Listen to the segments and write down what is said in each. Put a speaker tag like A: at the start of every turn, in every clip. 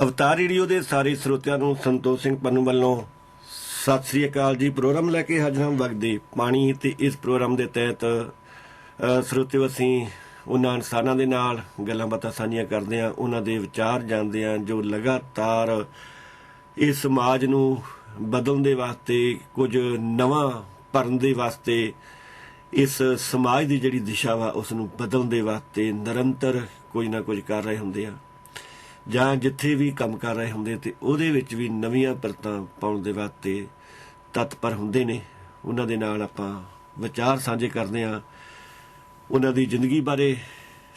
A: ਅਵਤਾਰ radio ਦੇ ਸਾਰੇ ਸਰੋਤਿਆਂ ਨੂੰ ਸੰਤੋਖ ਸਿੰਘ ਪੰਨੂ ਵੱਲੋਂ ਸਤਿ ਸ੍ਰੀ ਅਕਾਲ ਜੀ। ਪ੍ਰੋਗਰਾਮ ਲੈ ਕੇ ਹਾਜ਼ਰ ਹਾਂ ਵਕਤ ਦੇ ਪਾਣੀ ਤੇ ਇਸ ਪ੍ਰੋਗਰਾਮ ਦੇ ਤਹਿਤ ਸਰੋਤਿਓ ਅਸੀਂ ਉਹਨਾਂ ਇਨਸਾਨਾਂ ਦੇ ਨਾਲ ਗੱਲਾਂ ਬਾਤਾਂ ਸਾਂਝੀਆਂ ਕਰਦੇ ਹਾਂ, ਉਹਨਾਂ ਦੇ ਵਿਚਾਰ ਜਾਣਦੇ ਹਾਂ ਜੋ ਲਗਾਤਾਰ ਇਸ ਸਮਾਜ ਨੂੰ ਬਦਲਣ ਦੇ ਵਾਸਤੇ ਕੁਝ ਨਵਾਂ ਭਰਨ ਦੇ ਵਾਸਤੇ ਇਸ ਸਮਾਜ ਦੀ ਜਿਹੜੀ ਦਿਸ਼ਾ ਵਾ ਉਸ ਨੂੰ ਬਦਲਣ ਦੇ ਵਾਸਤੇ ਨਿਰੰਤਰ ਕੁਝ ਨਾ ਕੁਝ ਕਰ ਰਹੇ ਹੁੰਦੇ ਆ ਜਾਂ ਜਿੱਥੇ ਵੀ ਕੰਮ ਕਰ ਰਹੇ ਹੁੰਦੇ ਤੇ ਉਹਦੇ ਵਿੱਚ ਵੀ ਨਵੀਆਂ ਪਰਤਾਂ ਪਾਉਣ ਦੇ ਵਾਸਤੇ ਤਤਪਰ ਹੁੰਦੇ ਨੇ। ਉਹਨਾਂ ਦੇ ਨਾਲ ਆਪਾਂ ਵਿਚਾਰ ਸਾਂਝੇ ਕਰਦੇ ਹਾਂ, ਉਹਨਾਂ ਦੀ ਜ਼ਿੰਦਗੀ ਬਾਰੇ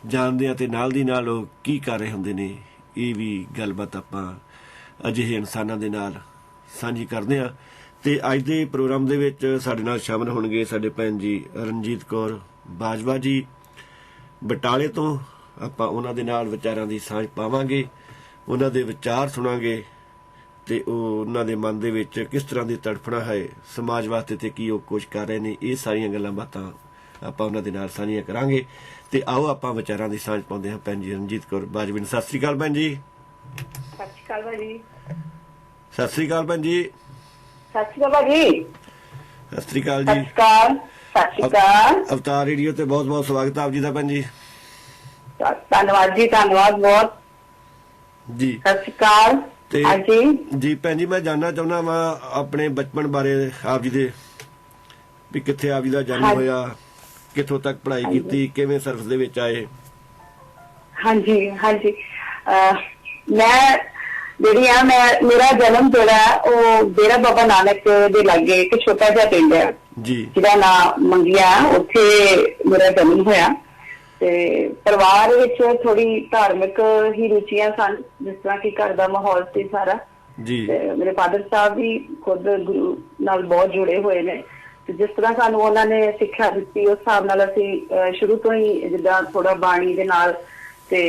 A: ਜਾਣਦੇ ਹਾਂ ਤੇ ਨਾਲ ਦੀ ਨਾਲ ਉਹ ਕੀ ਕਰ ਰਹੇ ਹੁੰਦੇ ਨੇ ਇਹ ਵੀ ਗੱਲਬਾਤ ਆਪਾਂ ਅਜਿਹੇ ਇਨਸਾਨਾਂ ਦੇ ਨਾਲ ਸਾਂਝੀ ਕਰਦੇ ਹਾਂ। ਤੇ ਅੱਜ ਦੇ ਪ੍ਰੋਗਰਾਮ ਦੇ ਵਿੱਚ ਸਾਡੇ ਨਾਲ ਸ਼ਾਮਲ ਹੋਣਗੇ ਸਾਡੇ ਭੈਣ ਜੀ ਰਣਜੀਤ ਕੌਰ ਬਾਜਵਾ ਜੀ ਬਟਾਲੇ ਤੋਂ। ਆਪਾਂ ਉਹਨਾਂ ਦੇ ਨਾਲ ਵਿਚਾਰਾਂ ਦੀ ਸਾਂਝ ਪਾਵਾਂਗੇ, ਉਹਨਾਂ ਦੇ ਵਿਚਾਰ ਸੁਣਾਂਗੇ ਤੇ ਉਹ ਉਹਨਾਂ ਦੇ ਮਨ ਦੇ ਵਿੱਚ ਕਿਸ ਤਰ੍ਹਾਂ ਦੀ ਤੜਫਣਾ ਹੈ ਸਮਾਜ ਵਾਸਤੇ ਤੇ ਕੀ ਉਹ ਕੁਝ ਕਰ ਰਹੇ ਨੇ। ਇਹ ਸਾਰੀਆਂ ਗੱਲਾਂ ਬਾਤਾਂ ਆਪਾਂ ਉਹਨਾਂ ਦੇ ਨਾਲ ਸਾਂਝੀਆਂ ਕਰਾਂਗੇ ਤੇ ਆਓ ਆਪਾਂ ਵਿਚਾਰਾਂ ਦੀ ਸਾਂਝ ਪਾਉਂਦੇ ਹਾਂ। ਭੈਣ ਜੀ ਰਣਜੀਤ ਕੌਰ ਬਾਜਵਾ ਨੂੰ ਸਤਿ ਸ੍ਰੀ ਅਕਾਲ ਭੈਣ ਜੀ।
B: ਸਤਿ ਸ਼੍ਰੀ ਅਕਾਲ ਭਾਜੀ।
A: ਸਤਿ ਸ੍ਰੀ ਅਕਾਲ ਭੈਣ ਜੀ।
B: ਸਤਿ ਸ਼੍ਰੀ ਅਕਾਲ ਭਾਜੀ।
A: ਸਤਿ ਸ੍ਰੀ ਅਕਾਲ ਜੀ।
B: ਸਤਿ ਸ਼੍ਰੀ ਅਕਾਲ।
A: ਅਵਤਾਰ ਰੇਡੀਓ ਤੇ ਬਹੁਤ ਬਹੁਤ ਸਵਾਗਤ ਆਪ ਜੀ ਦਾ ਭੈਣ ਜੀ।
B: ਧੰਨਵਾਦ ਜੀ, ਧੰਨਵਾਦ ਬਹੁਤ
A: ਜੀ।
B: ਸਤਿ ਸ਼੍ਰੀ ਅਕਾਲ
A: ਜੀ ਭੈਣ ਜੀ, ਮੈਂ ਜਾਣਨਾ ਚਾਹੁੰਦਾ ਵਾ ਆਪਣੇ ਬਚਪਨ ਬਾਰੇ ਆਪ ਜੀ ਦੇ, ਵੀ ਕਿੱਥੇ ਆਪ ਜੀ ਦਾ ਜਨਮ ਹੋਇਆ, ਕਿੱਥੋਂ ਤੱਕ ਪੜ੍ਹਾਈ ਕੀਤੀ, ਕਿਵੇਂ ਸਰਵਿਸ ਦੇ ਵਿੱਚ ਆਏ।
B: ਹਾਂਜੀ ਹਾਂਜੀ, ਮੈਂ ਜਿਹੜੀ ਆ ਮੇਰਾ ਜਨਮ ਜਿਹੜਾ ਉਹ ਡੇਰਾ ਬਾਬਾ ਨਾਨਕ ਦੇ ਲਾਗੇ ਇੱਕ ਛੋਟਾ ਜਿਹਾ ਪਿੰਡ ਹੈ
A: ਜੀ
B: ਜਿਹਦਾ ਨਾਮ ਮੰਗੀਆ, ਉੱਥੇ ਮੇਰਾ ਜਨਮ ਹੋਇਆ। ਤੇ ਪਰਿਵਾਰ ਵਿੱਚ ਥੋੜੀ ਧਾਰਮਿਕ ਹੀ ਰੁਚੀਆਂ ਸਨ, ਜਿਸ ਤਰ੍ਹਾਂ ਕਿ ਘਰ ਦਾ ਮਾਹੌਲ ਸੀ ਸਾਰਾ
A: ਜੀ।
B: ਮੇਰੇ ਫਾਦਰ ਸਾਹਿਬ ਵੀ ਖੁਦ ਗੁਰੂ ਨਾਲ ਬਹੁਤ ਜੁੜੇ ਹੋਏ ਨੇ ਤੇ ਜਿਸ ਤਰ੍ਹਾਂ ਸਾਨੂੰ ਉਹਨਾਂ ਨੇ ਸਿੱਖਿਆ ਦਿੱਤੀ ਉਸ ਹਿਸਾਬ ਨਾਲ ਅਸੀਂ ਸ਼ੁਰੂ ਤੋਂ ਹੀ ਜਿੱਦਾਂ ਥੋੜਾ ਬਾਣੀ ਦੇ ਨਾਲ ਤੇ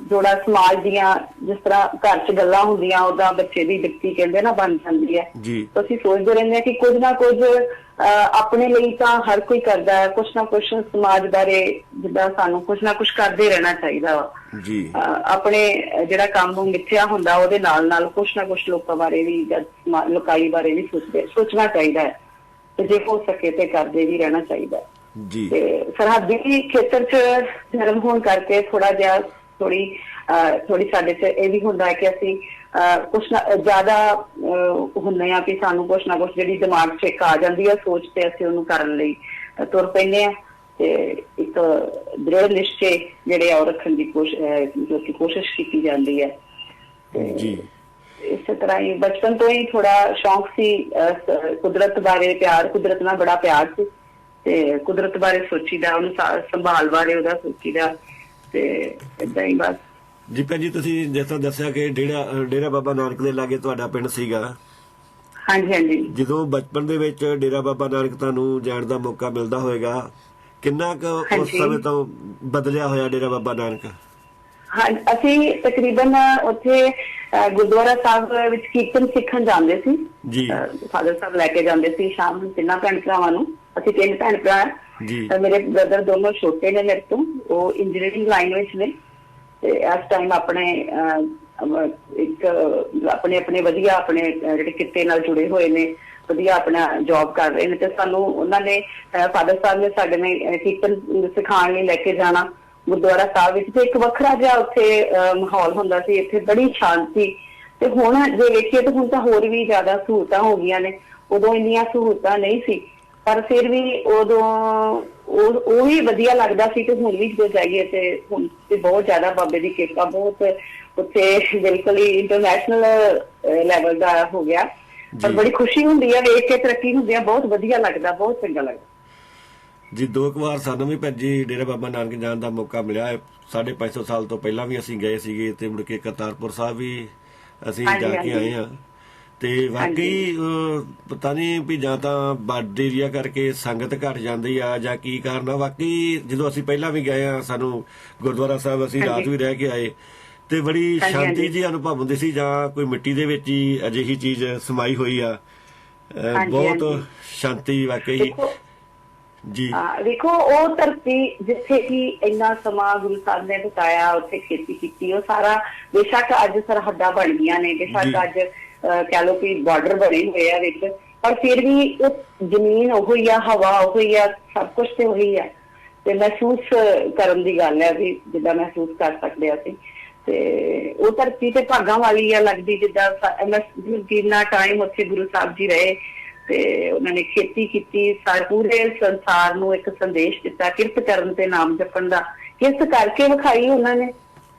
B: ਥੋੜਾ ਸਮਾਜ ਦੀਆਂ ਜਿਸ ਤਰ੍ਹਾਂ ਘਰ 'ਚ ਗੱਲਾਂ ਹੁੰਦੀਆਂ ਉਦਾਂ ਬੱਚੇ ਦੀ ਦਿੱਤੀ ਕਹਿੰਦੇ ਨਾ ਬਣ ਜਾਂਦੀ ਹੈ। ਅਸੀਂ ਸੋਚਦੇ ਰਹਿੰਦੇ ਹਾਂ ਕਿ ਕੁਝ ਨਾ ਕੁਝ ਆਪਣੇ ਲਈ ਤਾਂ ਹਰ ਕੋਈ ਕਰਦਾ ਹੈ, ਕੁਛ ਨਾ ਕੁਛ ਸਮਾਜ ਬਾਰੇ ਜਿੱਦਾਂ ਸਾਨੂੰ ਕੁਛ ਨਾ ਕੁਛ ਕਰਦੇ ਰਹਿਣਾ ਚਾਹੀਦਾ ਵਾ। ਆਪਣੇ ਜਿਹੜਾ ਕੰਮ ਮਿੱਥਿਆ ਹੁੰਦਾ ਉਹਦੇ ਨਾਲ ਨਾਲ ਕੁਛ ਨਾ ਕੁਛ ਲੋਕਾਂ ਬਾਰੇ ਵੀ ਜਾਂ ਲੋਕਾਈ ਬਾਰੇ ਵੀ ਸੋਚਣਾ ਚਾਹੀਦਾ ਹੈ ਤੇ ਜੇ ਹੋ ਸਕੇ ਤੇ ਕਰਦੇ ਵੀ ਰਹਿਣਾ ਚਾਹੀਦਾ ਹੈ। ਤੇ ਸਰਹੱਦੀ ਖੇਤਰ 'ਚ ਜਨਮ ਹੋਣ ਕਰਕੇ ਥੋੜਾ ਜਿਹਾ ਥੋੜੀ ਸਾਡੇ 'ਚ ਇਹ ਵੀ ਹੁੰਦਾ ਹੈ ਕਿ ਅਸੀਂ ਕੁਛ ਨਾ ਜ਼ਿਆਦਾ ਹੁੰਦੇ ਹਾਂ ਕਿ ਸਾਨੂੰ ਕੁਛ ਨਾ ਕੁਛ ਜਿਹੜੀ ਦਿਮਾਗ 'ਚ ਇੱਕ ਆ ਜਾਂਦੀ ਹੈ ਸੋਚ ਤੇ ਅਸੀਂ ਉਹਨੂੰ ਕਰਨ ਲਈ ਤੁਰ ਪੈਂਦੇ ਹਾਂ ਤੇ ਇੱਕ ਦ੍ਰਿੜ ਨਿਸ਼ਚੇ ਜਿਹੜੇ ਆ ਉਹ ਰੱਖਣ ਦੀ ਕੋਸ਼ਿਸ਼ ਕੀਤੀ ਜਾਂਦੀ ਹੈ। ਤੇ ਇਸੇ ਤਰ੍ਹਾਂ ਹੀ ਬਚਪਨ ਤੋਂ ਹੀ ਥੋੜਾ ਸ਼ੌਂਕ ਸੀ, ਕੁਦਰਤ ਬਾਰੇ ਪਿਆਰ, ਕੁਦਰਤ ਨਾਲ ਬੜਾ ਪਿਆਰ ਸੀ ਤੇ ਕੁਦਰਤ ਬਾਰੇ ਸੋਚੀਦਾ, ਉਹਨੂੰ ਸੰਭਾਲ ਬਾਰੇ ਉਹਦਾ ਸੋਚੀਦਾ ਤੇ ਏਦਾਂ ਹੀ ਬਸ।
A: ਜੀ ਭੈਣ ਜੀ, ਤੁਸੀਂ ਜਿਸ ਤਰ੍ਹਾਂ ਦੱਸਿਆ ਕਿ ਡੇਰਾ ਬਾਬਾ ਨਾਨਕ ਦੇ ਲਾਗੇ ਤੁਹਾਡਾ ਪਿੰਡ ਸੀਗਾ।
B: ਹਾਂਜੀ ਹਾਂਜੀ। ਜਦੋਂ
A: ਬਚਪਨ ਦੇ ਵਿੱਚ ਡੇਰਾ ਬਾਬਾ ਨਾਨਕ ਤੁਹਾਨੂੰ ਜਾਣ ਦਾ ਮੌਕਾ ਮਿਲਦਾ ਹੋਏਗਾ, ਕਿੰਨਾ ਕੁ ਉਸ ਸਮੇਂ ਤੋਂ ਬਦਲਿਆ ਹੋਇਆ ਡੇਰਾ ਬਾਬਾ ਨਾਨਕ?
B: ਹਾਂ, ਅਸੀਂ ਤਕਰੀਬਨ ਉੱਥੇ ਗੁਰਦੁਆਰਾ ਸਾਹਿਬ ਵਿੱਚ ਕੀਰਤਨ ਸਿੱਖਣ ਜਾਂਦੇ ਸੀ ਜੀ। ਫਾਦਰ ਸਾਹਿਬ ਲੈ ਕੇ ਜਾਂਦੇ ਸੀ ਸ਼ਾਮ ਨੂੰ ਤਿੰਨਾਂ ਭੈਣ ਭਰਾਵਾਂ ਨੂੰ। ਅਸੀਂ 3 ਭੈਣ ਭਰਾ ਜੀ। ਮੇਰੇ ਬ੍ਰਦਰ ਦੋਨੋਂ ਛੋਟੇ ਨੇ ਮੇਰੇ ਤੋਂ, ਉਹ ਇੰਜੀਨੀਅਰਿੰਗ ਲਾਈਨ ਵਿੱਚ ਨੇ ਤੇ ਇਸ ਟਾਈਮ ਆਪਣੇ ਆਪਣੇ ਵਧੀਆ ਆਪਣੇ ਜਿਹੜੇ ਕਿੱਤੇ ਨਾਲ ਜੁੜੇ ਹੋਏ ਨੇ, ਵਧੀਆ ਆਪਣਾ ਜੌਬ ਕਰ ਰਹੇ ਨੇ। ਤੇ ਸਾਨੂੰ ਉਹਨਾਂ ਨੇ ਫਾਦਰ ਸਾਹਿਬ ਨੇ ਸਾਡੇ ਨੇ ਕੀਰਤਨ ਸਿਖਾਉਣ ਲਈ ਲੈ ਕੇ ਜਾਣਾ ਗੁਰਦੁਆਰਾ ਸਾਹਿਬ ਵਿੱਚ ਤੇ ਇੱਕ ਵੱਖਰਾ ਜਿਹਾ ਉੱਥੇ ਮਾਹੌਲ ਹੁੰਦਾ ਸੀ। ਇੱਥੇ ਬੜੀ ਸ਼ਾਂਤੀ ਤੇ ਹੁਣ ਜੇ ਵੇਖੀਏ ਤਾਂ ਹੁਣ ਤਾਂ ਹੋਰ ਵੀ ਜ਼ਿਆਦਾ ਸਹੂਲਤਾਂ ਹੋ ਗਈਆਂ ਨੇ। ਉਦੋਂ ਇੰਨੀਆਂ ਸਹੂਲਤਾਂ ਨਹੀਂ ਸੀ ਪਰ ਫਿਰ ਵੀ ਉਦੋਂ ਉਹ ਵੀ ਵਧੀਆ ਲੱਗਦਾ ਸੀ ਤੇ ਹੁਣ ਵੀ ਜਦੋਂ ਜਾਈਏ ਤੇ ਹੁਣ ਤੇ ਬਹੁਤ ਜ਼ਿਆਦਾ ਬਾਬੇ ਦੀ ਕਿਰਪਾ, ਬਹੁਤ ਉੱਥੇ ਬਿਲਕੁਲ ਹੀ ਇੰਟਰਨੈਸ਼ਨਲ ਲੈਵਲ ਦਾ ਹੋ ਗਿਆ। ਪਰ ਬੜੀ ਖੁਸ਼ੀ ਹੁੰਦੀ ਹੈ ਵੇਖ ਕੇ, ਤਰੱਕੀ ਹੁੰਦੀ ਹੈ, ਬਹੁਤ ਵਧੀਆ ਲੱਗਦਾ, ਬਹੁਤ ਚੰਗਾ ਲੱਗਦਾ
A: ਜੀ। 2 ਵਾਰ ਸਾਨੂੰ ਵੀ ਭੱਜੀ ਡੇਰਾ ਬਾਬਾ ਨਾਨਕ ਜਾਣ ਦਾ ਮੌਕਾ ਮਿਲਿਆ। 550 ਸਾਲ ਤੋਂ ਪਹਿਲਾਂ ਵੀ ਅਸੀਂ ਗਏ ਸੀਗੇ ਤੇ ਮੁੜ ਕੇ ਕਰਤਾਰਪੁਰ ਸਾਹਿਬ ਵੀ ਅਸੀਂ ਜਾ ਕੇ ਆਏ ਹਾਂ ਤੇ ਵਾਕਈ ਪਤਾ ਨਹੀਂ ਵੀ ਜਾਂ ਤਾਂ ਬਾਰਡਰ ਏਰੀਆ ਕਰਕੇ ਸੰਗਤ ਘਟ ਜਾਂਦੀ ਆ ਜਾਂ ਕੀ ਕਾਰਨ ਆ। ਵਾਕਈ ਜਦੋਂ ਅਸੀਂ ਪਹਿਲਾਂ ਵੀ ਗਏ ਆ, ਸਾਨੂੰ ਗੁਰਦੁਆਰਾ ਸਾਹਿਬ ਅਸੀਂ ਰਾਤ ਵੀ ਰਹਿ ਕੇ ਆਏ ਤੇ ਬੜੀ ਸ਼ਾਂਤੀ ਜਿਹੀ ਅਨੁਭਵ ਹੁੰਦੀ ਸੀ, ਜਾਂ ਕੋਈ ਮਿੱਟੀ ਦੇ ਵਿੱਚ ਹੀ ਅਜਿਹੀ ਚੀਜ਼ ਸਮਾਈ ਹੋਈ ਆ, ਬਹੁਤ ਸ਼ਾਂਤੀ ਵਾਕਈ ਜੀ
B: ਦੇਖੋ ਉਹ ਧਰਤੀ ਜਿੱਥੇ ਕਿ ਇੰਨਾ ਸਮਾਂ ਗੁਰੂ ਸਾਹਿਬ ਨੇ ਬਿਤਾਇਆ, ਉੱਥੇ ਖੇਤੀ ਕੀਤੀ, ਉਹ ਸਾਰਾ ਬੇਸ਼ੱਕ ਅੱਜ ਸਰਹੱਦਾਂ ਬਣ ਗਈਆਂ ਨੇ, ਬੇਸ਼ੱਕ ਅੱਜ ਕਹਿ ਲਓ ਕਿ ਬਾਰਡਰ ਬਣੇ ਹੋਏ ਆ ਵਿੱਚ, ਪਰ ਫਿਰ ਵੀ ਉਹ ਜ਼ਮੀਨ ਉਹੀ ਆ, ਹਵਾ ਉਹੀ ਆ, ਸਭ ਕੁਛ ਤੇ ਉਹੀ ਆ। ਤੇ ਮਹਿਸੂਸ ਕਰਨ ਦੀ ਗੱਲ ਹੈ ਵੀ ਜਿੱਦਾਂ ਮਹਿਸੂਸ ਕਰ ਸਕਦੇ ਆ ਅਸੀਂ। ਤੇ ਉਹ ਧਰਤੀ ਤੇ ਭਾਗਾਂ ਵਾਲੀ ਆ ਲੱਗਦੀ, ਜਿੱਦਾਂ ਕਿੰਨਾ ਟਾਈਮ ਉੱਥੇ ਗੁਰੂ ਸਾਹਿਬ ਜੀ ਰਹੇ ਤੇ ਉਹਨਾਂ ਨੇ ਖੇਤੀ ਕੀਤੀ, ਪੂਰੇ ਸੰਸਾਰ ਨੂੰ ਇੱਕ ਸੰਦੇਸ਼ ਦਿੱਤਾ ਕਿਰਤ ਕਰਨ ਤੇ ਨਾਮ ਜਪਣ ਦਾ। ਕਿਰਤ ਕਰਕੇ ਵਿਖਾਈ ਉਹਨਾਂ ਨੇ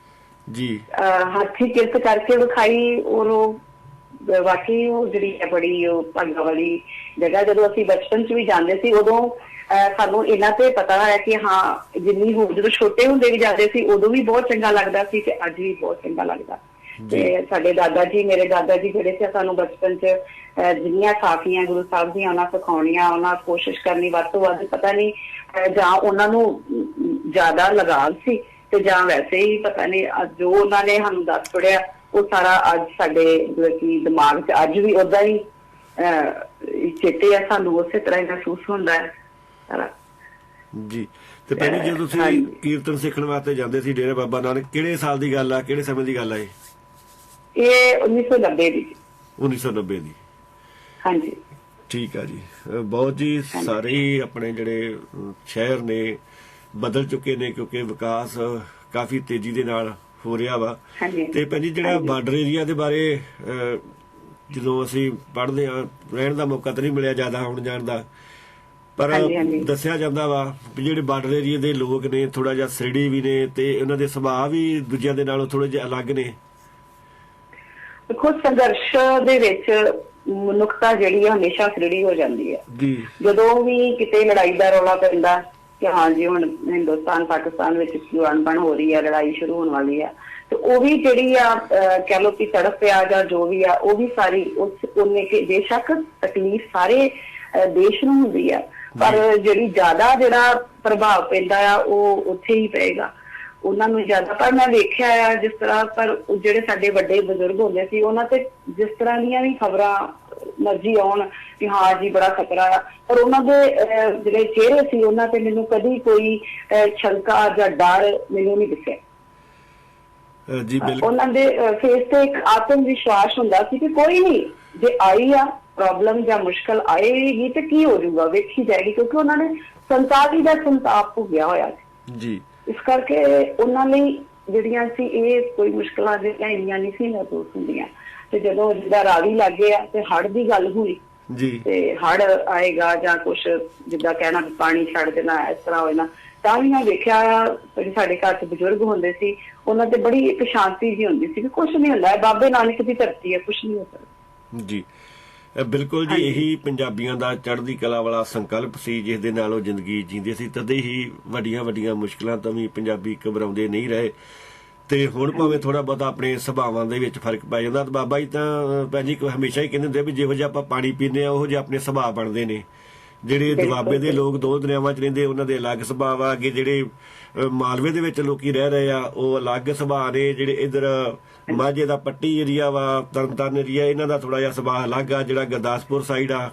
A: ਜੀ,
B: ਹੱਥੀਂ ਕਿਰਤ ਕਰਕੇ ਵਿਖਾਈ। ਉਹ ਵਾਕਈ ਉਹ ਜਿਹੜੀ ਹੈ ਬੜੀ ਉਹ ਭਾਗਾਂ ਵਾਲੀ ਜਗ੍ਹਾ। ਜਦੋਂ ਅਸੀਂ ਬਚਪਨ ਚ ਵੀ ਜਾਂਦੇ ਸੀ ਉਦੋਂ ਸਾਨੂੰ ਇਹਨਾਂ ਤੇ ਪਤਾ ਹੈ ਕਿ ਹਾਂ ਜਿੰਨੀ ਹੁਣ ਜਦੋਂ ਛੋਟੇ ਹੁੰਦੇ ਵੀ ਜਾਂਦੇ ਸੀ ਉਦੋਂ ਵੀ ਬਹੁਤ ਚੰਗਾ ਲੱਗਦਾ ਸੀ ਤੇ ਅੱਜ ਵੀ ਬਹੁਤ ਚੰਗਾ ਲੱਗਦਾ। ਤੇ ਸਾਡੇ ਦਾਦਾ ਜੀ, ਮੇਰੇ ਦਾਦਾ ਜੀ ਜਿਹੜੇ ਸੀ, ਸਾਨੂੰ ਬਚਪਨ ਚ ਜਿੰਨੀਆਂ ਸਾਖੀਆਂ ਗੁਰੂ ਸਾਹਿਬ ਦੀਆਂ ਉਹਨਾਂ ਸਿਖਾਉਣੀਆਂ, ਉਹਨਾਂ ਕੋਸ਼ਿਸ਼ ਕਰਨੀ ਵੱਧ ਤੋਂ ਵੱਧ। ਪਤਾ ਨਹੀਂ ਜਾਂ ਉਹਨਾਂ ਨੂੰ ਜ਼ਿਆਦਾ ਲਗਾਵ ਸੀ ਤੇ ਜਾਂ ਵੈਸੇ ਹੀ ਪਤਾ ਨਹੀਂ ਜੋ ਉਹਨਾਂ ਨੇ ਸਾਨੂੰ ਦੱਸ ਪੜਿਆ ਉਹ ਸਾਰਾ ਅੱਜ ਸਾਡੇ ਦਿਮਾਗ ਚ ਅੱਜ ਵੀ ਓਦਾਂ ਹੀ ਚੇਤੇ ਆ ਸਾਨੂੰ, ਉਸੇ ਤਰ੍ਹਾਂ ਹੀ ਮਹਿਸੂਸ ਹੁੰਦਾ ਹੈ ਸਾਰਾ
A: ਜੀ। ਤੇ ਪਹਿਲੀ ਜਦੋਂ ਤੁਸੀਂ ਕੀਰਤਨ ਸਿੱਖਣ ਵਾਸਤੇ ਜਾਂਦੇ ਸੀ ਡੇਰਾ ਬਾਬਾ ਨਾਨਕ, ਕਿਹੜੇ ਸਾਲ ਦੀ ਗੱਲ ਆ, ਕਿਹੜੇ ਸਮੇਂ ਦੀ ਗੱਲ ਆ?
B: ਇਹ 1990 ਦੀ।
A: 1990 ਦੀ,
B: ਹਾਂਜੀ
A: ਠੀਕ ਆ ਜੀ। ਬਹੁਤ ਜੀ ਸਾਰੇ ਹੀ ਆਪਣੇ ਜਿਹੜੇ ਸ਼ਹਿਰ ਨੇ ਬਦਲ ਚੁੱਕੇ ਨੇ ਕਿਉਂਕਿ ਵਿਕਾਸ ਕਾਫੀ ਤੇਜ਼ੀ ਦੇ ਨਾਲ ਹੋ ਰਿਹਾ ਵਾ। ਤੇ ਭੈਣ ਜੀ ਜਿਹੜਾ ਬਾਰਡਰ ਏਰੀਆ ਦੇ ਬਾਰੇ ਜਦੋਂ ਅਸੀਂ ਪੜ੍ਹਦੇ ਹਾਂ, ਰਹਿਣ ਦਾ ਮੌਕਾ ਤਾਂ ਨਹੀਂ ਮਿਲਿਆ ਜ਼ਿਆਦਾ ਆਉਣ ਜਾਣ ਦਾ, ਪਰ ਦੱਸਿਆ ਜਾਂਦਾ ਵਾ ਵੀ ਜਿਹੜੇ ਬਾਰਡਰ ਏਰੀਏ ਦੇ ਲੋਕ ਨੇ ਥੋੜਾ ਜਿਹਾ ਸਿਰੜੀ ਵੀ ਨੇ ਤੇ ਉਹਨਾਂ ਦੇ ਸੁਭਾਅ ਵੀ ਦੂਜਿਆਂ ਦੇ ਨਾਲੋਂ ਥੋੜੇ ਜਿਹਾ ਅਲੱਗ ਨੇ।
B: ਦੇਖੋ ਸੰਘਰਸ਼ ਦੇ ਵਿੱਚ ਮਨੁੱਖਤਾ ਜਿਹੜੀ ਹਮੇਸ਼ਾ ਸਿਰੜੀ ਹੋ ਜਾਂਦੀ ਹੈ
A: ਜੀ।
B: ਜਦੋਂ ਵੀ ਕਿਤੇ ਲੜਾਈ ਦਾ ਰੌਲਾ ਪੈਂਦਾ ਕਿ ਹਾਂ ਜੀ ਹੁਣ ਹਿੰਦੁਸਤਾਨ ਪਾਕਿਸਤਾਨ ਵਿੱਚ ਅਣਬਣ ਹੋ ਰਹੀ ਹੈ, ਲੜਾਈ ਸ਼ੁਰੂ ਹੋਣ ਵਾਲੀ ਆ, ਤੇ ਉਹ ਵੀ ਜਿਹੜੀ ਆ ਕਹਿ ਲਓ ਕਿ ਤੜਪ ਆ ਜਾਂ ਜੋ ਵੀ ਆ, ਉਹ ਵੀ ਸਾਰੀ ਉਹਨੇ ਕਿ ਬੇਸ਼ੱਕ ਤਕਲੀਫ ਸਾਰੇ ਦੇਸ਼ ਨੂੰ ਹੁੰਦੀ ਆ, ਪਰ ਜਿਹੜੀ ਜ਼ਿਆਦਾ ਜਿਹੜਾ ਪ੍ਰਭਾਵ ਪੈਂਦਾ ਆ ਉਹ ਉੱਥੇ ਹੀ ਪਏਗਾ ਉਹਨਾਂ ਨੂੰ ਜ਼ਿਆਦਾ। ਪਰ ਮੈਂ ਵੇਖਿਆ ਆ ਜਿਸ ਤਰ੍ਹਾਂ, ਪਰ ਜਿਹੜੇ ਸਾਡੇ ਵੱਡੇ ਬਜ਼ੁਰਗ ਹੁੰਦੇ ਸੀ ਉਹਨਾਂ ਤੇ ਜਿਸ ਤਰ੍ਹਾਂ ਦੀਆਂ ਵੀ ਖਬਰਾਂ ਮਰਜ਼ੀ ਆਉਣ ਵੀ ਹਾਂ ਜੀ ਬੜਾ ਖਤਰਾ ਆ, ਪਰ ਉਹਨਾਂ ਦੇ ਜਿਹੜੇ ਚਿਹਰੇ ਸੀ ਉਹਨਾਂ ਤੇ ਮੈਨੂੰ ਕਦੀ ਕੋਈ ਸ਼ੰਕਾ ਜਾਂ ਡਰ ਮੈਨੂੰ ਨਹੀਂ ਦਿਖਿਆ
A: ਜੀ। ਬਿਲਕੁਲ
B: ਉਹਨਾਂ ਦੇ ਫੇਸ ਤੇ ਇੱਕ ਆਤਮ ਵਿਸ਼ਵਾਸ ਹੁੰਦਾ ਸੀ ਕਿ ਕੋਈ ਨਹੀਂ, ਜੇ ਆਈ ਆ ਪ੍ਰੋਬਲਮ ਜਾਂ ਮੁਸ਼ਕਲ ਆਏਗੀ ਤੇ ਕੀ ਹੋ ਜਾਊਗਾ ਵੇਖੀ ਜਾਏਗੀ, ਕਿਉਂਕਿ ਉਹਨਾਂ ਨੇ ਸੰਤਾਪ ਦਾ ਸੰਤਾਪ ਭੋਗਿਆ ਹੋਇਆ ਸੀ
A: ਜੀ।
B: ਇਸ ਕਰਕੇ ਉਹਨਾਂ ਲਈ ਜਿਹੜੀਆਂ ਸੀ ਇਹ ਕੋਈ ਮੁਸ਼ਕਲਾਂ ਜਿਹੜੀਆਂ ਇੰਨੀਆਂ ਨਹੀਂ ਸੀ ਮਹਿਸੂਸ ਹੁੰਦੀਆਂ। ਤੇ ਜਦੋਂ ਜਿੱਦਾਂ ਰਾਵੀ ਲੱਗੇ ਆ ਤੇ ਹੜ੍ਹ ਦੀ ਗੱਲ ਹੋਈ
A: ਜੀ,
B: ਤੇ ਹੜ੍ਹ ਆਏਗਾ ਜਾਂ ਕੁਛ ਜਿੱਦਾਂ ਕਹਿਣਾ ਪਾਣੀ ਛੱਡ ਦੇਣਾ ਇਸ ਤਰ੍ਹਾਂ ਹੋਣਾ, ਤਾਂ ਵੀ ਮੈਂ ਵੇਖਿਆ ਜਿਹੜੇ ਸਾਡੇ ਘਰ ਚ ਬਜ਼ੁਰਗ ਹੁੰਦੇ ਸੀ ਉਹਨਾਂ ਤੇ ਬੜੀ ਇੱਕ ਸ਼ਾਂਤੀ ਜਿਹੀ ਹੁੰਦੀ ਸੀ ਕਿ ਕੁਛ ਨਹੀਂ ਹੁੰਦਾ, ਬਾਬੇ ਨਾਨਕ ਦੀ ਧਰਤੀ ਹੈ, ਕੁਛ ਨਹੀਂ ਹੋ ਸਕਦਾ
A: ਜੀ। ਬਿਲਕੁਲ ਜੀ, ਇਹੀ ਪੰਜਾਬੀਆਂ ਦਾ ਚੜ੍ਹਦੀ ਕਲਾ ਵਾਲਾ ਸੰਕਲਪ ਸੀ ਜਿਸ ਦੇ ਨਾਲ ਉਹ ਜ਼ਿੰਦਗੀ ਜੀਂਦੇ ਸੀ। ਤਦੇ ਹੀ ਵੱਡੀਆਂ ਵੱਡੀਆਂ ਮੁਸ਼ਕਲਾਂ ਤੋਂ ਵੀ ਪੰਜਾਬੀ ਘਬਰਾਉਂਦੇ ਨਹੀਂ ਰਹੇ। ਤੇ ਹੁਣ ਭਾਵੇਂ ਥੋੜਾ ਬਹੁਤਾ ਆਪਣੇ ਸੁਭਾਵਾਂ ਦੇ ਵਿੱਚ ਫਰਕ ਪੈ ਜਾਂਦਾ, ਬਾਬਾ ਜੀ ਤਾਂ ਭੈਣ ਜੀ ਹਮੇਸ਼ਾ ਹੀ ਕਹਿੰਦੇ ਹੁੰਦੇ ਵੀ ਜਿਹੋ ਜਿਹਾ ਆਪਾਂ ਪਾਣੀ ਪੀਂਦੇ ਆ ਉਹੋ ਜਿਹੇ ਆਪਣੇ ਸੁਭਾਅ ਬਣਦੇ ਨੇ। ਜਿਹੜੇ ਦੁਆਬੇ ਦੇ ਲੋਕ ਦੋ ਦਰਿਆਵਾਂ ਚ ਰਹਿੰਦੇ ਉਹਨਾਂ ਦੇ ਅਲੱਗ ਸੁਭਾਅ ਆ, ਅੱਗੇ ਜਿਹੜੇ ਮਾਲਵੇ ਦੇ ਵਿੱਚ ਲੋਕੀ ਰਹਿ ਰਹੇ ਆ ਉਹ ਅਲੱਗ ਸੁਭਾਅ ਨੇ, ਜਿਹੜੇ ਇੱਧਰ ਮਾਝੇ ਦਾ ਪੱਟੀ ਏਰੀਆ ਵਾ, ਤਰਨਤਾਰਨ ਏਰੀਆ, ਇਹਨਾਂ ਦਾ ਥੋੜਾ ਜਿਹਾ ਸੁਭਾਅ ਅਲੱਗ ਆ। ਜਿਹੜਾ ਗੁਰਦਾਸਪੁਰ ਸਾਈਡ ਆ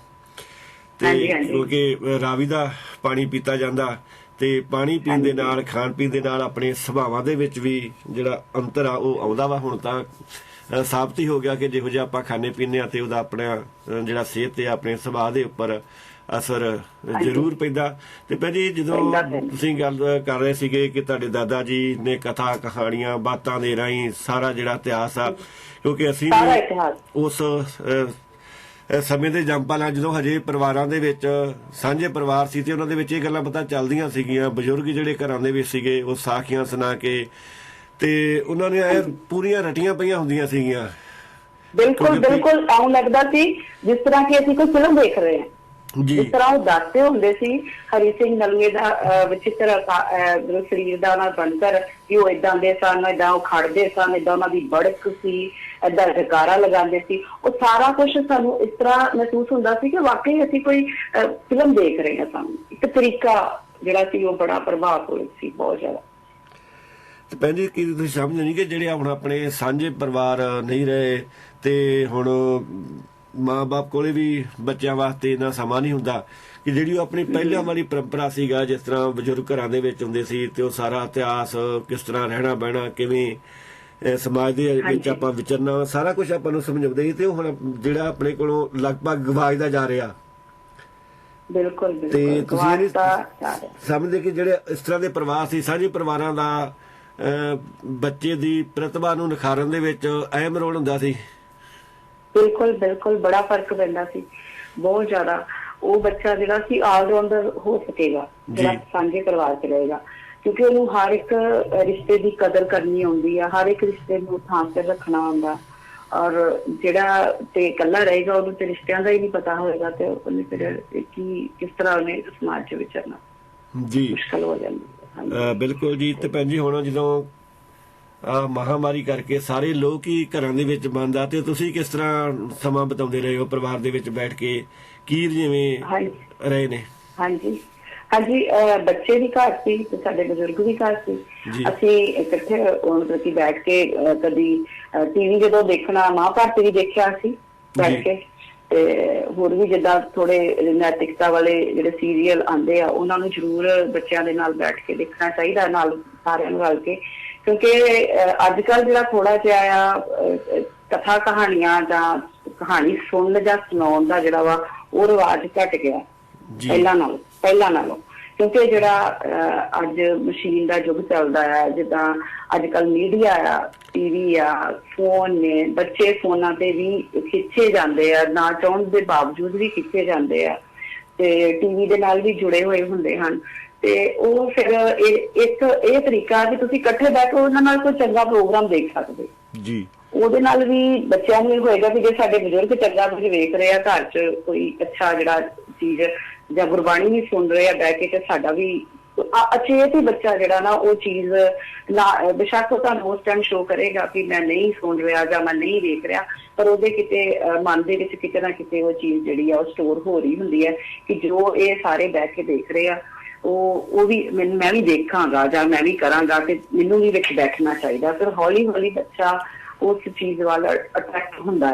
A: ਤੇ ਕਿਉਂਕਿ ਰਾਵੀ ਦਾ ਪਾਣੀ ਪੀਤਾ ਜਾਂਦਾ ਤੇ ਪਾਣੀ ਪੀਣ ਦੇ ਨਾਲ ਖਾਣ ਪੀਣ ਦੇ ਨਾਲ ਆਪਣੇ ਸੁਭਾਵਾਂ ਦੇ ਵਿੱਚ ਵੀ ਜਿਹੜਾ ਅੰਤਰ ਆ ਉਹ ਆਉਂਦਾ ਵਾ। ਹੁਣ ਤਾਂ ਸਾਬਤ ਹੀ ਹੋ ਗਿਆ ਕਿ ਜਿਹੋ ਜਿਹਾ ਆਪਾਂ ਖਾਣੇ ਪੀਂਦੇ ਆ ਤੇ ਉਹਦਾ ਆਪਣਾ ਜਿਹੜਾ ਸਿਹਤ ਤੇ ਆਪਣੇ ਸੁਭਾਅ ਦੇ ਉੱਪਰ ਅਸਰ ਜ਼ਰੂਰ ਪੈਂਦਾ। ਤੇ ਭੈਣ ਜੀ ਜਦੋਂ ਤੁਸੀਂ ਗੱਲ ਕਰ ਰਹੇ ਸੀਗੇ ਕਿ ਤੁਹਾਡੇ ਦਾਦਾ ਜੀ ਨੇ ਕਥਾ ਕਹਾਣੀਆਂ ਬਾਤਾਂ ਦੇ ਰਾਹੀਂ ਸਾਰਾ ਜਿਹੜਾ ਇਤਿਹਾਸ ਆ, ਕਿਉਂਕਿ ਅਸੀਂ ਉਸ ਸਮੇਂ ਦੇ ਜੰਪਾਲਾਂ ਜਦੋਂ ਹਜੇ ਪਰਿਵਾਰਾਂ ਦੇ ਵਿੱਚ ਸਾਂਝੇ ਪਰਿਵਾਰ ਸੀ ਤੇ ਉਹਨਾਂ ਦੇ ਵਿੱਚ ਇਹ ਗੱਲਾਂ ਪਤਾ ਚੱਲਦੀਆਂ ਸੀਗੀਆਂ। ਬਜ਼ੁਰਗ ਜਿਹੜੇ ਘਰਾਂ ਦੇ ਵਿੱਚ ਸੀਗੇ ਉਹ ਸਾਖੀਆਂ ਸੁਣਾ ਕੇ ਤੇ ਉਹਨਾਂ ਨੇ ਪੂਰੀਆਂ ਰਟੀਆਂ ਪਈਆਂ ਹੁੰਦੀਆਂ ਸੀਗੀਆਂ।
B: ਬਿਲਕੁਲ ਬਿਲਕੁਲ ਆਉਂ ਲੱਗਦਾ ਸੀ ਜਿਸ ਤਰ੍ਹਾਂ ਕਿ ਅਸੀਂ ਕੋਈ ਫਿਲਮ ਦੇਖ ਰਹੇ ਹਾਂ। ਜਿਸ ਤਰ੍ਹਾਂ ਉਹ ਦੱਸਦੇ ਹੁੰਦੇ ਸੀ ਹਰੀ ਸਿੰਘ ਨਲੂਏ ਦਾ ਵਿਚਿੱਤਰ ਸਰੀਰ ਦਾ ਉਹਨਾਂ ਬਣਤਰ ਕਿ ਉਹ ਏਦਾਂ ਦੇ ਸਨ, ਏਦਾਂ ਉਹ ਖੜਦੇ ਸਨ, ਏਦਾਂ ਉਹਨਾਂ ਦੀ ਬੜਕ ਸੀ, ਏਦਾਂ ਜਕਾਰਾ ਲਗਾਉਂਦੇ ਸੀ, ਉਹ ਸਾਰਾ ਕੁਛ ਸਾਨੂੰ ਇਸ ਤਰ੍ਹਾਂ ਮਹਿਸੂਸ ਹੁੰਦਾ ਸੀ ਕਿ ਵਾਕਈ ਅਸੀਂ ਕੋਈ ਫਿਲਮ ਦੇਖ ਰਹੇ ਹਾਂ। ਸਾਨੂੰ ਇੱਕ ਤਰੀਕਾ ਜਿਹੜਾ ਸੀ ਉਹ ਬੜਾ ਪ੍ਰਭਾਵ ਸੀ ਬਹੁਤ ਜ਼ਿਆਦਾ।
A: ਤੇ ਭੈਣ ਜੀ ਕੀ ਤੁਸੀਂ ਸਮਝਦੇ ਨਹੀਂ ਕਿ ਜਿਹੜੇ ਹੁਣ ਆਪਣੇ ਸਾਂਝੇ ਪਰਿਵਾਰ ਨਹੀਂ ਰਹੇ ਤੇ ਹੁਣ ਮਾਂ-ਬਾਪ ਕੋਲੇ ਵੀ ਬੱਚਿਆਂ ਵਾਸਤੇ ਇੰਨਾ ਸਮਾਂ ਨਹੀਂ ਹੁੰਦਾ ਕਿ ਜਿਹੜੀ ਉਹ ਆਪਣੀ ਪਹਿਲਾਂ ਵਾਲੀ ਪਰੰਪਰਾ ਸੀਗਾ, ਜਿਸ ਤਰ੍ਹਾਂ ਬਜ਼ੁਰਗ ਘਰਾਂ ਦੇ ਵਿੱਚ ਹੁੰਦੇ ਸੀ ਤੇ ਉਹ ਸਾਰਾ ਇਤਿਹਾਸ, ਕਿਸ ਤਰ੍ਹਾਂ ਰਹਿਣਾ ਬਹਿਣਾ, ਕਿਵੇਂ ਸਮਾਜ ਦੇ ਵਿੱਚ ਆਪਾਂ ਵਿਚਰਨਾ, ਸਾਰਾ ਕੁਝ ਆਪਾਂ ਨੂੰ ਸਮਝਾਉਂਦੇ ਸੀ ਤੇ ਉਹ ਹੁਣ ਜਿਹੜਾ ਆਪਣੇ ਕੋਲੋਂ ਲਗਭਗ ਗਵਾਚਦਾ ਜਾ ਰਿਹਾ।
B: ਬਿਲਕੁਲ
A: ਤੇ ਤੁਸੀਂ ਇਹ ਨਹੀਂ ਸਮਝਦੇ ਕਿ ਜਿਹੜੇ ਇਸ ਤਰ੍ਹਾਂ ਦੇ ਪਰਿਵਾਰ ਸੀ, ਸਾਂਝੇ ਪਰਿਵਾਰਾਂ ਦਾ ਬੱਚੇ ਦੀ ਪ੍ਰਤਿਭਾ ਨੂੰ ਨਿਖਾਰਨ ਦੇ ਵਿੱਚ ਅਹਿਮ ਰੋਲ ਹੁੰਦਾ ਸੀ?
B: ਬਿਲਕੁਲ ਬਿਲਕੁਲ, ਬੜਾ ਫਰਕ ਪੈਂਦਾ ਸੀ, ਬਹੁਤ ਜ਼ਿਆਦਾ। ਉਹ ਬੱਚਾ ਜਿਹੜਾ ਸੀ ਆਲਰਾਊਂਡਰ ਹੋ ਸਕੇਗਾ ਜਿਹੜਾ ਸਾਂਝੇ ਪਰਿਵਾਰ ਚ ਰਹੇਗਾ, ਕਿਉਂਕਿ ਉਹਨੂੰ ਹਰ ਇੱਕ ਰਿਸ਼ਤੇ ਦੀ ਕਦਰ ਕਰਨੀ ਆਉਂਦੀ ਆ, ਹਰ ਇੱਕ ਰਿਸ਼ਤੇ ਨੂੰ ਥਾਂ ਤੇ ਰੱਖਣਾ ਆਉਂਦਾ। ਔਰ ਜਿਹੜਾ ਤੇ ਇਕੱਲਾ ਰਹੇਗਾ ਉਹਨੂੰ ਤੇ ਰਿਸ਼ਤਿਆਂ ਦਾ ਹੀ ਨਹੀਂ ਪਤਾ ਹੋਏਗਾ ਤੇ ਉਹਨੇ ਫਿਰ ਕਿਸ ਤਰ੍ਹਾਂ ਉਹਨੇ ਸਮਾਜ ਚ ਵਿਚਰਨਾ
A: ਜੀ,
B: ਮੁਸ਼ਕਲ ਹੋ ਜਾਂਦੀ।
A: ਬਿਲਕੁਲ ਜੀ। ਤੇ ਭੈਣ ਜੀ ਹੁਣ ਜਦੋਂ ਮਹਾਮਾਰੀ ਕਰਕੇ ਸਾਰੇ ਲੋਕ ਹੀ ਘਰਾਂ ਦੇ ਵਿੱਚ ਬੰਦ ਆ, ਤੇ ਤੁਸੀਂ ਕਿਸ ਤਰ੍ਹਾਂ ਸਮਾਂ ਬਿਤਾਉਂਦੇ ਰਹੇ ਹੋ ਪਰਿਵਾਰ ਦੇ ਵਿੱਚ ਬੈਠ ਕੇ? ਕੀ ਜਿਵੇਂ ਰਹੇ ਨੇ? ਹਾਂਜੀ
B: ਹਾਂਜੀ, ਬੱਚੇ ਵੀ ਘਰ ਸੀ ਤੇ ਸਾਡੇ ਬਜ਼ੁਰਗ ਵੀ ਘਰ ਸੀ। ਅਸੀਂ ਇਕੱਠੇ ਮਤਲਬ ਕਿ ਬੈਠ ਕੇ ਕਦੀ ਟੀਵੀ ਜਦੋਂ ਦੇਖਣਾ, ਮਹਾਭਾਰਤ ਵੀ ਦੇਖਿਆ ਸੀ ਬੈਠ ਕੇ, ਤੇ ਹੋਰ ਵੀ ਜਿੱਦਾਂ ਥੋੜੇ ਨੈਤਿਕਤਾ ਵਾਲੇ ਜਿਹੜੇ ਸੀਰੀਅਲ ਆਉਂਦੇ ਆ ਉਹਨਾਂ ਨੂੰ ਜ਼ਰੂਰ ਬੱਚਿਆਂ ਦੇ ਨਾਲ ਬੈਠ ਕੇ ਦੇਖਣਾ ਚਾਹੀਦਾ, ਨਾਲ ਸਾਰਿਆਂ ਨੂੰ ਰਲ ਕੇ। ਕਿਉਂਕਿ ਅੱਜ ਕੱਲ੍ਹ ਜਿਹੜਾ ਥੋੜਾ ਜਿਹਾ ਆ ਕਥਾ ਕਹਾਣੀਆਂ ਜਾਂ ਕਹਾਣੀ ਸੁਣਨ ਜਾਂ ਸੁਣਾਉਣ ਦਾ ਜਿਹੜਾ ਵਾ ਉਹ ਰਿਵਾਜ ਘਟ ਗਿਆ ਪਹਿਲਾਂ ਨਾਲੋਂ। ਕਿਉਂਕਿ ਜਿਹੜਾ ਅੱਜ ਮਸ਼ੀਨ ਦਾ ਯੁੱਗ ਚੱਲਦਾ ਆ, ਜਿੱਦਾਂ ਅੱਜ ਕੱਲ ਮੀਡੀਆ ਆ, ਟੀਵੀ ਆ, ਫੋਨ ਨੇ, ਬੱਚੇ ਫੋਨਾਂ ਤੇ ਵੀ ਖਿੱਚੇ ਜਾਂਦੇ ਆ, ਨਾ ਚਾਹੁਣ ਦੇ ਬਾਵਜੂਦ ਵੀ ਖਿੱਚੇ ਜਾਂਦੇ ਆ, ਤੇ ਟੀਵੀ ਦੇ ਨਾਲ ਵੀ ਜੁੜੇ ਹੋਏ ਹੁੰਦੇ ਹਨ। ਤੇ ਉਹ ਫਿਰ ਇੱਕ ਇਹ ਤਰੀਕਾ ਕਿ ਤੁਸੀਂ ਇਕੱਠੇ ਬੈਠੋ, ਉਹਨਾਂ ਨਾਲ ਕੋਈ ਚੰਗਾ ਪ੍ਰੋਗਰਾਮ ਦੇਖ ਸਕਦੇ ਜੀ। ਉਹਦੇ ਨਾਲ ਵੀ ਬੱਚਿਆਂ ਨੂੰ ਹੋਏਗਾ ਕਿ ਜੇ ਸਾਡੇ ਬਜ਼ੁਰਗ ਚੰਗਾ ਕੁਝ ਵੇਖ ਰਹੇ ਆ ਘਰ 'ਚ, ਕੋਈ ਅੱਛਾ ਜਿਹੜਾ ਚੀਜ਼ ਜਾਂ ਗੁਰਬਾਣੀ ਵੀ ਸੁਣ ਰਹੇ ਆ ਬਹਿ ਕੇ, ਤੇ ਸਾਡਾ ਵੀ ਅਚੇਤ ਹੀ ਬੱਚਾ ਜਿਹੜਾ ਨਾ ਉਹ ਚੀਜ਼ ਬੇਸ਼ੱਕ ਉਹ ਤੁਹਾਨੂੰ ਉਸ ਟਾਈਮ ਸ਼ੋ ਕਰੇਗਾ ਕਿ ਮੈਂ ਨਹੀਂ ਸੁਣ ਰਿਹਾ ਜਾਂ ਮੈਂ ਨਹੀਂ ਵੇਖ ਰਿਹਾ, ਪਰ ਉਹਦੇ ਕਿਤੇ ਮਨ ਦੇ ਵਿੱਚ ਕਿਤੇ ਨਾ ਕਿਤੇ ਉਹ ਚੀਜ਼ ਜਿਹੜੀ ਆ ਉਹ ਸਟੋਰ ਹੋ ਰਹੀ ਹੁੰਦੀ ਹੈ ਕਿ ਜੋ ਇਹ ਸਾਰੇ ਬਹਿ ਕੇ ਦੇਖ ਰਹੇ ਆ ਉਹ ਵੀ ਮੈਂ ਵੀ ਦੇਖਾਂਗਾ ਜਾਂ ਮੈਂ ਵੀ ਕਰਾਂਗਾ, ਤੇ ਮੈਨੂੰ ਵੀ ਵਿੱਚ ਬੈਠਣਾ ਚਾਹੀਦਾ। ਫਿਰ ਹੌਲੀ ਹੌਲੀ ਬੱਚਾ ਉਸ ਚੀਜ਼ ਵੱਲ ਅਟਰੈਕਟ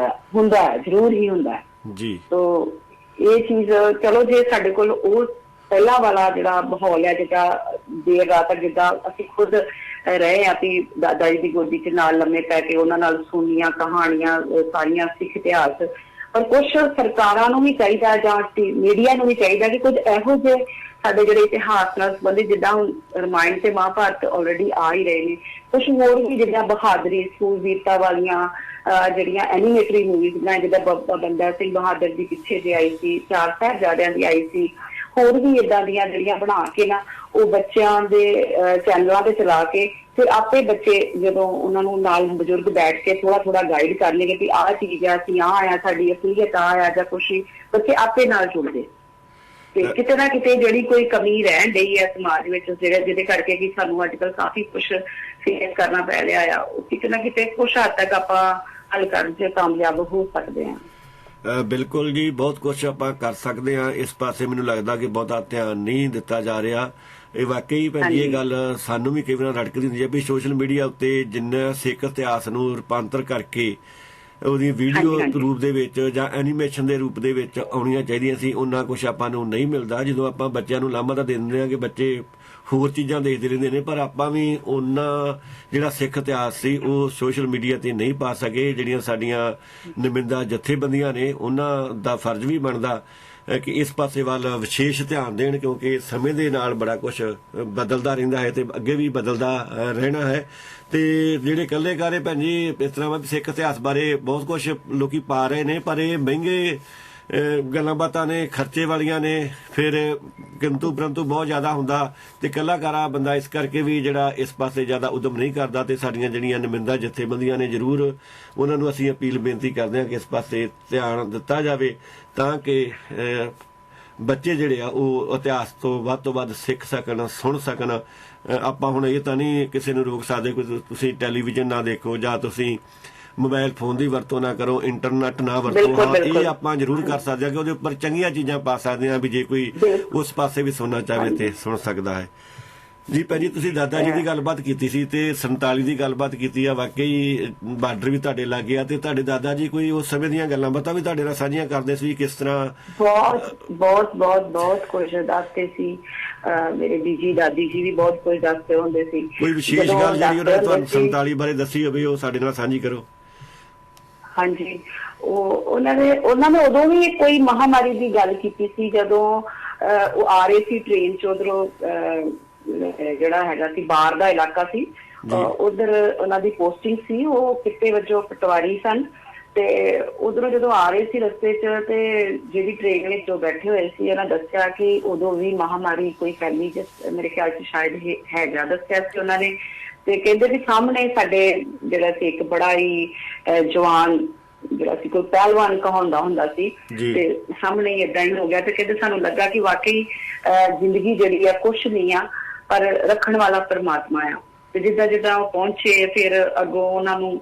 B: ਹੁੰਦਾ ਹੈ ਜ਼ਰੂਰ ਹੀ ਹੁੰਦਾ ਹੈ ਜੀ। ਤੋ ਇਹ ਚੀਜ਼ ਚਲੋ ਜੇ ਸਾਡੇ ਕੋਲ ਉਹ ਪਹਿਲਾਂ ਵਾਲਾ ਜਿਹੜਾ ਮਾਹੌਲ ਹੈ, ਜਿੱਦਾਂ ਦੇਰ ਰਾਤ ਤੱਕ ਜਿੱਦਾਂ ਅਸੀਂ ਖੁਦ ਰਹੇ ਆ ਵੀ ਦਾਦਾ ਜੀ ਦੀ ਗੋਦੀ 'ਚ ਨਾਲ ਲੰਮੇ ਪੈ ਕੇ ਉਹਨਾਂ ਨਾਲ ਸੁਣੀਆਂ ਕਹਾਣੀਆਂ ਸਾਰੀਆਂ ਸਿੱਖ ਇਤਿਹਾਸ। ਪਰ ਕੁਛ ਸਰਕਾਰਾਂ ਨੂੰ ਵੀ ਚਾਹੀਦਾ ਜਾਂ ਮੀਡੀਆ ਨੂੰ ਵੀ ਚਾਹੀਦਾ ਕਿ ਕੁਝ ਇਹੋ ਜਿਹੇ ਸਾਡੇ ਜਿਹੜੇ ਇਤਿਹਾਸ ਨਾਲ ਸੰਬੰਧਿਤ, ਜਿੱਦਾਂ ਹੁਣ ਰਾਮਾਇਣ ਤੇ ਮਹਾਭਾਰਤ ਆਲਰੇਡੀ ਆ ਹੀ ਰਹੇ ਨੇ, ਕੁਛ ਹੋਰ ਵੀ ਜਿੱਦਾਂ ਬਹਾਦਰੀ ਸੂਰਬੀਰਤਾ ਵਾਲੀਆਂ ਜਿਹੜੀਆਂ ਐਨੀਮੇਟਰੀ ਮੂਵੀਜ਼ ਬਣਾਏ, ਜਿੱਦਾਂ ਬੰਦਾ ਸਿੰਘ ਬਹਾਦਰ ਦੀ ਪਿੱਛੇ ਜੇ ਆਈ ਸੀ, 4 ਸਾਹਿਬਜ਼ਾਦਿਆਂ ਦੀ ਆਈ ਸੀ, ਹੋਰ ਵੀ ਏਦਾਂ ਦੀਆਂ ਜਿਹੜੀਆਂ ਬਣਾ ਕੇ ਨਾ ਉਹ ਬੱਚਿਆਂ ਦੇ ਚੈਨਲਾਂ ਤੇ ਚਲਾ ਕੇ ਫਿਰ ਆਪੇ ਬੱਚੇ ਜਦੋਂ ਉਹਨਾਂ ਨੂੰ ਨਾਲ ਬਜ਼ੁਰਗ ਬੈਠ ਕੇ ਥੋੜਾ ਗਾਈਡ ਕਰ ਲੇਗੇ ਕਿ ਆਹ ਚੀਜ਼ ਆ, ਅਸੀਂ ਆਹ ਆਇਆ, ਸਾਡੀ ਅਸਲੀਅਤ ਆ ਆ ਜਾਂ ਕੁਛ, ਬੱਚੇ ਆਪੇ ਨਾਲ ਜੁੜਦੇ। ਤੇ ਕਿਤੇ ਨਾ ਕਿਤੇ ਜਿਹੜੀ ਕੋਈ ਕਮੀ ਰਹਿਣ ਡਈ ਹੈ ਸਮਾਜ ਵਿੱਚ, ਜਿਹਦੇ ਕਰਕੇ ਕਿ ਸਾਨੂੰ ਅੱਜ ਕੱਲ੍ਹ ਕਾਫੀ ਕੁਛ ਫੇਸ ਕਰਨਾ ਪੈ ਰਿਹਾ ਆ, ਉਹ ਕਿਤੇ ਨਾ ਕਿਤੇ ਕੁਛ ਹੱਦ ਤੱਕ ਆਪਾਂ ਹੱਲ ਕਰਨ 'ਚ ਕਾਮਯਾਬ ਹੋ ਸਕਦੇ ਹਾਂ।
A: ਬਿਲਕੁਲ ਜੀ, ਬਹੁਤ ਕੁਛ ਆਪਾਂ ਕਰ ਸਕਦੇ ਹਾਂ। ਇਸ ਪਾਸੇ ਮੈਨੂੰ ਲੱਗਦਾ ਕਿ ਬਹੁਤਾ ਧਿਆਨ ਨਹੀਂ ਦਿੱਤਾ ਜਾ ਰਿਹਾ। ਇਹ ਵਾਕਈ ਭੈਣ ਜੀ ਇਹ ਗੱਲ ਸਾਨੂੰ ਵੀ ਕਈ ਵਾਰ ਰੜਕਦੀ ਹੁੰਦੀ ਹੈ ਵੀ ਸੋਸ਼ਲ ਮੀਡੀਆ ਉੱਤੇ ਜਿੰਨਾ ਸਿੱਖ ਇਤਿਹਾਸ ਨੂੰ ਰੂਪਾਂਤਰ ਕਰਕੇ ਉਹਦੀ ਵੀਡੀਓ ਰੂਪ ਦੇ ਵਿੱਚ ਜਾਂ ਐਨੀਮੇਸ਼ਨ ਦੇ ਰੂਪ ਦੇ ਵਿੱਚ ਆਉਣੀਆਂ ਚਾਹੀਦੀਆਂ ਸੀ, ਉਹਨਾਂ ਕੁਛ ਆਪਾਂ ਨੂੰ ਨਹੀਂ ਮਿਲਦਾ। ਜਦੋਂ ਆਪਾਂ ਬੱਚਿਆਂ ਨੂੰ ਲਾਮਾ ਤਾਂ ਦੇ ਦਿੰਦੇ ਹਾਂ ਕਿ ਬੱਚੇ ਹੋਰ ਚੀਜ਼ਾਂ ਦੇਖਦੇ ਰਹਿੰਦੇ ਨੇ, ਪਰ ਆਪਾਂ ਵੀ ਉਹਨਾਂ ਜਿਹੜਾ ਸਿੱਖ ਇਤਿਹਾਸ ਸੀ ਉਹ ਸੋਸ਼ਲ ਮੀਡੀਆ ਤੇ ਨਹੀਂ ਪਾ ਸਕੇ। ਜਿਹੜੀਆਂ ਸਾਡੀਆਂ ਨੁਮਾਇੰਦਾ ਜਥੇਬੰਦੀਆਂ ਨੇ ਉਹਨਾਂ ਦਾ ਫਰਜ਼ ਵੀ ਬਣਦਾ ਕਿ ਇਸ ਪਾਸੇ ਵੱਲ ਵਿਸ਼ੇਸ਼ ਧਿਆਨ ਦੇਣ, ਕਿਉਂਕਿ ਸਮੇਂ ਦੇ ਨਾਲ ਬੜਾ ਕੁਛ ਬਦਲਦਾ ਰਹਿੰਦਾ ਹੈ ਤੇ ਅੱਗੇ ਵੀ ਬਦਲਦਾ ਰਹਿਣਾ ਹੈ। ਤੇ ਜਿਹੜੇ ਇਕੱਲੇਕਾਰੇ ਭੈਣ ਜੀ ਇਸ ਤਰ੍ਹਾਂ ਸਿੱਖ ਇਤਿਹਾਸ ਬਾਰੇ ਬਹੁਤ ਕੁਛ ਲੋਕੀ ਪਾ ਰਹੇ ਨੇ, ਪਰ ਇਹ ਮਹਿੰਗੇ ਗੱਲਾਂ ਬਾਤਾਂ ਨੇ, ਖਰਚੇ ਵਾਲੀਆਂ ਨੇ, ਫਿਰ ਕਿੰਤੂ ਪਰੰਤੂ ਬਹੁਤ ਜ਼ਿਆਦਾ ਹੁੰਦਾ ਤੇ ਕਲਾਕਾਰਾ ਬੰਦਾ ਇਸ ਕਰਕੇ ਵੀ ਜਿਹੜਾ ਇਸ ਪਾਸੇ ਜ਼ਿਆਦਾ ਉਦਮ ਨਹੀਂ ਕਰਦਾ। ਤੇ ਸਾਡੀਆਂ ਜਿਹੜੀਆਂ ਨੁਮਾਇੰਦਾ ਜਥੇਬੰਦੀਆਂ ਨੇ ਜ਼ਰੂਰ ਉਹਨਾਂ ਨੂੰ ਅਸੀਂ ਅਪੀਲ ਬੇਨਤੀ ਕਰਦੇ ਹਾਂ ਕਿ ਇਸ ਪਾਸੇ ਧਿਆਨ ਦਿੱਤਾ ਜਾਵੇ ਤਾਂ ਕਿ ਬੱਚੇ ਜਿਹੜੇ ਆ ਉਹ ਇਤਿਹਾਸ ਤੋਂ ਵੱਧ ਸਿੱਖ ਸਕਣ, ਸੁਣ ਸਕਣ। ਆਪਾਂ ਹੁਣ ਇਹ ਤਾਂ ਨਹੀਂ ਕਿਸੇ ਨੂੰ ਰੋਕ ਸਕਦੇ ਕਿ ਤੁਸੀਂ ਟੈਲੀਵਿਜ਼ਨ ਨਾ ਦੇਖੋ ਜਾਂ ਤੁਸੀਂ ਮੋਬਾਈਲ ਫੋਨ ਦੀ ਵਰਤੋਂ ਨਾ ਕਰੋ, ਇੰਟਰਨੈਟ ਨਾ ਵਰਤੋ। ਹਾਂ, ਇਹ ਆਪਾਂ ਜ਼ਰੂਰ ਕਰ ਸਕਦੇ ਹਾਂ ਕਿ ਉਹਦੇ ਉੱਪਰ ਚੰਗੀਆਂ ਚੀਜ਼ਾਂ ਪਾ ਸਕਦੇ ਹਾਂ ਵੀ ਜੇ ਕੋਈ ਉਸ ਪਾਸੇ ਵੀ ਸੁਣਨਾ ਚਾਹਵੇ ਤੇ ਸੁਣ ਸਕਦਾ ਹੈ। ਜੀ ਭਾਜੀ, ਤੁਸੀਂ ਦਾਦਾ ਜੀ ਦੀ ਗੱਲਬਾਤ ਕੀਤੀ ਸੀ ਤੇ 47 ਦੀ ਗੱਲਬਾਤ ਕੀਤੀ ਆ। ਵਾਕਈ ਬਾਰਡਰ ਵੀ ਤੁਹਾਡੇ ਲੱਗ ਗਿਆ ਤੇ ਤੁਹਾਡੇ ਦਾਦਾ ਜੀ ਕੋਈ ਉਸ ਸਮੇਂ ਦੀਆਂ ਗੱਲਾਂ ਬਾਤਾਂ ਵੀ ਤੁਹਾਡੇ ਨਾਲ ਸਾਂਝੀਆਂ ਕਰਦੇ ਸੀ, ਕਿਸ ਤਰ੍ਹਾਂ?
B: ਬਹੁਤ ਕੁਝ ਦੱਸਦੇ ਸੀ। ਮੇਰੇ ਬੀਜੀ ਦਾਦੀ ਜੀ ਵੀ ਬਹੁਤ ਕੁਝ ਦੱਸਦੇ ਹੁੰਦੇ ਸੀ।
A: ਕੋਈ ਵਿਸ਼ੇਸ਼ ਗੱਲ ਜਿਹੜੀ ਉਹਨਾਂ ਨੇ ਤੁਹਾਨੂੰ 47 ਬਾਰੇ ਦੱਸੀ ਹੋਵੇ, ਉਹ ਸਾਡੇ ਨਾਲ ਸਾਂਝੀ ਕਰੋ।
B: ਹਾਂਜੀ, ਉਹਨਾਂ ਨੇ ਉਦੋਂ ਵੀ ਕੋਈ ਮਹਾਮਾਰੀ ਦੀ ਗੱਲ ਕੀਤੀ ਸੀ, ਜਦੋਂ ਉਹ ਆ ਰਹੇ ਸੀ ਟ੍ਰੇਨ ਚ ਉਧਰੋਂ, ਜਿਹੜਾ ਹੈਗਾ ਸੀ ਬਾਹਰ ਦਾ ਇਲਾਕਾ ਸੀ, ਉਧਰ ਉਹਨਾਂ ਦੀ ਪੋਸਟਿੰਗ ਸੀ, ਉਹ ਕਿੱਤੇ ਵਜੋਂ ਪਟਵਾਰੀ ਸਨ। ਤੇ ਉਧਰੋਂ ਜਦੋਂ ਆ ਰਹੇ ਸੀ ਰਸਤੇ ਚ, ਤੇ ਜਿਹੜੀ ਟ੍ਰੇਨ ਵਿੱਚ ਜੋ ਬੈਠੇ ਹੋਏ ਸੀ, ਉਹਨਾਂ ਦੱਸਿਆ ਕਿ ਉਦੋਂ ਵੀ ਮਹਾਮਾਰੀ ਕੋਈ ਫੈਲੀ, ਮੇਰੇ ਖਿਆਲ ਚ ਸ਼ਾਇਦ ਹੈਗਾ ਦੱਸਿਆ ਸੀ ਉਹਨਾਂ ਨੇ। ਤੇ ਕਹਿੰਦੇ ਵੀ ਸਾਹਮਣੇ ਸਾਡੇ ਜਿਹੜਾ ਸੀ ਇੱਕ ਬੜਾ ਹੀ ਜਵਾਨ, ਜਿਹੜਾ ਸੀ ਕੋਈ ਪਹਿਲਵਾਨ ਕਹਾਉਂਦਾ ਹੁੰਦਾ ਸੀ, ਤੇ ਸਾਹਮਣੇ ਏਦਾਂ ਹੀ ਹੋ ਗਿਆ। ਤੇ ਕਹਿੰਦੇ ਸਾਨੂੰ ਲੱਗਾ ਕਿ ਵਾਕਈ ਜ਼ਿੰਦਗੀ ਜਿਹੜੀ ਆ ਕੁਛ ਨਹੀਂ ਆ, ਪਰ ਰੱਖਣ ਵਾਲਾ ਪਰਮਾਤਮਾ ਆ। ਤੇ ਜਿੱਦਾਂ ਜਿੱਦਾਂ ਉਹ ਪਹੁੰਚੇ, ਫਿਰ ਅੱਗੋਂ ਉਹਨਾਂ ਨੂੰ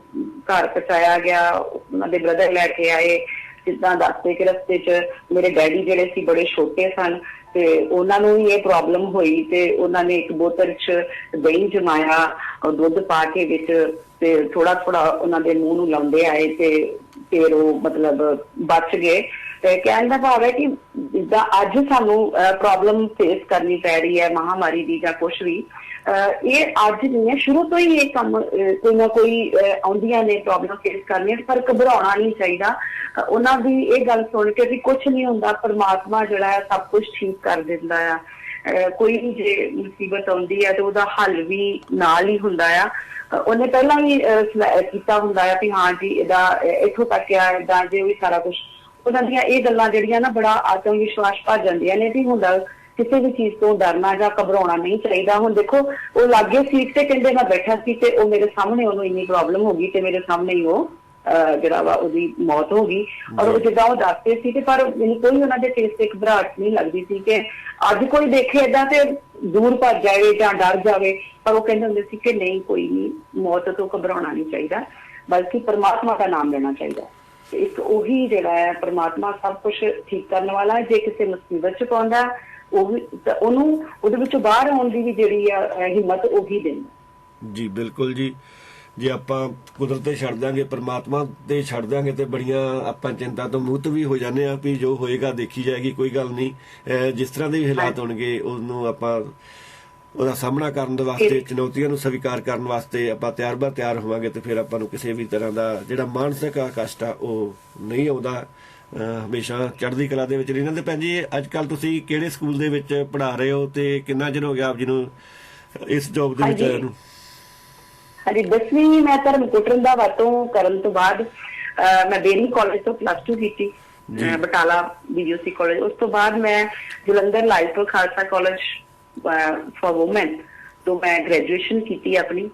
B: ਘਰ ਪਹੁੰਚਾਇਆ ਗਿਆ, ਉਹਨਾਂ ਦੇ ਬ੍ਰਦਰ ਲੈ ਕੇ ਆਏ। ਜਿੱਦਾਂ ਦੱਸਦੇ ਕਿ ਰਸਤੇ ਚ ਮੇਰੇ ਡੈਡੀ ਜਿਹੜੇ ਸੀ ਬੜੇ ਛੋਟੇ ਸਨ, ਤੇ ਉਹਨਾਂ ਨੂੰ ਵੀ ਇਹ ਪ੍ਰੋਬਲਮ ਹੋਈ, ਤੇ ਉਹਨਾਂ ਨੇ ਇੱਕ ਬੋਤਲ ਚ ਦਹੀਂ ਜਮਾਇਆ, ਦੁੱਧ ਪਾ ਕੇ ਵਿੱਚ, ਤੇ ਥੋੜਾ ਉਹਨਾਂ ਦੇ ਮੂੰਹ ਨੂੰ ਲਾਉਂਦੇ ਆਏ, ਤੇ ਫਿਰ ਉਹ ਮਤਲਬ ਬਚ ਗਏ। ਤੇ ਕਹਿਣ ਦਾ ਭਾਵ ਹੈ ਕਿ ਜਿੱਦਾਂ ਅੱਜ ਸਾਨੂੰ ਪ੍ਰੋਬਲਮ ਫੇਸ ਕਰਨੀ ਪੈ ਰਹੀ ਹੈ ਮਹਾਮਾਰੀ ਦੀ ਜਾਂ ਕੁਛ ਵੀ, ਇਹ ਅੱਜ ਨਹੀਂ ਹੈ, ਸ਼ੁਰੂ ਤੋਂ ਹੀ ਇਹ ਕੰਮ ਕੋਈ ਨਾ ਕੋਈ ਆਉਂਦੀਆਂ ਨੇ ਪ੍ਰੋਬਲਮ ਫੇਸ ਕਰਨੀਆਂ, ਪਰ ਘਬਰਾਉਣਾ ਨਹੀਂ ਚਾਹੀਦਾ। ਉਹਨਾਂ ਦੀ ਇਹ ਗੱਲ ਸੁਣ ਕੇ ਵੀ ਕੁਛ ਨਹੀਂ ਹੁੰਦਾ, ਪਰਮਾਤਮਾ ਜਿਹੜਾ ਹੈ ਸਭ ਕੁਛ ਠੀਕ ਕਰ ਦਿੰਦਾ ਆ। ਕੋਈ ਵੀ ਜੇ ਮੁਸੀਬਤ ਆਉਂਦੀ ਹੈ ਤੇ ਉਹਦਾ ਹੱਲ ਵੀ ਨਾਲ ਹੀ ਹੁੰਦਾ ਆ। ਉਹਨੇ ਪਹਿਲਾਂ ਵੀ ਕੀਤਾ ਹੁੰਦਾ ਆ ਵੀ ਹਾਂ ਜੀ ਇਹਦਾ ਇੱਥੋਂ ਤੱਕ ਆ, ਏਦਾਂ ਜੇ ਵੀ ਸਾਰਾ ਕੁਛ। ਉਹਨਾਂ ਦੀਆਂ ਇਹ ਗੱਲਾਂ ਜਿਹੜੀਆਂ ਨਾ ਬੜਾ ਆਤਮ ਵਿਸ਼ਵਾਸ ਭਰ ਜਾਂਦੀਆਂ ਨੇ ਵੀ ਹੁੰਦਾ ਕਿਸੇ ਵੀ ਚੀਜ਼ ਤੋਂ ਡਰਨਾ ਜਾਂ ਘਬਰਾਉਣਾ ਨਹੀਂ ਚਾਹੀਦਾ। ਹੁਣ ਦੇਖੋ, ਉਹ ਲਾਗੇ ਸੀਟ ਤੇ ਕਹਿੰਦੇ ਮੈਂ ਬੈਠਾ ਸੀ, ਤੇ ਉਹ ਮੇਰੇ ਸਾਹਮਣੇ ਉਹਨੂੰ ਇੰਨੀ ਪ੍ਰੋਬਲਮ ਹੋ ਗਈ, ਤੇ ਮੇਰੇ ਸਾਹਮਣੇ ਹੀ ਉਹ ਜਿਹੜਾ ਵਾ ਉਹਦੀ ਮੌਤ ਹੋ ਗਈ। ਔਰ ਉਹ ਜਿੱਦਾਂ ਉਹ ਦੱਸਦੇ ਸੀ, ਤੇ ਪਰ ਮੈਨੂੰ ਕੋਈ ਉਹਨਾਂ ਦੇ ਫੇਸ ਤੇ ਘਬਰਾਹਟ ਨਹੀਂ ਲੱਗਦੀ ਸੀ ਕਿ ਅੱਜ ਕੋਈ ਦੇਖੇ ਏਦਾਂ ਤੇ ਦੂਰ ਭੱਜ ਜਾਵੇ ਜਾਂ ਡਰ ਜਾਵੇ। ਪਰ ਉਹ ਕਹਿੰਦੇ ਹੁੰਦੇ ਸੀ ਕਿ ਨਹੀਂ, ਕੋਈ ਨਹੀਂ, ਮੌਤ ਤੋਂ ਘਬਰਾਉਣਾ ਨਹੀਂ ਚਾਹੀਦਾ, ਬਲਕਿ ਪਰਮਾਤਮਾ ਦਾ ਨਾਮ ਲੈਣਾ ਚਾਹੀਦਾ। ਤੇ ਇੱਕ ਉਹੀ ਜਿਹੜਾ ਹੈ ਪਰਮਾਤਮਾ ਸਭ ਕੁਛ ਠੀਕ ਕਰਨ ਵਾਲਾ, ਜੇ ਕਿਸੇ ਮੁਸੀਬਤ ਚ ਪਾਉਂਦਾ ਉਹਨੂੰ ਉਹਦੇ ਵਿੱਚੋਂ ਬਾਹਰ ਆਉਣ ਦੀ ਵੀ ਜਿਹੜੀ ਆ ਹਿੰਮਤ ਉਹੀ ਦਿੰਦਾ।
A: ਜੀ ਬਿਲਕੁਲ ਜੀ, ਜੇ ਆਪਾਂ ਕੁਦਰਤ ਤੇ ਛੱਡ ਦਾਂਗੇ, ਪਰਮਾਤਮਾ ਤੇ ਛੱਡ ਦਾਂਗੇ, ਤੇ ਬੜੀਆਂ ਆਪਾਂ ਚਿੰਤਾ ਤੋਂ ਮੁਕਤ ਵੀ ਹੋ ਜਾਂਦੇ ਆ ਵੀ ਜੋ ਹੋਏਗਾ ਦੇਖੀ ਜਾਏਗੀ, ਕੋਈ ਗੱਲ ਨਹੀਂ। ਜਿਸ ਤਰ੍ਹਾਂ ਦੇ ਵੀ ਹਾਲਾਤ ਹੋਣਗੇ ਉਹਨੂੰ ਆਪਾਂ ਉਹਦਾ ਸਾਹਮਣਾ ਕਰਨ ਦੇ ਵਾਸਤੇ, ਚੁਣੌਤੀਆਂ ਨੂੰ ਸਵੀਕਾਰ ਕਰਨ ਵਾਸਤੇ ਆਪਾਂ ਤਿਆਰ ਹੋਵਾਂਗੇ, ਤੇ ਫਿਰ ਆਪਾਂ ਨੂੰ ਕਿਸੇ ਵੀ ਤਰ੍ਹਾਂ ਦਾ ਜਿਹੜਾ ਮਾਨਸਿਕ ਕਸ਼ਟ ਆ ਉਹ ਨਹੀਂ ਆਉਂਦਾ। ਹਮੇਸ਼ਾ ਚੜ੍ਹਦੀ ਕਲਾ ਦੇ ਵਿੱਚ ਰਹਿਣਾ। ਤੇ ਭੈਣ ਜੀ, ਅੱਜ ਕੱਲ ਤੁਸੀਂ ਕਿਹੜੇ ਸਕੂਲ ਦੇ ਵਿੱਚ ਪੜ੍ਹਾ ਰਹੇ ਹੋ, ਤੇ ਕਿੰਨਾ ਚਿਰ ਹੋ ਗਿਆ ਆਪ ਜੀ ਨੂੰ ਇਸ ਜੌਬ ਦੇ ਵਿੱਚ ਆਇਆ ਨੂੰ?
B: ਹਾਂਜੀ, 10ਵੀਂ ਮੈਂ ਧਰਮਕੋਟ ਰੰਧਾਵਾ ਤੋਂ ਕਰਨ ਤੋਂ ਬਾਅਦ ਮੈਂ ਬੇਰੀ ਕਾਲਜ ਤੋਂ +2 ਕੀਤੀ, ਬਟਾਲਾ BUC ਕਾਲਜ। ਉਸ ਤੋਂ ਬਾਅਦ ਮੈਂ Jalandhar Lyallpur Khalsa college for woman ਤੋਂ ਮੈਂ ਗ੍ਰੈਜੂਏਸ਼ਨ ਕੀਤੀ ਆਪਣੀ।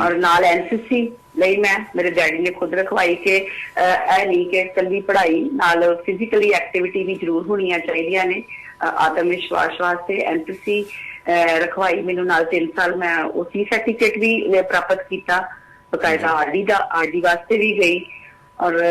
B: ਔਰ ਨਾਲ NCC ਲਈ ਮੈਂ ਮੇਰੇ ਡੈਡੀ ਨੇ ਖੁਦ ਰਖਵਾਈ ਕਿ ਇਹ ਨਹੀਂ ਕਿ ਇਕੱਲੀ ਪੜ੍ਹਾਈ ਨਾਲ ਫਿਜ਼ੀਕਲੀ ਐਕਟੀਵਿਟੀ ਵੀ ਜ਼ਰੂਰ ਹੋਣੀਆਂ ਚਾਹੀਦੀਆਂ ਨੇ ਆਤਮ ਵਿਸ਼ਵਾਸ ਵਾਸਤੇ। NCC ਰਖਵਾਈ ਮੈਨੂੰ ਨਾਲ 3 ਸਾਲ। ਮੈਂ ਉਹ C ਸਰਟੀਫਿਕੇਟ ਵੀ ਪ੍ਰਾਪਤ ਕੀਤਾ, ਬਕਾਇਦਾ RD ਵਾਸਤੇ ਵੀ ਗਈ। ਔਰ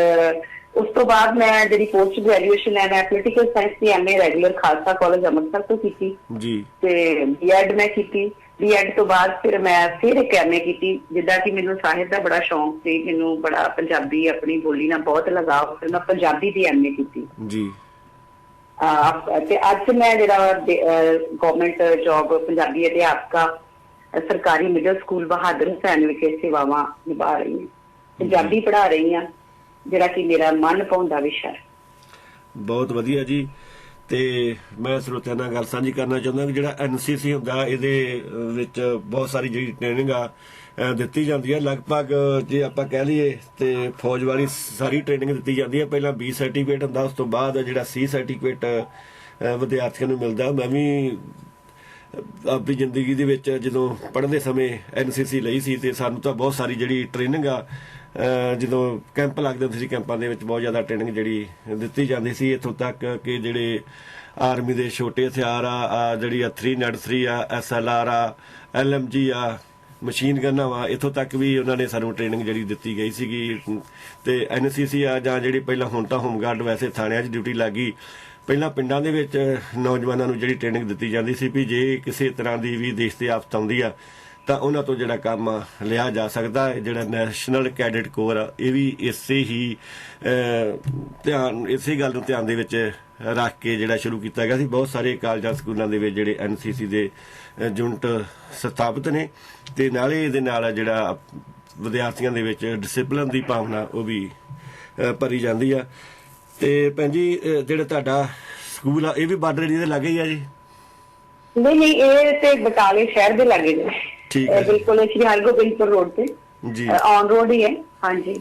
B: ਉਸ ਤੋਂ ਬਾਅਦ ਮੈਂ ਜਿਹੜੀ ਪੋਸਟ ਗ੍ਰੈਜੂਏਸ਼ਨ ਹੈ ਮੈਂ ਪੋਲੀਟੀਕਲ ਸਾਇੰਸ ਦੀ MA regular Khalsa college Amritsar ਤੋਂ ਕੀਤੀ ਜੀ, ਤੇ B.Ed ਮੈਂ ਕੀਤੀ। B.Ed ਤੋਂ ਬਾਅਦ ਫਿਰ ਮੈਂ ਇੱਕ MA ਕੀਤੀ। ਜਿੱਦਾਂ ਕਿ ਮੈਨੂੰ ਸਾਹਿਤ ਦਾ ਬੜਾ ਸ਼ੌਂਕ ਸੀ, ਮੈਨੂੰ ਬੜਾ ਪੰਜਾਬੀ ਆਪਣੀ ਬੋਲੀ ਨਾਲ ਬਹੁਤ ਲਗਾਵ, ਫਿਰ ਮੈਂ ਪੰਜਾਬੀ ਦੀ MA ਕੀਤੀ ਜੀ। ਤੇ ਅੱਜ ਮੈਂ ਜਿਹੜਾ ਗਵਰਨਮੈਂਟ ਜੌਬ ਪੰਜਾਬੀ ਅਧਿਆਪਕਾ ਸਰਕਾਰੀ ਮਿਡਲ ਸਕੂਲ ਬਹਾਦਰ ਹੁਸੈਨ ਵਿਖੇ ਸੇਵਾਵਾਂ ਨਿਭਾ ਰਹੀ ਹਾਂ। ਪੰਜਾਬੀ ਪੜ੍ਹਾ ਰਹੀ ਹਾਂ, ਜਿਹੜਾ ਕਿ ਮੇਰਾ ਮਨ ਭਾਉਂਦਾ ਵਿਸ਼ਾ ਹੈ। ਬਹੁਤ
A: ਵਧੀਆ ਜੀ। ਤੇ ਮੈਂ ਸਰੋਤਿਆਂ ਨਾਲ ਗੱਲ ਸਾਂਝੀ ਕਰਨਾ ਚਾਹੁੰਦਾ ਕਿ ਜਿਹੜਾ NCC ਹੁੰਦਾ, ਇਹਦੇ ਵਿੱਚ ਬਹੁਤ ਸਾਰੀ ਜਿਹੜੀ ਟ੍ਰੇਨਿੰਗ ਆ ਦਿੱਤੀ ਜਾਂਦੀ ਹੈ। ਲਗਭਗ ਜੇ ਆਪਾਂ ਕਹਿ ਲਈਏ ਤੇ ਫੌਜ ਵਾਲੀ ਸਾਰੀ ਟ੍ਰੇਨਿੰਗ ਦਿੱਤੀ ਜਾਂਦੀ ਹੈ। ਪਹਿਲਾਂ B ਸਰਟੀਫਿਕੇਟ ਹੁੰਦਾ, ਉਸ ਤੋਂ ਬਾਅਦ ਜਿਹੜਾ C ਸਰਟੀਫਿਕੇਟ ਵਿਦਿਆਰਥੀਆਂ ਨੂੰ ਮਿਲਦਾ। ਮੈਂ ਵੀ ਆਪਣੀ ਜ਼ਿੰਦਗੀ ਦੇ ਵਿੱਚ ਜਦੋਂ ਪੜ੍ਹਦੇ ਸਮੇਂ NCC ਲਈ ਸੀ, ਤੇ ਸਾਨੂੰ ਤਾਂ ਬਹੁਤ ਸਾਰੀ ਜਿਹੜੀ ਟ੍ਰੇਨਿੰਗ ਆ, ਜਦੋਂ ਕੈਂਪ ਲੱਗਦੇ ਹੁੰਦੇ ਸੀ, ਕੈਂਪਾਂ ਦੇ ਵਿੱਚ ਬਹੁਤ ਜ਼ਿਆਦਾ ਟ੍ਰੇਨਿੰਗ ਜਿਹੜੀ ਦਿੱਤੀ ਜਾਂਦੀ ਸੀ। ਇੱਥੋਂ ਤੱਕ ਕਿ ਜਿਹੜੇ ਆਰਮੀ ਦੇ ਛੋਟੇ ਹਥਿਆਰ ਆ, ਜਿਹੜੀ 303 ਆ, SLR ਆ, LMG ਆ, ਮਸ਼ੀਨ ਗੰਨਾਂ ਵਾ, ਇੱਥੋਂ ਤੱਕ ਵੀ ਉਹਨਾਂ ਨੇ ਸਾਨੂੰ ਟ੍ਰੇਨਿੰਗ ਜਿਹੜੀ ਦਿੱਤੀ ਗਈ ਸੀਗੀ। ਤੇ NCC ਆ, ਜਾਂ ਜਿਹੜੀ ਪਹਿਲਾਂ ਹੁਣ ਤਾਂ ਹੋਮਗਾਰਡ ਵੈਸੇ ਥਾਣਿਆਂ 'ਚ ਡਿਊਟੀ ਲੱਗ ਗਈ, ਪਹਿਲਾਂ ਪਿੰਡਾਂ ਦੇ ਵਿੱਚ ਨੌਜਵਾਨਾਂ ਨੂੰ ਜਿਹੜੀ ਟ੍ਰੇਨਿੰਗ ਦਿੱਤੀ ਜਾਂਦੀ ਸੀ ਵੀ ਜੇ ਕਿਸੇ ਤਰ੍ਹਾਂ ਦੀ ਵੀ ਦੇਸ਼ ਤੇ ਆਫਤ ਆਉਂਦੀ ਆ ਤਾਂ ਉਹਨਾਂ ਤੋਂ ਜਿਹੜਾ ਕੰਮ ਲਿਆ ਜਾ ਸਕਦਾ ਹੈ। ਜਿਹੜਾ ਨੈਸ਼ਨਲ ਕੈਡਟ ਕੋਰ ਆ ਇਹ ਵੀ ਇਸੇ ਹੀ ਇਸੇ ਗੱਲ ਨੂੰ ਧਿਆਨ ਦੇ ਵਿੱਚ ਰੱਖ ਕੇ ਜਿਹੜਾ ਸ਼ੁਰੂ ਕੀਤਾ ਗਿਆ ਸੀ। ਬਹੁਤ ਸਾਰੇ ਕਾਲਜਾਂ ਸਕੂਲਾਂ ਦੇ ਵਿੱਚ ਜਿਹੜੇ NCC ਦੇ ਯੂਨਿਟ ਸਥਾਪਿਤ ਨੇ ਤੇ ਨਾਲੇ ਇਹਦੇ ਨਾਲ ਜਿਹੜਾ ਵਿਦਿਆਰਥੀਆਂ ਦੇ ਵਿੱਚ ਡਿਸਪਲਿਨ ਦੀ ਭਾਵਨਾ ਉਹ ਵੀ ਭਰੀ ਜਾਂਦੀ ਆ। ਤੇ ਭੈਣ ਜੀ ਜਿਹੜਾ ਤੁਹਾਡਾ ਸਕੂਲ ਆ ਇਹ ਵੀ ਬਾਰਡਰ ਏਰੀਆ ਦੇ ਲਾਗੇ ਹੀ ਆ ਜੀ?
B: ਨਹੀਂ, ਇਹ ਤੇ ਬਟਾਲੇ ਸ਼ਹਿਰ ਦੇ ਲਾਗੇ ਨੇ।
A: ਠੀਕ ਹੈ,
B: ਬਿਲਕੁਲ ਸ਼੍ਰੀ ਹਰਗੋਬਿੰਦਪੁਰ ਰੋਡ ਤੇ
A: ਜੀ,
B: ਔਨ ਰੋਡ ਹੀ ਹੈ। ਹਾਂਜੀ,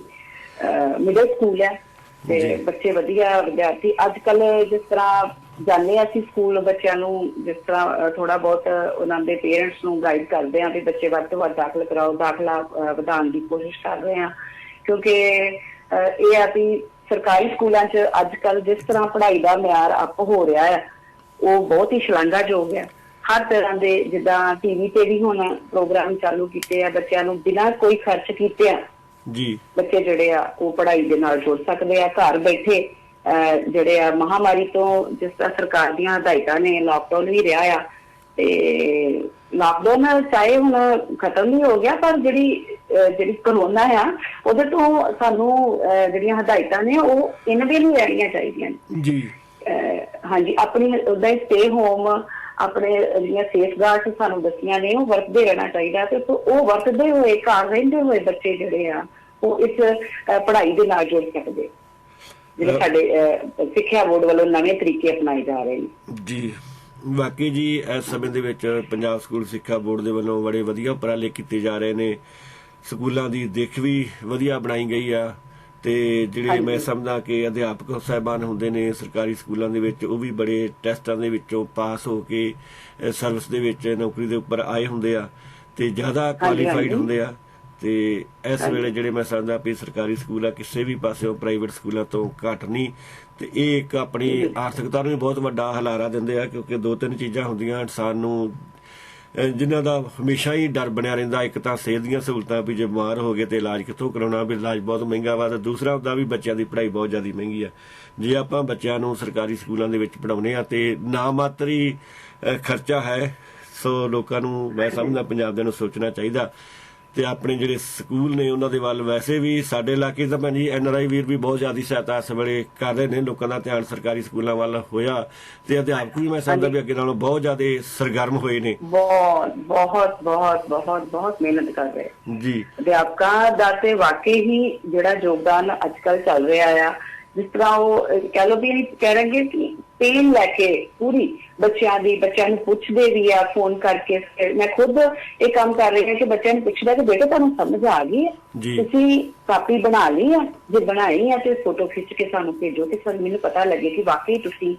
B: ਮਿਡਲ ਸਕੂਲ ਹੈ ਤੇ ਬੱਚੇ ਵਧੀਆ ਵਿਦਿਆਰਥੀ। ਅੱਜ ਕੱਲ ਜਿਸ ਤਰ੍ਹਾਂ ਜਾਂਦੇ ਆ ਅਸੀਂ ਸਕੂਲ, ਬੱਚਿਆਂ ਨੂੰ ਜਿਸ ਤਰ੍ਹਾਂ ਥੋੜਾ ਬਹੁਤ ਉਹਨਾਂ ਦੇ ਪੇਰੈਂਟਸ ਨੂੰ ਗਾਈਡ ਕਰਦੇ ਆ ਵੀ ਬੱਚੇ ਵੱਧ ਤੋਂ ਵੱਧ ਦਾਖਲ ਕਰਾਓ, ਦਾਖਲਾ ਵਧਾਉਣ ਦੀ ਕੋਸ਼ਿਸ਼ ਕਰ ਰਹੇ ਆ। ਕਿਉਂਕਿ ਇਹ ਆ ਵੀ ਸਰਕਾਰੀ ਸਕੂਲਾਂ 'ਚ ਅੱਜ ਕੱਲ ਜਿਸ ਤਰ੍ਹਾਂ ਪੜ੍ਹਾਈ ਦਾ ਮਿਆਰ ਅਪ ਹੋ ਰਿਹਾ ਹੈ ਉਹ ਬਹੁਤ ਹੀ ਸ਼ਲਾਘਾਯੋਗ ਹੈ। ਹਰ ਤਰ੍ਹਾਂ ਦੇ ਜਿੱਦਾਂ TV ਤੇ ਵੀ ਹੁਣ ਪ੍ਰੋਗਰਾਮ ਚਾਲੂ ਕੀਤੇ ਆ, ਬੱਚਿਆਂ ਨੂੰ ਬਿਨਾਂ ਕੋਈ ਖਰਚ ਕੀਤੇ ਆ
A: ਜੀ
B: ਬੱਚੇ ਜਿਹੜੇ ਆ ਉਹ ਪੜ੍ਹਾਈ ਦੇ ਨਾਲ ਜੁੜ ਸਕਦੇ ਆ। ਘਰ ਬੈਠੇ ਜਿਹੜੇ ਆ ਮਹਾਮਾਰੀ ਤੋਂ ਜਿਸ ਤਰ੍ਹਾਂ ਸਰਕਾਰ ਦੀਆਂ ਹਦਾਇਤਾਂ ਨੇ, ਲਾਕਡਾਊਨ ਵੀ ਰਿਹਾ ਆ ਤੇ ਲਾਕਡਾਊਨ ਚਾਹੇ ਹੁਣ ਖਤਮ ਨਹੀਂ ਹੋ ਗਿਆ ਪਰ ਜਿਹੜੀ ਕਰੋਨਾ ਆ ਉਹਦੇ ਤੋਂ ਸਾਨੂੰ ਜਿਹੜੀਆਂ ਹਦਾਇਤਾਂ ਨੇ ਉਹ ਇਹਨਾਂ ਦੀਆਂ ਵੀ ਰਹਿਣੀਆਂ ਚਾਹੀਦੀਆਂ ਨੇ
A: ਜੀ।
B: ਹਾਂਜੀ, ਆਪਣੀ ਉਹਦਾ ਹੀ ਸਟੇ ਹੋਮ, ਆਪਣੇ ਜਿਹੜੀਆਂ ਸੇਫਗਾਰਡਸ ਸਾਨੂੰ ਦੱਸੀਆਂ ਨੇ ਉਹ ਵਰਤਦੇ ਰਹਿਣਾ ਚਾਹੀਦਾ ਤੇ ਉਹ ਵਰਤਦੇ ਹੋਏ ਘਰ ਰਹਿੰਦੇ ਹੋਏ ਬੱਚੇ ਜਿਹੜੇ ਆ ਉਹ ਇਸ ਪੜ੍ਹਾਈ ਦੇ ਨਾਲ ਜੁੜ ਸਕਦੇ, ਜਿਹੜੇ ਸਾਡੇ ਸਿੱਖਿਆ ਬੋਰਡ ਵੱਲੋਂ ਨਵੇਂ ਤਰੀਕੇ ਅਪਣਾਏ ਜਾ ਰਹੇ ਨੇ।
A: ਜੀ ਵਾਕਈ ਜੀ, ਇਸ ਸਮੇਂ ਦੇ ਵਿੱਚ ਪੰਜਾਬ ਸਕੂਲ ਸਿੱਖਿਆ ਬੋਰਡ ਦੇ ਵੱਲੋਂ ਬੜੇ ਵਧੀਆ ਉਪਰਾਲੇ ਕੀਤੇ ਜਾ ਰਹੇ ਨੇ। ਸਕੂਲਾਂ ਦੀ ਦਿੱਖ ਵੀ ਵਧੀਆ ਬਣਾਈ ਗਈ ਆ ਤੇ ਜਿਹੜੇ ਮੈਂ ਸਮਝਦਾ ਕਿ ਅਧਿਆਪਕ ਸਾਹਿਬਾਨ ਹੁੰਦੇ ਨੇ ਸਰਕਾਰੀ ਸਕੂਲਾਂ ਦੇ ਵਿੱਚ ਉਹ ਵੀ ਬੜੇ ਟੈਸਟਾਂ ਦੇ ਵਿੱਚੋਂ ਪਾਸ ਹੋ ਕੇ ਸਰਵਿਸ ਦੇ ਵਿੱਚ ਨੌਕਰੀ ਦੇ ਉੱਪਰ ਆਏ ਹੁੰਦੇ ਆ ਤੇ ਜ਼ਿਆਦਾ ਕੁਆਲੀਫਾਈਡ ਹੁੰਦੇ ਆ। ਤੇ ਇਸ ਵੇਲੇ ਜਿਹੜੇ ਮੈਂ ਸਮਝਦਾ ਵੀ ਸਰਕਾਰੀ ਸਕੂਲ ਆ ਕਿਸੇ ਵੀ ਪਾਸਿਓਂ ਪ੍ਰਾਈਵੇਟ ਸਕੂਲਾਂ ਤੋਂ ਘੱਟ ਨਹੀਂ ਤੇ ਇਹ ਇੱਕ ਆਪਣੀ ਆਰਥਿਕਤਾ ਨੂੰ ਵੀ ਬਹੁਤ ਵੱਡਾ ਹਲਾਰਾ ਦਿੰਦੇ ਆ। ਕਿਉਂਕਿ ਦੋ ਤਿੰਨ ਚੀਜ਼ਾਂ ਹੁੰਦੀਆਂ ਇਨਸਾਨ ਨੂੰ ਜਿਨ੍ਹਾਂ ਦਾ ਹਮੇਸ਼ਾ ਹੀ ਡਰ ਬਣਿਆ ਰਹਿੰਦਾ। ਇੱਕ ਤਾਂ ਸਿਹਤ ਦੀਆਂ ਸਹੂਲਤਾਂ ਵੀ ਜੇ ਬਿਮਾਰ ਹੋ ਗਏ ਤੇ ਇਲਾਜ ਕਿੱਥੋਂ ਕਰਾਉਣਾ, ਵੀ ਇਲਾਜ ਬਹੁਤ ਮਹਿੰਗਾ ਵਾ, ਤੇ ਦੂਸਰਾ ਹੁੰਦਾ ਵੀ ਬੱਚਿਆਂ ਦੀ ਪੜ੍ਹਾਈ ਬਹੁਤ ਜ਼ਿਆਦਾ ਮਹਿੰਗੀ ਆ। ਜੇ ਆਪਾਂ ਬੱਚਿਆਂ ਨੂੰ ਸਰਕਾਰੀ ਸਕੂਲਾਂ ਦੇ ਵਿੱਚ ਪੜ੍ਹਾਉਂਦੇ ਆ ਤੇ ਨਾ ਮਾਤਰ ਹੀ ਖਰਚਾ ਹੈ। ਸੋ ਲੋਕਾਂ ਨੂੰ ਮੈਂ ਸਮਝਦਾ ਪੰਜਾਬ ਦੇ ਨੂੰ ਸੋਚਣਾ ਚਾਹੀਦਾ ਤੇ ਆਪਣੇ ਜਿਹੜੇ ਸਕੂਲ ਨੇ ਉਹਨਾਂ ਦੇ ਵੱਲ ਵੈਸੇ ਵੀ ਸਾਡੇ ਇਲਾਕੇ ਦਾ ਭੈਣ ਜੀ NRI ਵੀਰ ਵੀ ਬਹੁਤ ਜ਼ਿਆਦਾ ਸਹਾਇਤਾ ਇਸ ਵੇਲੇ ਕਰ ਰਹੇ ਨੇ। ਲੋਕਾਂ ਦਾ ਧਿਆਨ ਸਰਕਾਰੀ ਸਕੂਲਾਂ ਵੱਲ ਹੋਇਆ ਤੇ ਅਧਿਆਪਕ ਵੀ ਮੈਂ ਸਮਝਦਾ ਵੀ ਅੱਗੇ ਨਾਲੋਂ ਬਹੁਤ ਜ਼ਿਆਦਾ ਸਰਗਰਮ ਹੋਏ ਨੇ। ਬਹੁਤ ਮਿਹਨਤ ਕਰ ਰਹੇ ਜੀ।
B: ਅਧਿਆਪਕਾਂ ਦਾ ਤੇ ਵਾਕਈ ਹੀ ਜਿਹੜਾ ਯੋਗਦਾਨ ਅੱਜ ਕੱਲ ਚੱਲ ਰਿਹਾ ਆ, ਜਿਸ ਤਰ੍ਹਾਂ ਉਹ ਕਹਿ ਲਓ ਵੀ ਕਹਿ ਰਹੇ ਕਿ ਪੇਨ ਲੈ ਕੇ ਪੂਰੀ ਬੱਚਿਆਂ ਨੂੰ ਪੁੱਛਦੇ ਵੀ ਆ ਫੋਨ ਕਰਕੇ। ਮੈਂ ਖੁਦ ਇਹ ਕੰਮ ਕਰ ਰਹੀ ਹਾਂ ਕਿ ਬੱਚਿਆਂ ਨੂੰ ਪੁੱਛਦਾ ਕਿ ਬੇਟਾ ਤੁਹਾਨੂੰ ਸਮਝ ਆ ਗਈ ਹੈ, ਤੁਸੀਂ ਕਾਪੀ ਬਣਾ ਲਈ ਆ, ਜੇ ਬਣਾਈ ਆ ਤੇ ਫੋਟੋ ਖਿੱਚ ਕੇ ਸਾਨੂੰ ਭੇਜੋ ਕਿ ਮੈਨੂੰ ਪਤਾ ਲੱਗੇ ਕਿ ਵਾਕਈ ਤੁਸੀਂ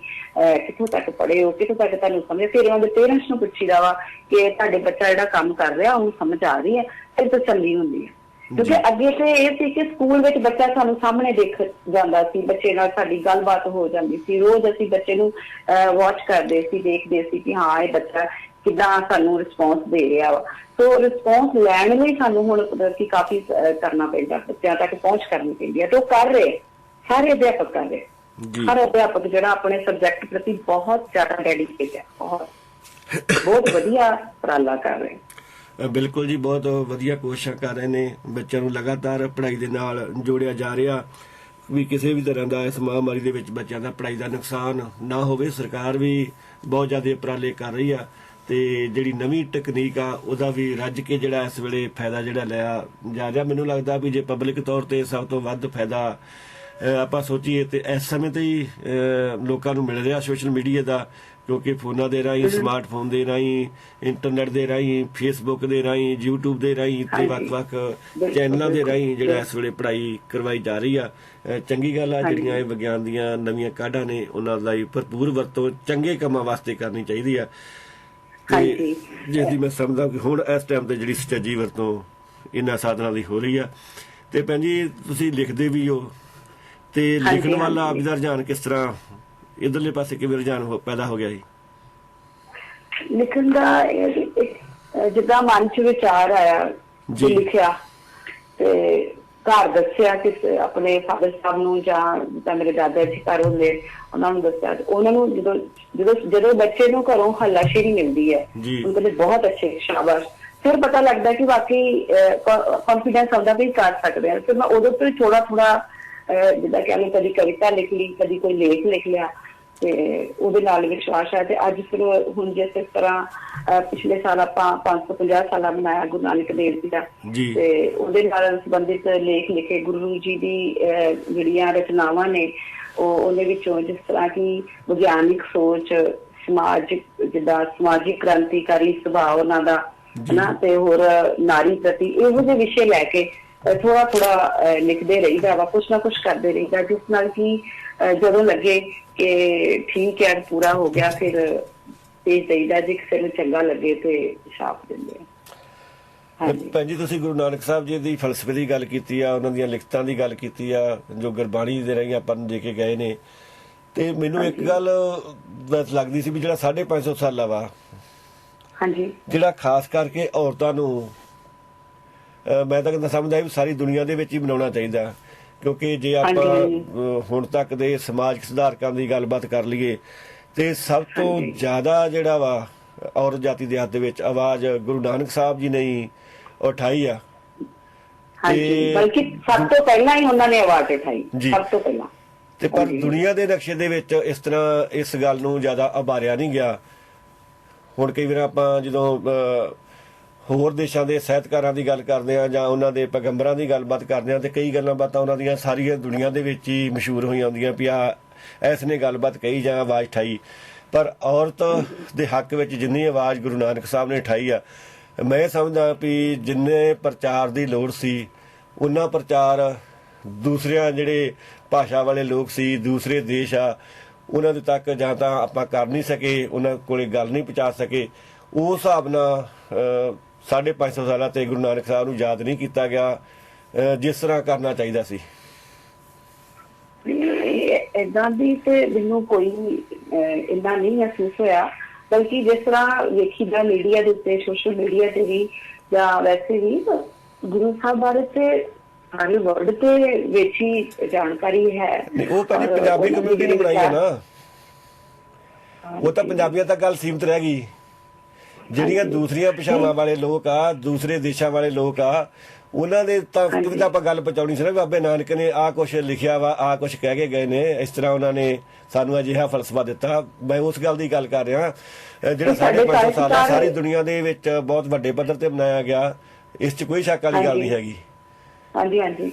B: ਕਿੱਥੋਂ ਤੱਕ ਪੜ੍ਹੇ ਹੋ, ਕਿੱਥੋਂ ਤੱਕ ਤੁਹਾਨੂੰ ਸਮਝ। ਫਿਰ ਉਹਨਾਂ ਦੇ ਪੇਰੈਂਟਸ ਨੂੰ ਪੁੱਛੀਦਾ ਵਾ ਕਿ ਤੁਹਾਡੇ ਬੱਚਾ ਜਿਹੜਾ ਕੰਮ ਕਰ ਰਿਹਾ ਉਹਨੂੰ ਸਮਝ ਆ ਰਹੀ ਹੈ, ਫਿਰ ਤਸੱਲੀ ਹੁੰਦੀ ਹੈ। ਕਿਉਂਕਿ ਅੱਗੇ ਤੇ ਇਹ ਸੀ ਕਿ ਸਕੂਲ ਵਿੱਚ ਬੱਚਾ ਸਾਨੂੰ ਸਾਹਮਣੇ ਦੇਖ ਜਾਂਦਾ ਸੀ, ਬੱਚੇ ਨਾਲ ਸਾਡੀ ਗੱਲਬਾਤ ਹੋ ਜਾਂਦੀ ਸੀ, ਰੋਜ਼ ਅਸੀਂ ਬੱਚੇ ਨੂੰ ਵਾਚ ਕਰਦੇ ਸੀ, ਦੇਖਦੇ ਸੀ ਕਿ ਹਾਂ ਇਹ ਬੱਚਾ ਕਿੱਦਾਂ ਸਾਨੂੰ ਰਿਸਪੌਂਸ ਦੇ ਰਿਹਾ ਵਾ। ਸੋ ਰਿਸਪੌਂਸ ਲੈਣ ਲਈ ਸਾਨੂੰ ਹੁਣ ਕਾਫੀ ਕਰਨਾ ਪੈਂਦਾ, ਬੱਚਿਆਂ ਤੱਕ ਪਹੁੰਚ ਕਰਨੀ ਪੈਂਦੀ ਹੈ ਤੇ ਉਹ ਕਰ ਰਹੇ, ਸਾਰੇ ਅਧਿਆਪਕ ਕਰ ਰਹੇ। ਹਰ ਅਧਿਆਪਕ ਜਿਹੜਾ ਆਪਣੇ ਸਬਜੈਕਟ ਪ੍ਰਤੀ ਬਹੁਤ ਜ਼ਿਆਦਾ ਡੈਡੀਕੇਟ ਹੈ, ਬਹੁਤ ਵਧੀਆ ਉਪਰਾਲਾ ਕਰ ਰਹੇ।
A: ਬਿਲਕੁਲ ਜੀ, ਬਹੁਤ ਵਧੀਆ ਕੋਸ਼ਿਸ਼ਾਂ ਕਰ ਰਹੇ ਨੇ। ਬੱਚਿਆਂ ਨੂੰ ਲਗਾਤਾਰ ਪੜ੍ਹਾਈ ਦੇ ਨਾਲ ਜੋੜਿਆ ਜਾ ਰਿਹਾ ਵੀ ਕਿਸੇ ਵੀ ਤਰ੍ਹਾਂ ਦਾ ਇਸ ਮਹਾਂਮਾਰੀ ਦੇ ਵਿੱਚ ਬੱਚਿਆਂ ਦਾ ਪੜ੍ਹਾਈ ਦਾ ਨੁਕਸਾਨ ਨਾ ਹੋਵੇ। ਸਰਕਾਰ ਵੀ ਬਹੁਤ ਜ਼ਿਆਦਾ ਉਪਰਾਲੇ ਕਰ ਰਹੀ ਆ ਤੇ ਜਿਹੜੀ ਨਵੀਂ ਤਕਨੀਕ ਆ ਉਹਦਾ ਵੀ ਰੱਜ ਕੇ ਜਿਹੜਾ ਇਸ ਵੇਲੇ ਫਾਇਦਾ ਜਿਹੜਾ ਲਿਆ ਜਾ ਰਿਹਾ। ਮੈਨੂੰ ਲੱਗਦਾ ਵੀ ਜੇ ਪਬਲਿਕ ਤੌਰ ਤੇ ਸਭ ਤੋਂ ਵੱਧ ਫਾਇਦਾ ਆਪਾਂ ਸੋਚੀਏ ਤੇ ਇਸ ਸਮੇਂ ਤੇ ਹੀ ਲੋਕਾਂ ਨੂੰ ਮਿਲ ਰਿਹਾ ਸੋਸ਼ਲ ਮੀਡੀਆ ਦਾ। ਕਿਉਂਕਿ ਫੋਨਾਂ ਦੇ ਰਾਹੀਂ, ਸਮਾਰਟਫੋਨ ਦੇ ਰਾਹੀਂ, ਇੰਟਰਨੈਟ ਦੇ ਰਾਹੀਂ, ਫੇਸਬੁੱਕ ਦੇ ਰਾਹੀਂ, YouTube ਦੇ ਰਾਹੀਂ ਤੇ ਵੱਖ-ਵੱਖ ਚੈਨਲਾਂ ਦੇ ਰਾਹੀਂ ਜਿਹੜਾ ਇਸ ਵੇਲੇ ਪੜ੍ਹਾਈ ਕਰਵਾਈ ਜਾ ਰਹੀ ਆ। ਚੰਗੀ ਗੱਲ ਆ, ਜਿਹੜੀਆਂ ਇਹ ਵਿਗਿਆਨ ਦੀਆਂ ਨਵੀਆਂ ਕਾਢਾਂ ਨੇ ਉਹਨਾਂ ਦਾ ਭਰਪੂਰ ਵਰਤੋਂ ਚੰਗੇ ਕੰਮਾਂ ਵਾਸਤੇ ਕਰਨੀ ਚਾਹੀਦੀ ਆ। ਤੇ ਜਿਸ ਦੀ ਮੈਂ ਸਮਝਦਾ ਕਿ ਹੁਣ ਇਸ ਟਾਈਮ ਤੇ ਜਿਹੜੀ ਸੁਚੱਜੀ ਵਰਤੋਂ ਇਹਨਾਂ ਸਾਧਨਾਂ ਦੀ ਹੋ ਰਹੀ ਆ। ਤੇ ਭੈਣ ਜੀ ਤੁਸੀਂ ਲਿਖਦੇ ਵੀ ਹੋ ਤੇ ਲਿਖਣ ਵਾਲਾ ਆਪ ਦਾ ਰੁਝਾਨ ਕਿਸ ਤਰ੍ਹਾਂ ਇਧਰਲੇ ਪਾਸੇ ਕਿਵੇਂ ਰੁਝਾਨ ਪੈਦਾ ਹੋ ਗਿਆ ਜੀ?
B: ਲਿਖਣ ਦਾ ਜਿੱਦਾਂ ਮਨ ਚ ਵਿਚਾਰ ਆਇਆ ਲਿਖਿਆ ਤੇ ਘਰ ਦੱਸਿਆ ਕਿ ਆਪਣੇ ਫਾਦਰ ਸਾਹਿਬ ਨੂੰ, ਜਾਂ ਜਿੱਦਾਂ ਮੇਰੇ ਦਾਦਾ ਜੀ ਘਰ ਹੁੰਦੇ ਉਹਨਾਂ ਨੂੰ ਦੱਸਿਆ, ਉਹਨਾਂ ਨੂੰ ਜਦੋਂ ਬੱਚੇ ਨੂੰ ਘਰੋਂ ਹੱਲਾਸ਼ੇਰੀ ਮਿਲਦੀ ਹੈ, ਉਹ ਕਹਿੰਦੇ ਬਹੁਤ ਅੱਛੇ, ਸ਼ਾਬਾਸ਼, ਫਿਰ ਪਤਾ ਲੱਗਦਾ ਕਿ ਵਾਕਈ ਕੌਨਫੀਡੈਂਸ ਆਉਂਦਾ ਵੀ ਕਰ ਸਕਦੇ ਆ। ਫਿਰ ਮੈਂ ਉਦੋਂ ਤੋਂ ਥੋੜਾ ਜਿੱਦਾਂ ਕਹਿ ਲਓ, ਕਦੀ ਕਵਿਤਾ ਲਿਖ ਲਈ, ਕਦੀ ਕੋਈ ਲੇਖ ਲਿਖ ਲਿਆ, ਤੇ ਉਹਦੇ ਨਾਲ ਵਿਸ਼ਵਾਸ ਹੈ। ਤੇ ਅੱਜ ਫਿਰ ਹੁਣ ਜਿਸ ਤਰ੍ਹਾਂ ਪਿਛਲੇ ਸਾਲ ਆਪਾਂ 550 ਸਾਲਾ ਮਨਾਇਆ ਗੁਰੂ ਨਾਨਕ ਦੇਵ ਜੀ ਦਾ, ਤੇ ਉਹਦੇ ਨਾਲ ਸੰਬੰਧਿਤ ਲੇਖ ਲਿਖੇ। ਗੁਰੂ ਜੀ ਦੀ ਜਿਹੜੀਆਂ ਰਚਨਾਵਾਂ ਨੇ ਉਹਦੇ ਵਿੱਚੋਂ ਜਿਸ ਤਰ੍ਹਾਂ ਕਿ ਵਿਗਿਆਨਿਕ ਸੋਚ, ਜਿੱਦਾਂ ਸਮਾਜਿਕ ਕ੍ਰਾਂਤੀਕਾਰੀ ਸੁਭਾਅ ਉਹਨਾਂ ਦਾ ਹਨਾ, ਤੇ ਹੋਰ ਨਾਰੀ ਪ੍ਰਤੀ ਇਹੋ ਜਿਹੇ ਵਿਸ਼ੇ ਲੈ ਕੇ ਥੋੜਾ ਲਿਖਦੇ ਰਹੀਦਾ ਵਾ, ਕੁਛ ਨਾ ਕੁਛ ਕਰਦੇ ਰਹੀਦਾ, ਜਿਸ ਨਾਲ ਕਿ ਜਦੋਂ ਲੱਗੇ ਕਿ ਠੀਕ ਹੈ ਪੂਰਾ ਹੋ ਗਿਆ, ਫਿਰ ਭੇਜ ਦਈਦਾ। ਜੇ ਕਿਸੇ ਨੂੰ ਚੰਗਾ ਲੱਗੇ ਤੇ ਛਾਪ ਦਿੰਦੇ ਆ।
A: ਭੈਣ ਜੀ, ਤੁਸੀਂ ਗੁਰੂ ਨਾਨਕ ਸਾਹਿਬ ਜੀ ਦੀ ਫਲਸਫੇ ਦੀ ਗੱਲ ਕੀਤੀ ਆ, ਉਹਨਾਂ ਦੀਆਂ ਲਿਖਤਾਂ ਦੀ ਗੱਲ ਕੀਤੀ ਆ, ਜੋ ਗੁਰਬਾਣੀ ਦੇ ਰਾਹੀਂ ਆਪਾਂ ਨੂੰ ਦੇ ਕੇ ਗਏ ਨੇ, ਤੇ ਮੈਨੂੰ ਇੱਕ ਗੱਲ ਲੱਗਦੀ ਸੀ ਵੀ ਜਿਹੜਾ 550 ਸਾਲਾ ਵਾ, ਜਿਹੜਾ ਖਾਸ ਕਰਕੇ ਔਰਤਾਂ ਨੂੰ, ਮੈਂ ਤਾਂ ਕਹਿੰਦਾ ਸਮਝਦਾ ਵੀ ਸਾਰੀ ਦੁਨੀਆ ਦੇ ਵਿੱਚ ਹੀ ਮਨਾਉਣਾ ਚਾਹੀਦਾ, ਕਿਉਂਕਿ ਜੇ ਆਪਾਂ ਹੁਣ ਤੱਕ ਦੇ ਸਮਾਜਿਕ ਸੁਧਾਰਕਾਂ ਦੀ ਗੱਲਬਾਤ ਕਰ ਲਈਏ ਤੇ ਸਭ ਤੋਂ ਜ਼ਿਆਦਾ ਜਿਹੜਾ ਵਾ ਔਰਤ ਜਾਤੀ ਦੇ ਹੱਥ ਦੇ ਵਿੱਚ ਆਵਾਜ਼ ਗੁਰੂ ਨਾਨਕ ਸਾਹਿਬ ਜੀ ਨੇ ਉਠਾਈ ਆ,
B: ਬਲਕਿ ਸਭ ਤੋਂ ਪਹਿਲਾਂ ਹੀ ਉਹਨਾਂ ਨੇ ਆਵਾਜ਼ ਉਠਾਈ, ਸਭ ਤੋਂ ਪਹਿਲਾਂ।
A: ਤੇ ਪਰ ਦੁਨੀਆ ਦੇ ਨਕਸ਼ੇ ਦੇ ਵਿੱਚ ਇਸ ਤਰ੍ਹਾਂ ਇਸ ਗੱਲ ਨੂੰ ਜ਼ਿਆਦਾ ਉਭਾਰਿਆ ਨਹੀਂ ਗਿਆ। ਹੁਣ ਕਈ ਵਾਰ ਆਪਾਂ ਜਦੋਂ ਹੋਰ ਦੇਸ਼ਾਂ ਦੇ ਸਾਹਿਤਕਾਰਾਂ ਦੀ ਗੱਲ ਕਰਦੇ ਆ ਜਾਂ ਉਹਨਾਂ ਦੇ ਪੈਗੰਬਰਾਂ ਦੀ ਗੱਲਬਾਤ ਕਰਦੇ ਆ, ਤੇ ਕਈ ਗੱਲਾਂ ਬਾਤਾਂ ਉਹਨਾਂ ਦੀਆਂ ਸਾਰੀਆਂ ਦੁਨੀਆ ਦੇ ਵਿੱਚ ਹੀ ਮਸ਼ਹੂਰ ਹੋਈਆਂ ਹੁੰਦੀਆਂ ਵੀ ਇਸ ਨੇ ਗੱਲਬਾਤ ਕਹੀ ਜਾਂ ਆਵਾਜ਼ ਉਠਾਈ। ਪਰ ਔਰਤ ਦੇ ਹੱਕ ਵਿੱਚ ਜਿੰਨੀ ਆਵਾਜ਼ ਗੁਰੂ ਨਾਨਕ ਸਾਹਿਬ ਨੇ ਉਠਾਈ ਆ, ਮੈਂ ਸਮਝਦਾ ਵੀ ਜਿੰਨੇ ਪ੍ਰਚਾਰ ਦੀ ਲੋੜ ਸੀ ਉਹਨਾਂ ਪ੍ਰਚਾਰ ਦੂਸਰਿਆਂ ਜਿਹੜੇ ਭਾਸ਼ਾ ਵਾਲੇ ਲੋਕ ਸੀ, ਦੂਸਰੇ ਦੇਸ਼ ਆ, ਉਹਨਾਂ ਦੇ ਤੱਕ ਜਾਂ ਤਾਂ ਆਪਾਂ ਕਰ ਨਹੀਂ ਸਕੇ, ਉਹਨਾਂ ਕੋਲੇ ਗੱਲ ਨਹੀਂ ਪਹੁੰਚਾ ਸਕੇ। ਉਸ ਹਿਸਾਬ ਨਾਲ 550 ਸਾਲਾਂ ਤੇ ਗੁਰੂ ਨਾਨਕ ਸਾਹਿਬ ਨੂੰ ਯਾਦ ਨਹੀਂ ਕੀਤਾ ਗਿਆ ਜਿਸ ਤਰ੍ਹਾਂ ਕਰਨਾ ਚਾਹੀਦਾ ਸੀ।
B: ਏਦਾਂ ਦੀ ਤੇ ਮੈਨੂੰ ਕੋਈ ਇੰਨਾ ਨਹੀਂ ਮਹਿਸੂਸ ਹੋਇਆ, ਬਲਕਿ ਜਿਸ ਤਰ੍ਹਾਂ ਵੇਖੀਦਾ ਮੀਡੀਆ ਦੇ ਉੱਤੇ, ਸੋਸ਼ਲ ਮੀਡੀਆ ਤੇ ਵੀ ਜਾਂ ਵੈਸੇ ਵੀ ਗੁਰੂ ਸਾਹਿਬ ਬਾਰੇ ਤੇ ਸਾਰੇ ਵਰਲਡ ਤੇ ਵਿੱਚ ਹੀ ਜਾਣਕਾਰੀ ਹੈ।
A: ਉਹ ਪੰਜਾਬੀ ਕਮਿਊਨਿਟੀ ਨੇ ਬਣਾਈ ਹੈ ਨਾ, ਉਹ ਤਾਂ ਪੰਜਾਬੀਆਂ ਤੱਕ ਗੱਲ ਸੀਮਿਤ ਰਹਿ ਗਈ। ਜਿਹੜੀਆਂ ਦੂਸਰੀਆਂ ਭਾਸ਼ਾਵਾਂ ਵਾਲੇ ਲੋਕ ਆ, ਦੂਸਰੇ ਦੇਸ਼ਾਂ ਵਾਲੇ ਲੋਕ ਆ, ਉਹਨਾਂ ਦੇ ਤੱਕ ਤਾਂ ਆਪਾਂ ਗੱਲ ਪਹੁੰਚਾਉਣੀ ਸੀ ਨਾ, ਬਾਬੇ ਨਾਨਕ ਨੇ ਆਹ ਕੁਛ ਲਿਖਿਆ ਵਾ, ਆਹ ਕੁਛ ਕਹਿ ਕੇ ਗਏ ਨੇ, ਇਸ ਤਰ੍ਹਾਂ ਉਹਨਾਂ ਨੇ ਸਾਨੂੰ ਅਜਿਹਾ ਫਲਸਫਾ ਦਿੱਤਾ। ਮੈਂ ਉਸ ਗੱਲ ਦੀ ਗੱਲ ਕਰ ਰਿਹਾ ਜਿਹੜਾ 550 ਸਾਲ ਸਾਰੀ ਦੁਨੀਆ ਦੇ ਵਿੱਚ ਬਹੁਤ ਵੱਡੇ ਪੱਧਰ ਤੇ ਮਨਾਇਆ ਗਿਆ, ਇਸ 'ਚ ਕੋਈ ਸ਼ੱਕ ਵਾਲੀ ਗੱਲ ਨਹੀਂ ਹੈਗੀ।
B: ਹਾਂਜੀ,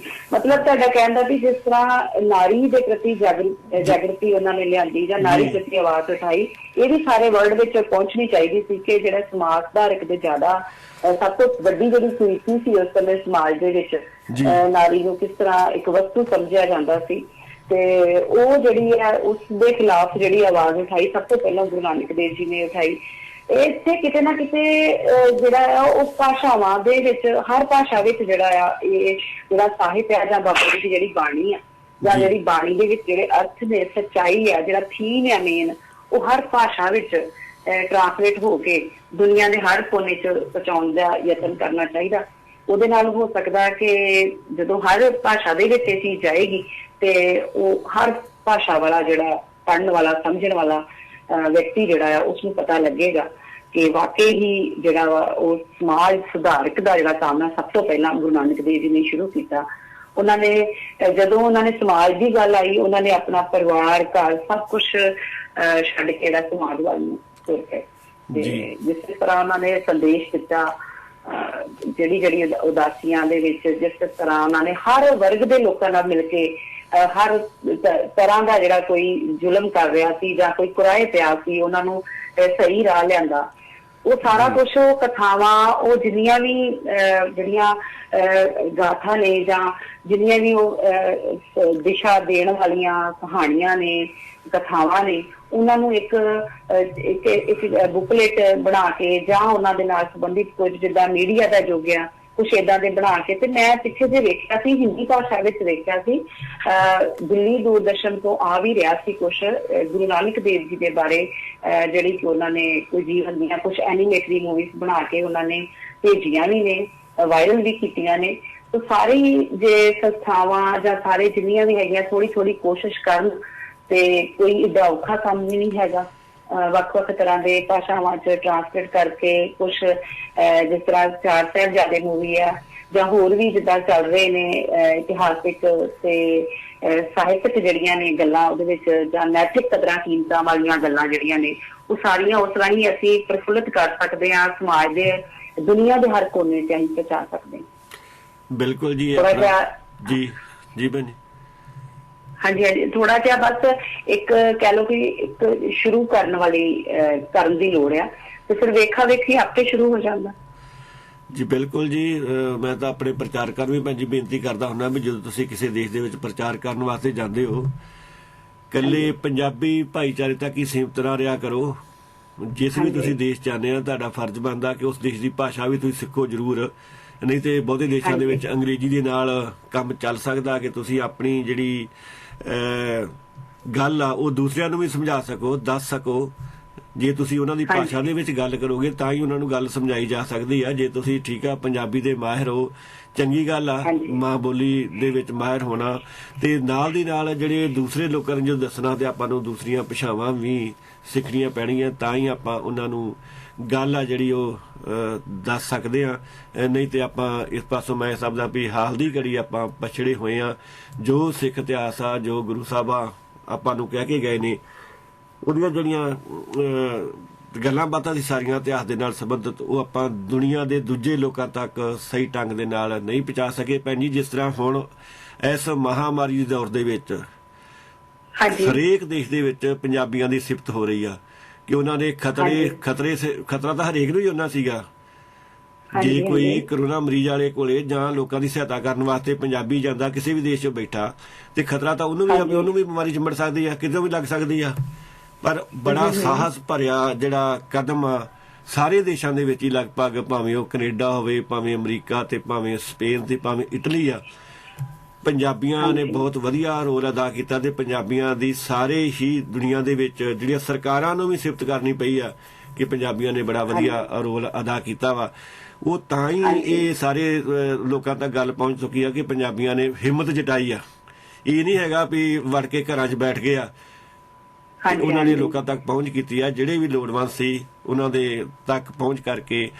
B: ਮਤਲਬ ਤੁਹਾਡਾ ਕਹਿਣ ਦਾ ਵੀ ਜਿਸ ਤਰ੍ਹਾਂ ਨਾਰੀ ਦੇ ਪ੍ਰਤੀ ਜਾਗਰਤੀ ਉਹਨਾਂ ਨੇ ਲਿਆਂਦੀ ਜਾਂ ਨਾਰੀ ਪ੍ਰਤੀ ਆਵਾਜ਼ ਉਠਾਈ, ਇਹ ਵੀ ਸਾਰੇ ਵਰਲਡ ਵਿੱਚ ਪਹੁੰਚਣੀ ਚਾਹੀਦੀ ਸੀ ਕਿ ਜਿਹੜਾ ਸਮਾਜ ਸੁਧਾਰਕ ਦੇ ਜ਼ਿਆਦਾ ਸਭ ਤੋਂ ਵੱਡੀ ਜਿਹੜੀ ਕੁਰੀਤੀ ਸੀ ਉਸ ਸਮੇਂ ਸਮਾਜ ਦੇ ਵਿੱਚ, ਨਾਰੀ ਨੂੰ ਕਿਸ ਤਰ੍ਹਾਂ ਇੱਕ ਵਸਤੂ ਸਮਝਿਆ ਜਾਂਦਾ ਸੀ, ਤੇ ਉਹ ਜਿਹੜੀ ਹੈ ਉਸ ਦੇ ਖਿਲਾਫ ਜਿਹੜੀ ਆਵਾਜ਼ ਉਠਾਈ ਸਭ ਤੋਂ ਪਹਿਲਾਂ ਗੁਰੂ ਨਾਨਕ ਦੇਵ ਜੀ ਨੇ ਉਠਾਈ। ਇੱਥੇ ਕਿਤੇ ਨਾ ਕਿਤੇ ਜਿਹੜਾ ਆ ਉਹ ਭਾਸ਼ਾਵਾਂ ਦੇ ਵਿੱਚ, ਹਰ ਭਾਸ਼ਾ ਵਿੱਚ ਜਿਹੜਾ ਆ ਇਹ ਜਿਹੜਾ ਸਾਹਿਤ ਆ ਜਾਂ ਬਾਬਾ ਜੀ ਦੀ ਜਿਹੜੀ ਬਾਣੀ ਆ ਜਾਂ ਜਿਹੜੀ ਬਾਣੀ ਦੇ ਵਿੱਚ ਜਿਹੜੇ ਅਰਥ ਨੇ, ਸੱਚਾਈ ਆ, ਜਿਹੜਾ ਥੀਮ ਆ ਮੇਨ, ਉਹ ਹਰ ਭਾਸ਼ਾ ਵਿੱਚ ਟ੍ਰਾਂਸਲੇਟ ਹੋ ਕੇ ਦੁਨੀਆ ਦੇ ਹਰ ਕੋਨੇ 'ਚ ਪਹੁੰਚਾਉਣ ਦਾ ਯਤਨ ਕਰਨਾ ਚਾਹੀਦਾ। ਉਹਦੇ ਨਾਲ ਹੋ ਸਕਦਾ ਕਿ ਜਦੋਂ ਹਰ ਭਾਸ਼ਾ ਦੇ ਵਿੱਚ ਇਹ ਚੀਜ਼ ਜਾਏਗੀ ਤੇ ਉਹ ਹਰ ਭਾਸ਼ਾ ਵਾਲਾ ਜਿਹੜਾ ਪੜ੍ਹਨ ਵਾਲਾ, ਸਮਝਣ ਵਾਲਾ ਵਿਅਕਤੀ ਜਿਹੜਾ ਆ ਉਸਨੂੰ ਪਤਾ ਲੱਗੇਗਾ ਕਿ ਵਾਕਈ ਹੀ ਜਿਹੜਾ ਵਾ ਉਹ ਸਮਾਜ ਸੁਧਾਰਕ ਦਾ ਜਿਹੜਾ ਕੰਮ ਹੈ ਸਭ ਤੋਂ ਪਹਿਲਾਂ ਗੁਰੂ ਨਾਨਕ ਦੇਵ ਜੀ ਨੇ ਸ਼ੁਰੂ ਕੀਤਾ। ਉਹਨਾਂ ਨੇ ਜਦੋਂ ਉਹਨਾਂ ਨੇ ਸਮਾਜ ਦੀ ਗੱਲ ਆਈ, ਉਹਨਾਂ ਨੇ ਆਪਣਾ ਪਰਿਵਾਰ, ਘਰ ਸਭ ਕੁਛ ਛੱਡ ਕੇ ਜਿਹੜਾ ਸਮਾਜ ਵੱਲ ਨੂੰ ਤੁਰ ਪਏ। ਤੇ ਜਿਸ ਤਰ੍ਹਾਂ ਉਹਨਾਂ ਨੇ ਸੰਦੇਸ਼ ਦਿੱਤਾ, ਜਿਹੜੀ ਉਦਾਸੀਆਂ ਦੇ ਵਿੱਚ ਜਿਸ ਤਰ੍ਹਾਂ ਉਹਨਾਂ ਨੇ ਹਰ ਵਰਗ ਦੇ ਲੋਕਾਂ ਨਾਲ ਮਿਲ ਕੇ ਹਰ ਤਰ੍ਹਾਂ ਦਾ ਜਿਹੜਾ ਕੋਈ ਜ਼ੁਲਮ ਕਰ ਰਿਹਾ ਸੀ ਜਾਂ ਕੋਈ ਕੁਰਾਏ ਪਿਆ ਸੀ, ਉਹਨਾਂ ਨੂੰ ਸਹੀ ਰਾਹ ਲਿਆਂਦਾ। ਉਹ ਸਾਰਾ ਕੁਛ, ਉਹ ਕਥਾਵਾਂ, ਉਹ ਜਿੰਨੀਆਂ ਵੀ ਜਿਹੜੀਆਂ ਗਾਥਾ ਨੇ ਜਾਂ ਜਿੰਨੀਆਂ ਵੀ ਉਹ ਦਿਸ਼ਾ ਦੇਣ ਵਾਲੀਆਂ ਕਹਾਣੀਆਂ ਨੇ, ਕਥਾਵਾਂ ਨੇ, ਉਹਨਾਂ ਨੂੰ ਇੱਕ ਬੁਕਲੇਟ ਬਣਾ ਕੇ ਜਾਂ ਉਹਨਾਂ ਦੇ ਨਾਲ ਸੰਬੰਧਿਤ ਕੁਝ ਜਿੱਦਾਂ ਮੀਡੀਆ ਦਾ ਯੁੱਗ ਆ, ਕੁਛ ਏਦਾਂ ਦੇ ਬਣਾ ਕੇ, ਤੇ ਮੈਂ ਪਿੱਛੇ ਜੇ ਵੇਖਿਆ ਸੀ, ਹਿੰਦੀ ਭਾਸ਼ਾ ਵਿੱਚ ਵੇਖਿਆ ਸੀ, ਦਿੱਲੀ ਦੂਰਦਰਸ਼ਨ ਤੋਂ ਆ ਵੀ ਰਿਹਾ ਸੀ ਕੁਛ ਗੁਰੂ ਨਾਨਕ ਦੇਵ ਜੀ ਦੇ ਬਾਰੇ, ਜਿਹੜੀ ਕਿ ਉਹਨਾਂ ਨੇ ਕੋਈ ਜੀਵਨ ਦੀਆਂ ਕੁਛ ਐਨੀਮੇਟਰੀ ਮੂਵੀਜ਼ ਬਣਾ ਕੇ ਉਹਨਾਂ ਨੇ ਭੇਜੀਆਂ ਵੀ ਨੇ, ਵਾਇਰਲ ਵੀ ਕੀਤੀਆਂ ਨੇ। तो ਸਾਰੇ ਜੇ ਸੰਸਥਾਵਾਂ ਜਾਂ ਸਾਰੇ ਜਿੰਨੀਆਂ ਵੀ ਹੈਗੀਆਂ ਥੋੜੀ ਥੋੜੀ ਕੋਸ਼ਿਸ਼ ਕਰਨ ਤੇ ਕੋਈ ਏਡਾ ਔਖਾ ਕੰਮ ਵੀ ਨਹੀਂ ਹੈਗਾ। ਵੱਖ-ਵੱਖ ਤਰ੍ਹਾਂ ਦੇ ਭਾਸ਼ਾਵਾਂ 'ਚ ਟ੍ਰਾਂਸਲੇਟ ਕਰਕੇ ਕੁਝ ਜਿਸ ਤਰ੍ਹਾਂ ਚਾਰ ਸਾਹਿਬਜ਼ਾਦੇ ਮੂਵੀ ਆ ਜਾਂ ਹੋਰ ਵੀ ਜਿੱਦਾਂ ਚੱਲ ਰਹੇ ਨੇ ਇਤਿਹਾਸਿਕ ਤੇ ਸਾਹਿਤਕ ਜਿਹੜੀਆਂ ਨੇ ਗੱਲਾਂ ਉਹਦੇ ਵਿੱਚ ਜਾਂ ਨੈਤਿਕ ਕਦਰਾਂ ਕੀਮਤਾਂ ਵਾਲੀਆਂ ਗੱਲਾਂ ਜਿਹੜੀਆਂ ਨੇ ਉਹ ਸਾਰੀਆਂ ਉਸ ਰਾਹੀਂ ਅਸੀਂ ਪ੍ਰਫੁੱਲਿਤ ਕਰ ਸਕਦੇ ਹਾਂ, ਸਮਾਜ ਦੇ ਦੁਨੀਆ ਦੇ ਹਰ ਕੋਨੇ 'ਚ ਅਸੀਂ ਪਹੁੰਚਾ ਸਕਦੇ ਹਾਂ।
A: ਬਿਲਕੁਲ ਜੀ ਜੀ ਜੀ ਭੈਣ ਜੀ।
B: ਹਾਂਜੀ ਹਾਂਜੀ, ਥੋੜਾ ਜਿਹਾ ਬਸ ਇੱਕ ਕਹਿ ਲਓ ਕਿ ਇੱਕ ਸ਼ੁਰੂ ਕਰਨ ਦੀ ਲੋੜ ਆ ਤੇ ਫਿਰ ਵੇਖਾ ਵੇਖੀ ਆਪੇ ਸ਼ੁਰੂ ਹੋ ਜਾਂਦਾ
A: ਜੀ। ਬਿਲਕੁਲ ਜੀ, ਮੈਂ ਤਾਂ ਆਪਣੇ ਪ੍ਰਚਾਰਕਾਂ ਨੂੰ ਵੀ ਭੈਣ ਜੀ ਬੇਨਤੀ ਕਰਦਾ ਹੁੰਦਾ ਵੀ ਜਦੋਂ ਤੁਸੀਂ ਕਿਸੇ ਦੇਸ਼ ਦੇ ਵਿੱਚ ਪ੍ਰਚਾਰ ਕਰਨ ਵਾਸਤੇ ਜਾਂਦੇ ਹੋ, ਇਕੱਲੇ ਪੰਜਾਬੀ ਭਾਈਚਾਰੇ ਤੱਕ ਹੀ ਸੀਮਿਤ ਨਾ ਰਿਹਾ ਕਰੋ। ਜਿਸ ਵੀ ਤੁਸੀਂ ਦੇਸ਼ ਚਾਹੁੰਦੇ ਆ ਤੁਹਾਡਾ ਫਰਜ਼ ਬਣਦਾ ਕਿ ਉਸ ਦੇਸ਼ ਦੀ ਭਾਸ਼ਾ ਵੀ ਤੁਸੀਂ ਸਿੱਖੋ ਜ਼ਰੂਰ, ਨਹੀਂ ਤੇ ਬਹੁਤੇ ਦੇਸ਼ਾਂ ਦੇ ਵਿੱਚ ਅੰਗਰੇਜ਼ੀ ਦੇ ਨਾਲ ਕੰਮ ਚੱਲ ਸਕਦਾ ਕਿ ਤੁਸੀਂ ਆਪਣੀ ਜਿਹੜੀ ਗੱਲ ਆ ਉਹ ਦੂਸਰਿਆਂ ਨੂੰ ਵੀ ਸਮਝਾ ਸਕੋ, ਦੱਸ ਸਕੋ। ਜੇ ਤੁਸੀਂ ਉਹਨਾਂ ਦੀ ਭਾਸ਼ਾ ਦੇ ਵਿੱਚ ਗੱਲ ਕਰੋਗੇ ਤਾਂ ਹੀ ਉਹਨਾਂ ਨੂੰ ਗੱਲ ਸਮਝਾਈ ਜਾ ਸਕਦੀ ਆ। ਜੇ ਤੁਸੀਂ ਠੀਕ ਆ ਪੰਜਾਬੀ ਦੇ ਮਾਹਿਰ ਹੋ, ਚੰਗੀ ਗੱਲ ਆ, ਮਾਂ ਬੋਲੀ ਦੇ ਵਿੱਚ ਮਾਹਿਰ ਹੋਣਾ, ਤੇ ਨਾਲ ਦੀ ਨਾਲ ਜਿਹੜੇ ਦੂਸਰੇ ਲੋਕਾਂ ਨੂੰ ਜੋ ਦੱਸਣਾ ਤੇ ਆਪਾਂ ਨੂੰ ਦੂਸਰੀਆਂ ਭਾਸ਼ਾਵਾਂ ਵੀ ਸਿੱਖਣੀਆਂ ਪੈਣਗੀਆਂ ਤਾਂ ਹੀ ਆਪਾਂ ਉਹਨਾਂ ਨੂੰ ਗੱਲ ਆ ਜਿਹੜੀ ਉਹ ਦੱਸ ਸਕਦੇ ਆ। ਨਹੀਂ ਤੇ ਆਪਾਂ ਇਸ ਪਾਸੋਂ ਮੈਂ ਸਮਝਦਾ ਵੀ ਹਾਲ ਦੀ ਘੜੀ ਆਪਾਂ ਪਛੜੇ ਹੋਏ ਆ। ਜੋ ਸਿੱਖ ਇਤਿਹਾਸ ਆ, ਜੋ ਗੁਰੂ ਸਾਹਿਬਾ ਆਪਾਂ ਨੂੰ ਕਹਿ ਕੇ ਗਏ ਨੇ, ਉਹਦੀਆਂ ਜਿਹੜੀਆਂ ਗੱਲਾਂ ਬਾਤਾਂ ਦੀ ਸਾਰੀਆਂ ਇਤਿਹਾਸ ਦੇ ਨਾਲ ਸੰਬੰਧਿਤ ਉਹ ਆਪਾਂ ਦੁਨੀਆ ਦੇ ਦੂਜੇ ਲੋਕਾਂ ਤੱਕ ਸਹੀ ਢੰਗ ਦੇ ਨਾਲ ਨਹੀਂ ਪਹੁੰਚਾ ਸਕੇ ਭੈਣ ਜੀ। ਜਿਸ ਤਰ੍ਹਾਂ ਹੁਣ ਇਸ ਮਹਾਮਾਰੀ ਦੇ ਦੌਰ ਦੇ ਵਿੱਚ ਹਰੇਕ ਦੇਸ਼ ਦੇ ਵਿੱਚ ਪੰਜਾਬੀਆਂ ਦੀ ਸਿਫਤ ਹੋ ਰਹੀ ਆ ਕਿ ਉਹਨਾਂ ਦੇ ਖਤਰਾ ਤਾਂ ਹਰੇਕ ਨੂੰ ਹੀ ਉਹਨਾਂ ਸੀਗਾ। ਜੇ ਕੋਈ ਕਰੋਨਾ ਮਰੀਜ਼ ਵਾਲੇ ਕੋਲੇ ਜਾਂ ਲੋਕਾਂ ਦੀ ਸਹਾਇਤਾ ਕਰਨ ਵਾਸਤੇ ਪੰਜਾਬੀ ਜਾਂਦਾ ਕਿਸੇ ਵੀ ਦੇਸ਼ 'ਚ ਬੈਠਾ ਤੇ ਖਤਰਾ ਤਾਂ ਉਹਨੂੰ ਵੀ ਬਿਮਾਰੀ ਚਿੰਬੜ ਸਕਦੀ ਆ, ਕਿਤੇ ਵੀ ਲੱਗ ਸਕਦੀ ਆ। ਪਰ ਬੜਾ ਸਾਹਸ ਭਰਿਆ ਜਿਹੜਾ ਕਦਮ ਆ ਸਾਰੇ ਦੇਸ਼ਾਂ ਦੇ ਵਿੱਚ ਹੀ ਲਗਭਗ, ਭਾਵੇਂ ਉਹ ਕੈਨੇਡਾ ਹੋਵੇ, ਭਾਵੇਂ ਅਮਰੀਕਾ ਤੇ ਭਾਵੇਂ ਸਪੇਨ ਤੇ ਭਾਵੇਂ ਇਟਲੀ ਆ, ਪੰਜਾਬੀਆਂ ਨੇ ਬਹੁਤ ਵਧੀਆ ਰੋਲ ਅਦਾ ਕੀਤਾ। ਤੇ ਪੰਜਾਬੀਆਂ ਦੀ ਸਾਰੇ ਹੀ ਦੁਨੀਆ ਦੇ ਵਿੱਚ ਜਿਹੜੀਆਂ ਸਰਕਾਰਾਂ ਨੂੰ ਵੀ ਸਿਫਤ ਕਰਨੀ ਪਈ ਆ ਕਿ ਪੰਜਾਬੀਆਂ ਨੇ ਬੜਾ ਵਧੀਆ ਰੋਲ ਅਦਾ ਕੀਤਾ ਵਾ। ਉਹ ਤਾਂ ਹੀ ਇਹ ਸਾਰੇ ਲੋਕਾਂ ਤੱਕ ਗੱਲ ਪਹੁੰਚ ਚੁੱਕੀ ਆ ਕਿ ਪੰਜਾਬੀਆਂ ਨੇ ਹਿੰਮਤ ਜਤਾਈ ਆ। ਇਹ ਨਹੀਂ ਹੈਗਾ ਵੀ ਵੜ ਕੇ ਘਰਾਂ 'ਚ ਬੈਠ ਗਏ ਆ, ਉਹਨਾਂ ਨੇ ਲੋਕਾਂ ਤੱਕ ਪਹੁੰਚ ਕੀਤੀ ਆ। ਜਿਹੜੇ ਵੀ ਲੋੜਵੰਦ ਸੀ ਉਹਨਾਂ ਦੇ ਤੱਕ ਪਹੁੰਚ ਕਰਕੇ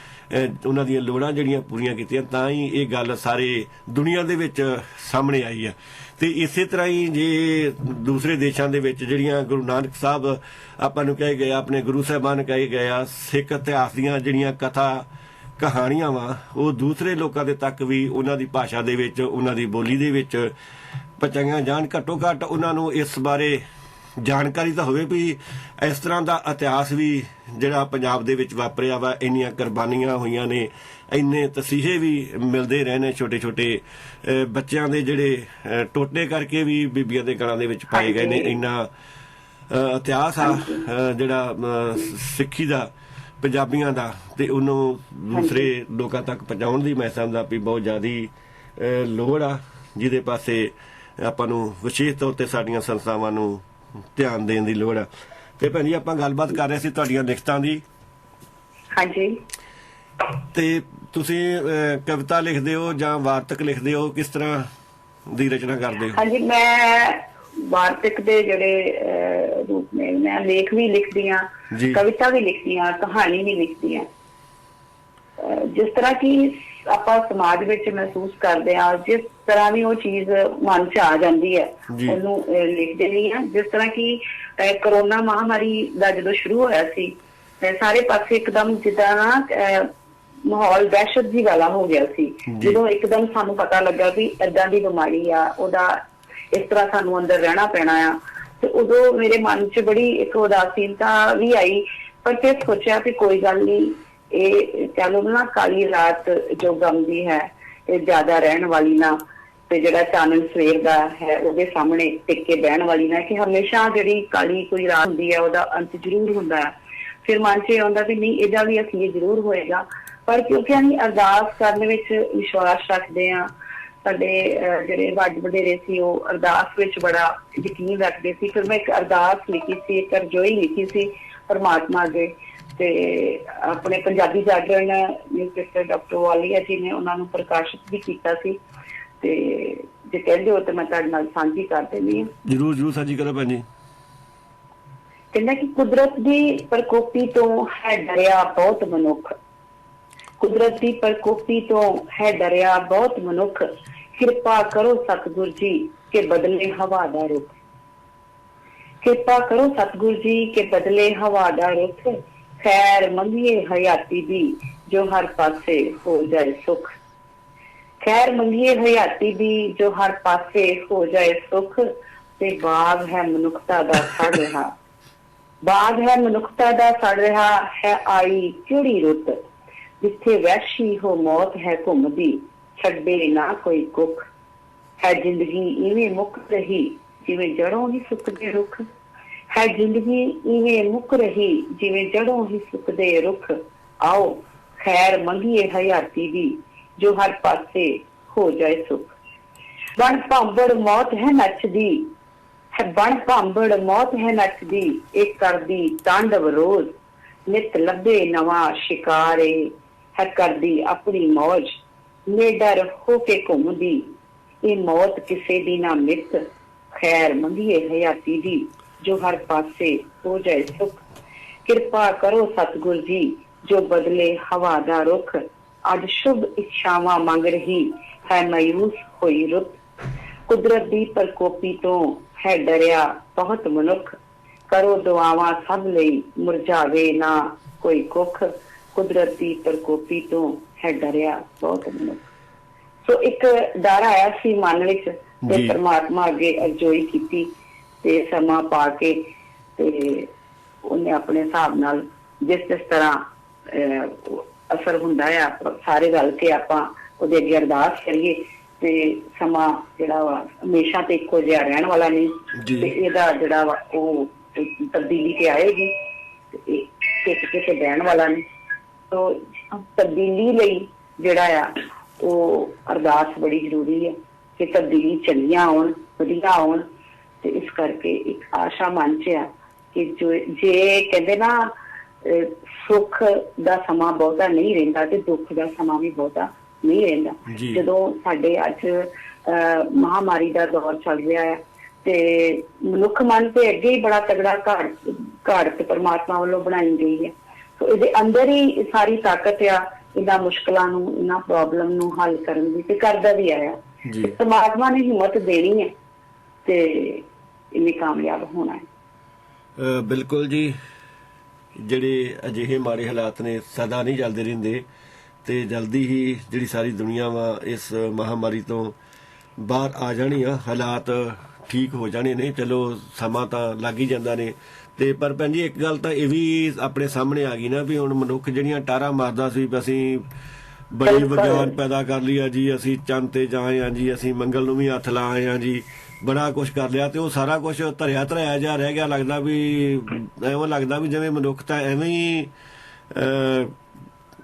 A: ਉਹਨਾਂ ਦੀਆਂ ਲੋੜਾਂ ਜਿਹੜੀਆਂ ਪੂਰੀਆਂ ਕੀਤੀਆਂ, ਤਾਂ ਹੀ ਇਹ ਗੱਲ ਸਾਰੇ ਦੁਨੀਆ ਦੇ ਵਿੱਚ ਸਾਹਮਣੇ ਆਈ ਆ। ਤੇ ਇਸੇ ਤਰ੍ਹਾਂ ਹੀ ਜੇ ਦੂਸਰੇ ਦੇਸ਼ਾਂ ਦੇ ਵਿੱਚ ਜਿਹੜੀਆਂ ਗੁਰੂ ਨਾਨਕ ਸਾਹਿਬ ਆਪਾਂ ਨੂੰ ਕਹੇ ਗਏ, ਆਪਣੇ ਗੁਰੂ ਸਾਹਿਬਾਨ ਕਹੇ ਗਏ ਆ, ਸਿੱਖ ਇਤਿਹਾਸ ਦੀਆਂ ਜਿਹੜੀਆਂ ਕਥਾ ਕਹਾਣੀਆਂ ਵਾ ਉਹ ਦੂਸਰੇ ਲੋਕਾਂ ਦੇ ਤੱਕ ਵੀ ਉਹਨਾਂ ਦੀ ਭਾਸ਼ਾ ਦੇ ਵਿੱਚ, ਉਹਨਾਂ ਦੀ ਬੋਲੀ ਦੇ ਵਿੱਚ ਪਹੁੰਚਾਈਆਂ ਜਾਣ। ਘੱਟੋ ਘੱਟ ਉਹਨਾਂ ਨੂੰ ਇਸ ਬਾਰੇ ਜਾਣਕਾਰੀ ਤਾਂ ਹੋਵੇ ਵੀ ਇਸ ਤਰ੍ਹਾਂ ਦਾ ਇਤਿਹਾਸ ਵੀ ਜਿਹੜਾ ਪੰਜਾਬ ਦੇ ਵਿੱਚ ਵਾਪਰਿਆ ਵਾ, ਇੰਨੀਆਂ ਕੁਰਬਾਨੀਆਂ ਹੋਈਆਂ ਨੇ, ਇੰਨੇ ਤਸੀਹੇ ਵੀ ਮਿਲਦੇ ਰਹੇ ਨੇ, ਛੋਟੇ ਛੋਟੇ ਬੱਚਿਆਂ ਦੇ ਜਿਹੜੇ ਟੋਟੇ ਕਰਕੇ ਵੀ ਬੀਬੀਆਂ ਦੇ ਗਲਾਂ ਦੇ ਵਿੱਚ ਪਾਏ ਗਏ ਨੇ। ਇੰਨਾ ਇਤਿਹਾਸ ਆ ਜਿਹੜਾ ਸਿੱਖੀ ਦਾ, ਪੰਜਾਬੀਆਂ ਦਾ, ਤੇ ਉਹਨੂੰ ਦੂਸਰੇ ਲੋਕਾਂ ਤੱਕ ਪਹੁੰਚਾਉਣ ਦੀ ਮੈਂ ਸਮਝਦਾ ਵੀ ਬਹੁਤ ਜ਼ਿਆਦਾ ਲੋੜ ਆ, ਜਿਹਦੇ ਪਾਸੇ ਆਪਾਂ ਨੂੰ ਵਿਸ਼ੇਸ਼ ਤੌਰ ਤੇ ਸਾਡੀਆਂ ਸੰਸਥਾਵਾਂ ਨੂੰ ਧਿਆਨ ਦੇਣ ਦੀ ਲੋੜ ਆ। ਤੇ ਭੈਣ ਜੀ ਆਪਾਂ ਗੱਲਬਾਤ ਕਰ ਰਹੇ ਸੀ ਤੁਹਾਡੀਆਂ ਲਿਖਤਾਂ ਦੀ। ਹਾਂਜੀ। ਤੇ ਤੁਸੀਂ ਕਵਿਤਾ ਲਿਖਦੇ ਹੋ ਜਾਂ ਵਾਰਤਕ ਲਿਖਦੇ ਹੋ, ਕਿਸ ਤਰ੍ਹਾਂ ਦੀ ਰਚਨਾ ਕਰਦੇ ਹੋ? ਹਾਂਜੀ, ਮੈਂ ਵਾਰਤਕ ਦੇ ਜਿਹੜੇ ਰੂਪ ਨੇ ਮੈਂ ਲੇਖ ਵੀ ਲਿਖਦੀ ਹਾਂ, ਕਵਿਤਾ ਵੀ ਲਿਖਦੀ ਹਾਂ, ਕਹਾਣੀ ਵੀ ਲਿਖਦੀ ਹਾਂ। ਜਿਸ ਤਰ੍ਹਾਂ ਕਿ ਆਪਾਂ ਸਮਾਜ ਵਿੱਚ ਮਹਿਸੂਸ ਕਰਦੇ ਹਾਂ, ਜਿਸ ਤਰ੍ਹਾਂ ਵੀ ਉਹ ਚੀਜ਼ ਮਨ 'ਚ ਆ ਜਾਂਦੀ ਹੈ ਉਹਨੂੰ ਲਿਖ ਦਿੰਦੀ ਹਾਂ। ਜਿਸ ਤਰ੍ਹਾਂ ਕਿ ਕਰੋਨਾ ਮਹਾਮਾਰੀ ਦਾ ਜਦੋਂ ਸ਼ੁਰੂ ਹੋਇਆ ਸੀ ਸਾਰੇ ਪਾਸੇ ਇੱਕਦਮ ਜਿੱਦਾਂ ਨਾ ਮਾਹੌਲ ਦਹਿਸ਼ਤ ਜੀ ਵਾਲਾ ਹੋ ਗਿਆ ਸੀ। ਜਦੋਂ ਇੱਕਦਮ ਸਾਨੂੰ ਪਤਾ ਲੱਗਾ ਵੀ ਏਦਾਂ ਦੀ ਬਿਮਾਰੀ ਆ, ਉਹਦਾ ਇਸ ਤਰ੍ਹਾਂ ਸਾਨੂੰ ਅੰਦਰ ਰਹਿਣਾ ਪੈਣਾ ਆ, ਤੇ ਉਦੋਂ ਮੇਰੇ ਮਨ 'ਚ ਬੜੀ ਇੱਕ ਉਦਾਸੀਨਤਾ ਵੀ ਆਈ। ਪਰ ਫਿਰ ਸੋਚਿਆ ਵੀ ਕੋਈ ਗੱਲ ਨਹੀਂ, ਇਹ ਚਲੋ ਨਾ ਕਾਲੀ ਰਾਤ ਜੋ ਗਮਦੀ ਹੈ ਇਹ ਜ਼ਿਆਦਾ ਰਹਿਣ ਵਾਲੀ ਨਾ, ਤੇ ਜਿਹੜਾ ਚਾਨਣ ਸਵੇਰ ਦਾ ਹੈ ਉਹਦੇ ਸਾਹਮਣੇ ਟਿਕ ਕੇ ਬਹਿਣ ਵਾਲੀ ਨਾ, ਕਿ ਹਮੇਸ਼ਾ ਜਿਹੜੀ ਕਾਲੀ ਕੋਈ ਰਾਤ ਹੁੰਦੀ ਹੈ ਉਹਦਾ ਅੰਤ ਜ਼ਰੂਰ ਹੁੰਦਾ ਹੈ। ਫਿਰ ਮਨ 'ਚ ਇਹ ਆਉਂਦਾ ਵੀ ਨਹੀਂ, ਇਹਦਾ ਵੀ ਅਖੀਰ ਜ਼ਰੂਰ ਹੋਏਗਾ। ਪਰ ਕਿਉਂਕਿ ਅਸੀਂ ਅਰਦਾਸ ਕਰਨ ਵਿੱਚ ਵਿਸ਼ਵਾਸ ਰੱਖਦੇ ਹਾਂ, ਸਾਡੇ ਜਿਹੜੇ ਵੱਡ ਵਡੇਰੇ ਸੀ ਉਹ ਅਰਦਾਸ ਵਿੱਚ ਬੜਾ ਯਕੀਨ ਰੱਖਦੇ ਸੀ। ਫਿਰ ਮੈਂ ਇੱਕ ਅਰਦਾਸ ਲਿਖੀ ਸੀ, ਇੱਕ ਰਜੋਈ ਲਿਖੀ ਸੀ ਪਰਮਾਤਮਾ ਅੱਗੇ, ਤੇ ਆਪਣੇ ਪੰਜਾਬੀ ਜਾਗਰਣ ਮਿਸਟਰ ਡਾਕਟਰ ਵਾਲੀਆ ਜੀ ਨੇ ਉਹਨਾਂ ਨੂੰ ਪ੍ਰਕਾਸ਼ਿਤ ਵੀ ਕੀਤਾ ਸੀ।
B: ਤੇ ਜੇ ਕਹਿੰਦੇ ਹੋ ਤਾਂ ਮੈਂ ਤੁਹਾਡੇ ਨਾਲ ਸਾਂਝੀ ਕਰ ਦਿੰਦੀ ਹਾਂ।
A: ਜਰੂਰ ਜਰੂਰ ਸਾਂਝੀ ਕਰੋ ਭੈਣ ਜੀ।
B: ਕਹਿੰਦਾ ਕਿ ਕੁਦਰਤ ਦੀ ਪ੍ਰਕੋਪੀ ਤੋਂ ਹੈ ਡਰਿਆ ਬਹੁਤ ਮਨੁੱਖ, ਕੁਦਰਤ ਦੀ ਪ੍ਰਕੋਪੀ ਤੋਂ ਹੈ ਡਰਿਆ ਬਹੁਤ ਮਨੁੱਖ, ਕਿਰਪਾ ਕਰੋ ਸਤਿਗੁਰ ਜੀ ਕਿ ਬਦਲੇ ਹਵਾ ਦਾ ਰੁਖ, ਕਿਰਪਾ ਕਰੋ ਸਤਿਗੁਰ ਜੀ ਕਿ ਬਦਲੇ ਹਵਾ ਦਾ ਰੁਖ, ਖੈਰ ਮੰਗੀਏ ਹਯਾਤੀ ਦੀ ਜੋ ਹਰ ਪਾਸੇ ਹੋ ਜਾਏ ਸੁਖ, ਖੈਰ ਮੰਗੀਏ ਹਯਾਤੀ ਦੀ ਜੋ ਹਰ ਪਾਸੇ ਹੋ ਜਾਏ ਸੁਖ, ਤੇ ਬਾਗ ਹੈ ਮਨੁੱਖਤਾ ਦਾ ਸੜ ਰਿਹਾ, ਬਾਗ ਹੈ ਮਨੁੱਖਤਾ ਦਾ ਸੜ ਰਿਹਾ ਹੈ ਆਈ ਕਿਹੜੀ ਰੁੱਤ, ਜਿੱਥੇ ਵਹਿਸ਼ੀ ਹੋ ਮੌਤ ਹੈ ਘੁੰਮਦੀ ਛੱਡੇ ਨਾ ਕੋਈ ਕੁੱਖ, ਹੈ ਜ਼ਿੰਦਗੀ ਇਵੇਂ ਮੁੱਕ ਰਹੀ ਜਿਵੇਂ ਜੜੋਂ ਹੀ ਸੁੱਕਦੇ ਰੁੱਖ, ਹੈ ਜ਼ਿੰਦਗੀ ਇਵੇਂ ਮੁੱਕ ਰਹੀ ਜਿਵੇਂ ਜੜੋਂ ਹੀ ਸੁੱਕਦੇ ਰੁੱਖ, ਆਓ ਖੈਰ ਮੰਗੀਏ ਹਯਾਤੀ ਦੀ ਜੋ ਹਰ ਪਾਸੇ ਹੋ ਜਾਏ ਸੁਖ, ਬਣ ਭਾਂਬੜ ਮੌਤ ਹੈ ਨੱਚਦੀ ਹੈ, ਬਣ ਭਾਂਬੜ ਮੌਤ ਹੈ ਨੱਚਦੀ, ਇਹ ਕਰਦੀ ਤਾਂਡਵ ਰੋਜ਼, ਨਿਤ ਲੱਭੇ ਨਵਾਂ ਸ਼ਿਕਾਰੇ, ਹੈ ਕਰਦੀ ਆਪਣੀ ਮੌਜ, ਨਿਡਰ ਹੋ ਕੇ ਘੁੰਮਦੀ, ਇਹ ਮੌਤ ਕਿਸੇ ਦੀ ਨਾ ਮਿੱਤ, ਖੈਰ ਮੰਗੀਏ ਹਯਾਤੀ ਦੀ ਜੋ ਹਰ ਪਾਸੇ ਹੋ ਜਾਏ ਸੁਖ, ਕਿਰਪਾ ਕਰੋ ਸਤਿਗੁਰ ਜੀ ਜੋ ਬਦਲੇ ਹਵਾ ਦਾ ਰੁਖ, ਅੱਜ ਸ਼ੁਭ ਇੱਛਾਵਾਂ ਮੰਗ ਰਹੀ ਹੈ ਮਾਯੂਸ ਹੋਈ ਰੁੱਤ, ਕੁਦਰਤ ਦੀ ਪ੍ਰਕੋਪੀ ਤੋਂ ਹੈ ਡਰਿਆ ਬਹੁਤ ਮਨੁੱਖ, ਕਰੋ ਦੁਆਵਾਂ ਸਭ ਲਈ ਮੁਰਝਾਵੇ ਨਾ ਕੋਈ ਕੁੱਖ, ਕੁਦਰਤ ਦੀ ਪ੍ਰਕੋਪੀ ਤੋਂ ਹੈ ਡਰਿਆ ਬਹੁਤ ਮਨੁੱਖ। ਸੋ ਇੱਕ ਡਰ ਆਇਆ ਸੀ ਮਨ ਵਿੱਚ ਤੇ ਪਰਮਾਤਮਾ ਅੱਗੇ ਅਰਜ਼ੋਈ ਕੀਤੀ ਤੇ ਸਮਾਂ ਪਾ ਕੇ ਤੇ ਉਹਨੇ ਆਪਣੇ ਹਿਸਾਬ ਨਾਲ ਜਿਸ ਤਰ੍ਹਾਂ ਅਸਰ ਹੁੰਦਾ ਆ ਸਾਰੇ ਰਲ ਕੇ ਆਪਾਂ ਉਹਦੇ ਅੱਗੇ ਅਰਦਾਸ ਕਰੀਏ ਤੇ ਸਮਾਂ ਜਿਹੜਾ ਵਾ ਹਮੇਸ਼ਾ ਤੇ ਇੱਕੋ ਜਿਹਾ ਰਹਿਣ ਵਾਲਾ ਨਹੀਂ, ਤੇ ਇਹਦਾ ਜਿਹੜਾ ਵਾ ਉਹ ਤਬਦੀਲੀ ਤੇ ਆਏਗੀ ਤੇ ਕਿਤੇ ਬਹਿਣ ਵਾਲਾ ਨਹੀਂ। ਤੋ ਤਬਦੀਲੀ ਲਈ ਜਿਹੜਾ ਆ ਉਹ ਅਰਦਾਸ ਬੜੀ ਜ਼ਰੂਰੀ ਹੈ ਕਿ ਤਬਦੀਲੀ ਚੰਗੀਆਂ ਆਉਣ, ਵਧੀਆ ਆਉਣ, ਤੇ ਇਸ ਕਰਕੇ ਇੱਕ ਆਸ਼ਾ ਮਨ ਚ ਆ ਕਿ ਜੋ ਜੇ ਕਹਿੰਦੇ ਨਾ ਸੁੱਖ ਦਾ ਸਮਾਂ ਬਹੁਤਾ ਨਹੀਂ ਰਹਿੰਦਾ ਤੇ ਦੁੱਖ ਦਾ ਸਮਾਂ ਵੀ ਬਹੁਤਾ ਨਹੀਂ ਰਹਿੰਦਾ। ਜਦੋਂ ਸਾਡੇ ਅੱਜ ਮਹਾਮਾਰੀ ਦਾ ਦੌਰ ਚੱਲ ਰਿਹਾ ਹੈ ਤੇ ਮਨੁੱਖ ਮਨ ਤੇ ਅੱਗੇ ਹੀ ਬੜਾ ਤਗੜਾ ਘਾੜ ਪਰਮਾਤਮਾ ਵੱਲੋਂ ਬਣਾਈ ਗਈ ਹੈ, ਸੋ ਇਹਦੇ ਅੰਦਰ ਹੀ ਸਾਰੀ ਤਾਕਤ ਆ ਇਹਨਾਂ ਮੁਸ਼ਕਲਾਂ ਨੂੰ, ਇਹਨਾਂ ਪ੍ਰੋਬਲਮ ਨੂੰ ਹੱਲ ਕਰਨ ਦੀ, ਤੇ ਕਰਦਾ ਵੀ ਆਇਆ। ਪਰਮਾਤਮਾ ਨੇ ਹਿੰਮਤ ਦੇਣੀ ਹੈ ਤੇ ਇਹਨੇ ਕਾਮਯਾਬ ਹੋਣਾ ਹੈ।
A: ਬਿਲਕੁਲ ਜੀ, ਜਿਹੜੇ ਅਜਿਹੇ ਮਾੜੇ ਹਾਲਾਤ ਨੇ ਸਦਾ ਨਹੀਂ ਚੱਲਦੇ ਰਹਿੰਦੇ ਤੇ ਜਲਦੀ ਹੀ ਜਿਹੜੀ ਸਾਰੀ ਦੁਨੀਆ ਵਾ ਇਸ ਮਹਾਮਾਰੀ ਤੋਂ ਬਾਹਰ ਆ ਜਾਣੀ ਆ, ਹਾਲਾਤ ਠੀਕ ਹੋ ਜਾਣੇ ਨੇ। ਚਲੋ ਸਮਾਂ ਤਾਂ ਲੱਗ ਹੀ ਜਾਂਦਾ ਨੇ ਤੇ ਪਰ ਭੈਣ ਜੀ ਇੱਕ ਗੱਲ ਤਾਂ ਇਹ ਵੀ ਆਪਣੇ ਸਾਹਮਣੇ ਆ ਗਈ ਨਾ ਵੀ ਹੁਣ ਮਨੁੱਖ ਜਿਹੜੀਆਂ ਟਾਰਾਂ ਮਾਰਦਾ ਸੀ ਅਸੀਂ ਬੜੀ ਵਿਗਿਆਨ ਪੈਦਾ ਕਰ ਲਿਆ ਜੀ, ਅਸੀਂ ਚੰਦ ਤੇ ਜਾਏ ਆ ਜੀ, ਅਸੀਂ ਮੰਗਲ ਨੂੰ ਵੀ ਹੱਥ ਲਾਏ ਆ ਜੀ, ਬੜਾ ਕੁਛ ਕਰ ਲਿਆ ਤੇ ਉਹ ਸਾਰਾ ਕੁਛ ਧਰਿਆ ਧਰਿਆ ਜਿਹਾ ਰਹਿ ਗਿਆ। ਲੱਗਦਾ ਵੀ ਐਵੇਂ ਲੱਗਦਾ ਵੀ ਜਿਵੇਂ ਮਨੁੱਖ ਤਾਂ ਐਵੇਂ ਹੀ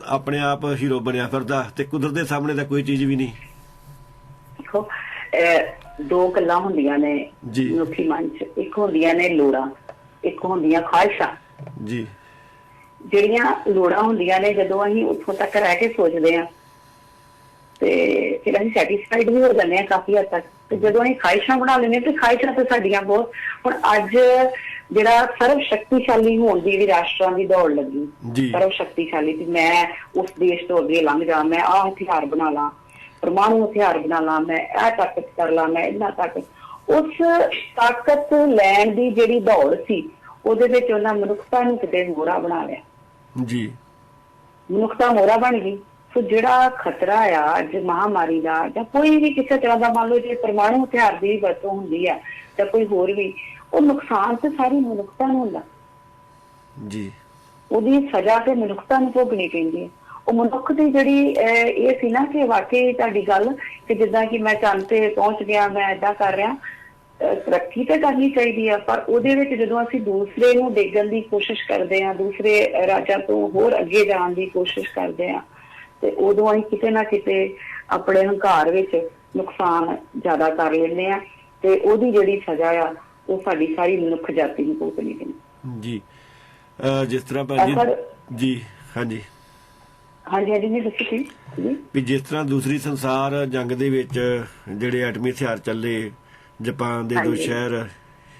A: ਆਪਣੇ ਆਪ ਹੀਰੋ ਬਣਿਆ ਫਿਰਦਾ ਤੇ ਕੁਦਰਤ ਦੇ ਸਾਹਮਣੇ ਤਾਂ ਕੋਈ ਚੀਜ਼ ਵੀ ਨਹੀਂ।
B: ਦੇਖੋ ਦੋ ਗੱਲਾਂ ਹੁੰਦੀਆਂ ਨੇ ਮਨੁੱਖੀ ਮਨ ਚ, ਇੱਕ ਹੁੰਦੀਆਂ ਨੇ ਲੋੜਾਂ, ਇੱਕ ਹੁੰਦੀਆਂ ਖਾਹਿਸ਼ਾਂ ਜੀ। ਜਿਹੜੀਆਂ ਲੋੜਾਂ ਹੁੰਦੀਆਂ ਨੇ ਜਦੋਂ ਅਸੀਂ ਉੱਥੋਂ ਤੱਕ ਰਹਿ ਕੇ ਸੋਚਦੇ ਹਾਂ ਤੇ ਫਿਰ ਅਸੀਂ ਸੈਟੀਸਫਾਈਡ ਵੀ ਹੋ ਜਾਂਦੇ ਹਾਂ ਕਾਫੀ ਹੱਦ ਤੱਕ, ਤੇ ਜਦੋਂ ਅਸੀਂ ਖਾਹਿਸ਼ਾਂ ਬਣਾ ਲੈਂਦੇ ਤੇ ਖਾਹਿਸ਼ਾਂ ਤੇ ਸਾਡੀਆਂ ਬਹੁਤ, ਹੁਣ ਅੱਜ ਜਿਹੜਾ ਸਰਵ ਸ਼ਕਤੀਸ਼ਾਲੀ ਹੋਣ ਦੀ ਵੀ ਰਾਸ਼ਟਰਾਂ ਦੀ ਦੌੜ ਲੱਗੀ, ਸਰਵ ਸ਼ਕਤੀਸ਼ਾਲੀ ਵੀ ਮੈਂ ਉਸ ਦੇਸ਼ ਤੋਂ ਅੱਗੇ ਲੰਘ ਜਾ, ਮੈਂ ਆਹ ਹਥਿਆਰ ਬਣਾ ਲਾ, ਪਰਮਾਣੂ ਹਥਿਆਰ ਬਣਾ ਲਾ, ਮੈਂ ਇਹ ਤਾਕਤ ਕਰ ਲਾ, ਮੈਂ ਇੰਨਾ ਤਾਕਤ, ਉਸ ਤਾਕਤ ਲੈਣ ਦੀ ਜਿਹੜੀ ਦੌੜ ਸੀ ਉਹਦੇ ਵਿੱਚ ਉਹਨਾਂ ਮਨੁੱਖਤਾ ਨੂੰ ਕਿਤੇ ਮੋਹਰਾ ਬਣਾ ਲਿਆ ਜੀ, ਮਨੁੱਖਤਾ ਮੋਹਰਾ ਬਣ ਗਈ। ਸੋ ਜਿਹੜਾ ਖਤਰਾ ਆ ਅੱਜ ਮਹਾਮਾਰੀ ਦਾ ਜਾਂ ਕੋਈ ਵੀ ਕਿਸੇ ਤਰ੍ਹਾਂ ਦਾ, ਮੰਨ ਲਓ ਜੇ ਪਰਮਾਣੂ ਹਥਿਆਰ ਦੀ ਵਰਤੋਂ ਹੁੰਦੀ ਆ ਜਾਂ ਕੋਈ ਹੋਰ ਵੀ, ਉਹ ਨੁਕਸਾਨ ਤੇ ਸਾਰੀ ਮਨੁੱਖਤਾ ਨੂੰ ਹੁੰਦਾ ਜੀ, ਉਹਦੀ ਸਜ਼ਾ ਤੇ ਮਨੁੱਖਤਾ ਨੂੰ ਭੋਗਣੀ ਪੈਂਦੀ ਹੈ। ਉਹ ਮਨੁੱਖ ਦੀ ਜਿਹੜੀ ਇਹ ਸੀ ਨਾ ਕਿ ਵਾਕਈ ਤੁਹਾਡੀ ਗੱਲ ਕਿ ਜਿੱਦਾਂ ਕਿ ਮੈਂ ਚੰਦ ਤੇ ਪਹੁੰਚ ਗਿਆ, ਮੈਂ ਏਦਾਂ ਕਰ ਰਿਹਾ, ਤਰੱਕੀ ਤਾਂ ਕਰਨੀ ਚਾਹੀਦੀ ਆ, ਪਰ ਉਹਦੇ ਵਿੱਚ ਜਦੋਂ ਅਸੀਂ ਦੂਸਰੇ ਨੂੰ ਡੇਗਣ ਦੀ ਕੋਸ਼ਿਸ਼ ਕਰਦੇ ਹਾਂ, ਦੂਸਰੇ ਰਾਜਾਂ ਤੋਂ ਹੋਰ ਅੱਗੇ ਜਾਣ ਦੀ ਕੋਸ਼ਿਸ਼ ਕਰਦੇ ਹਾਂ, ਤੇ ਉਦੋਂ ਅਸੀਂ ਕਿਤੇ ਨਾ ਕਿਤੇ ਆਪਣੇ ਹੰਕਾਰ ਵਿੱਚ ਨੁਕਸਾਨ ਜ਼ਿਆਦਾ ਕਰ ਲੈਂਦੇ ਆ ਤੇ ਉਹਦੀ ਜਿਹੜੀ ਸਜ਼ਾ ਆ ਉਹ ਸਾਡੀ ਸਾਰੀ ਮਨੁੱਖ ਜਾਤੀ ਨੂੰ ਭੁਗਤਣੀ ਪੈਂਦੀ ਜੀ। ਜਿਸ ਤਰ੍ਹਾਂ ਜੀ ਹਾਂਜੀ ਹਾਂਜੀ ਹਾਂਜੀ ਜੀ ਦੱਸੋ ਜੀ
A: ਵੀ ਜਿਸ ਤਰ੍ਹਾਂ ਦੂਸਰੀ ਸੰਸਾਰ ਜੰਗ ਦੇ ਵਿੱਚ ਜਿਹੜੇ ਐਟਮੀ ਹਥਿਆਰ ਚੱਲੇ, ਜਾਪਾਨ ਦੇ 2
B: ਹਾਂਜੀ
A: ਸ਼ਹਿਰ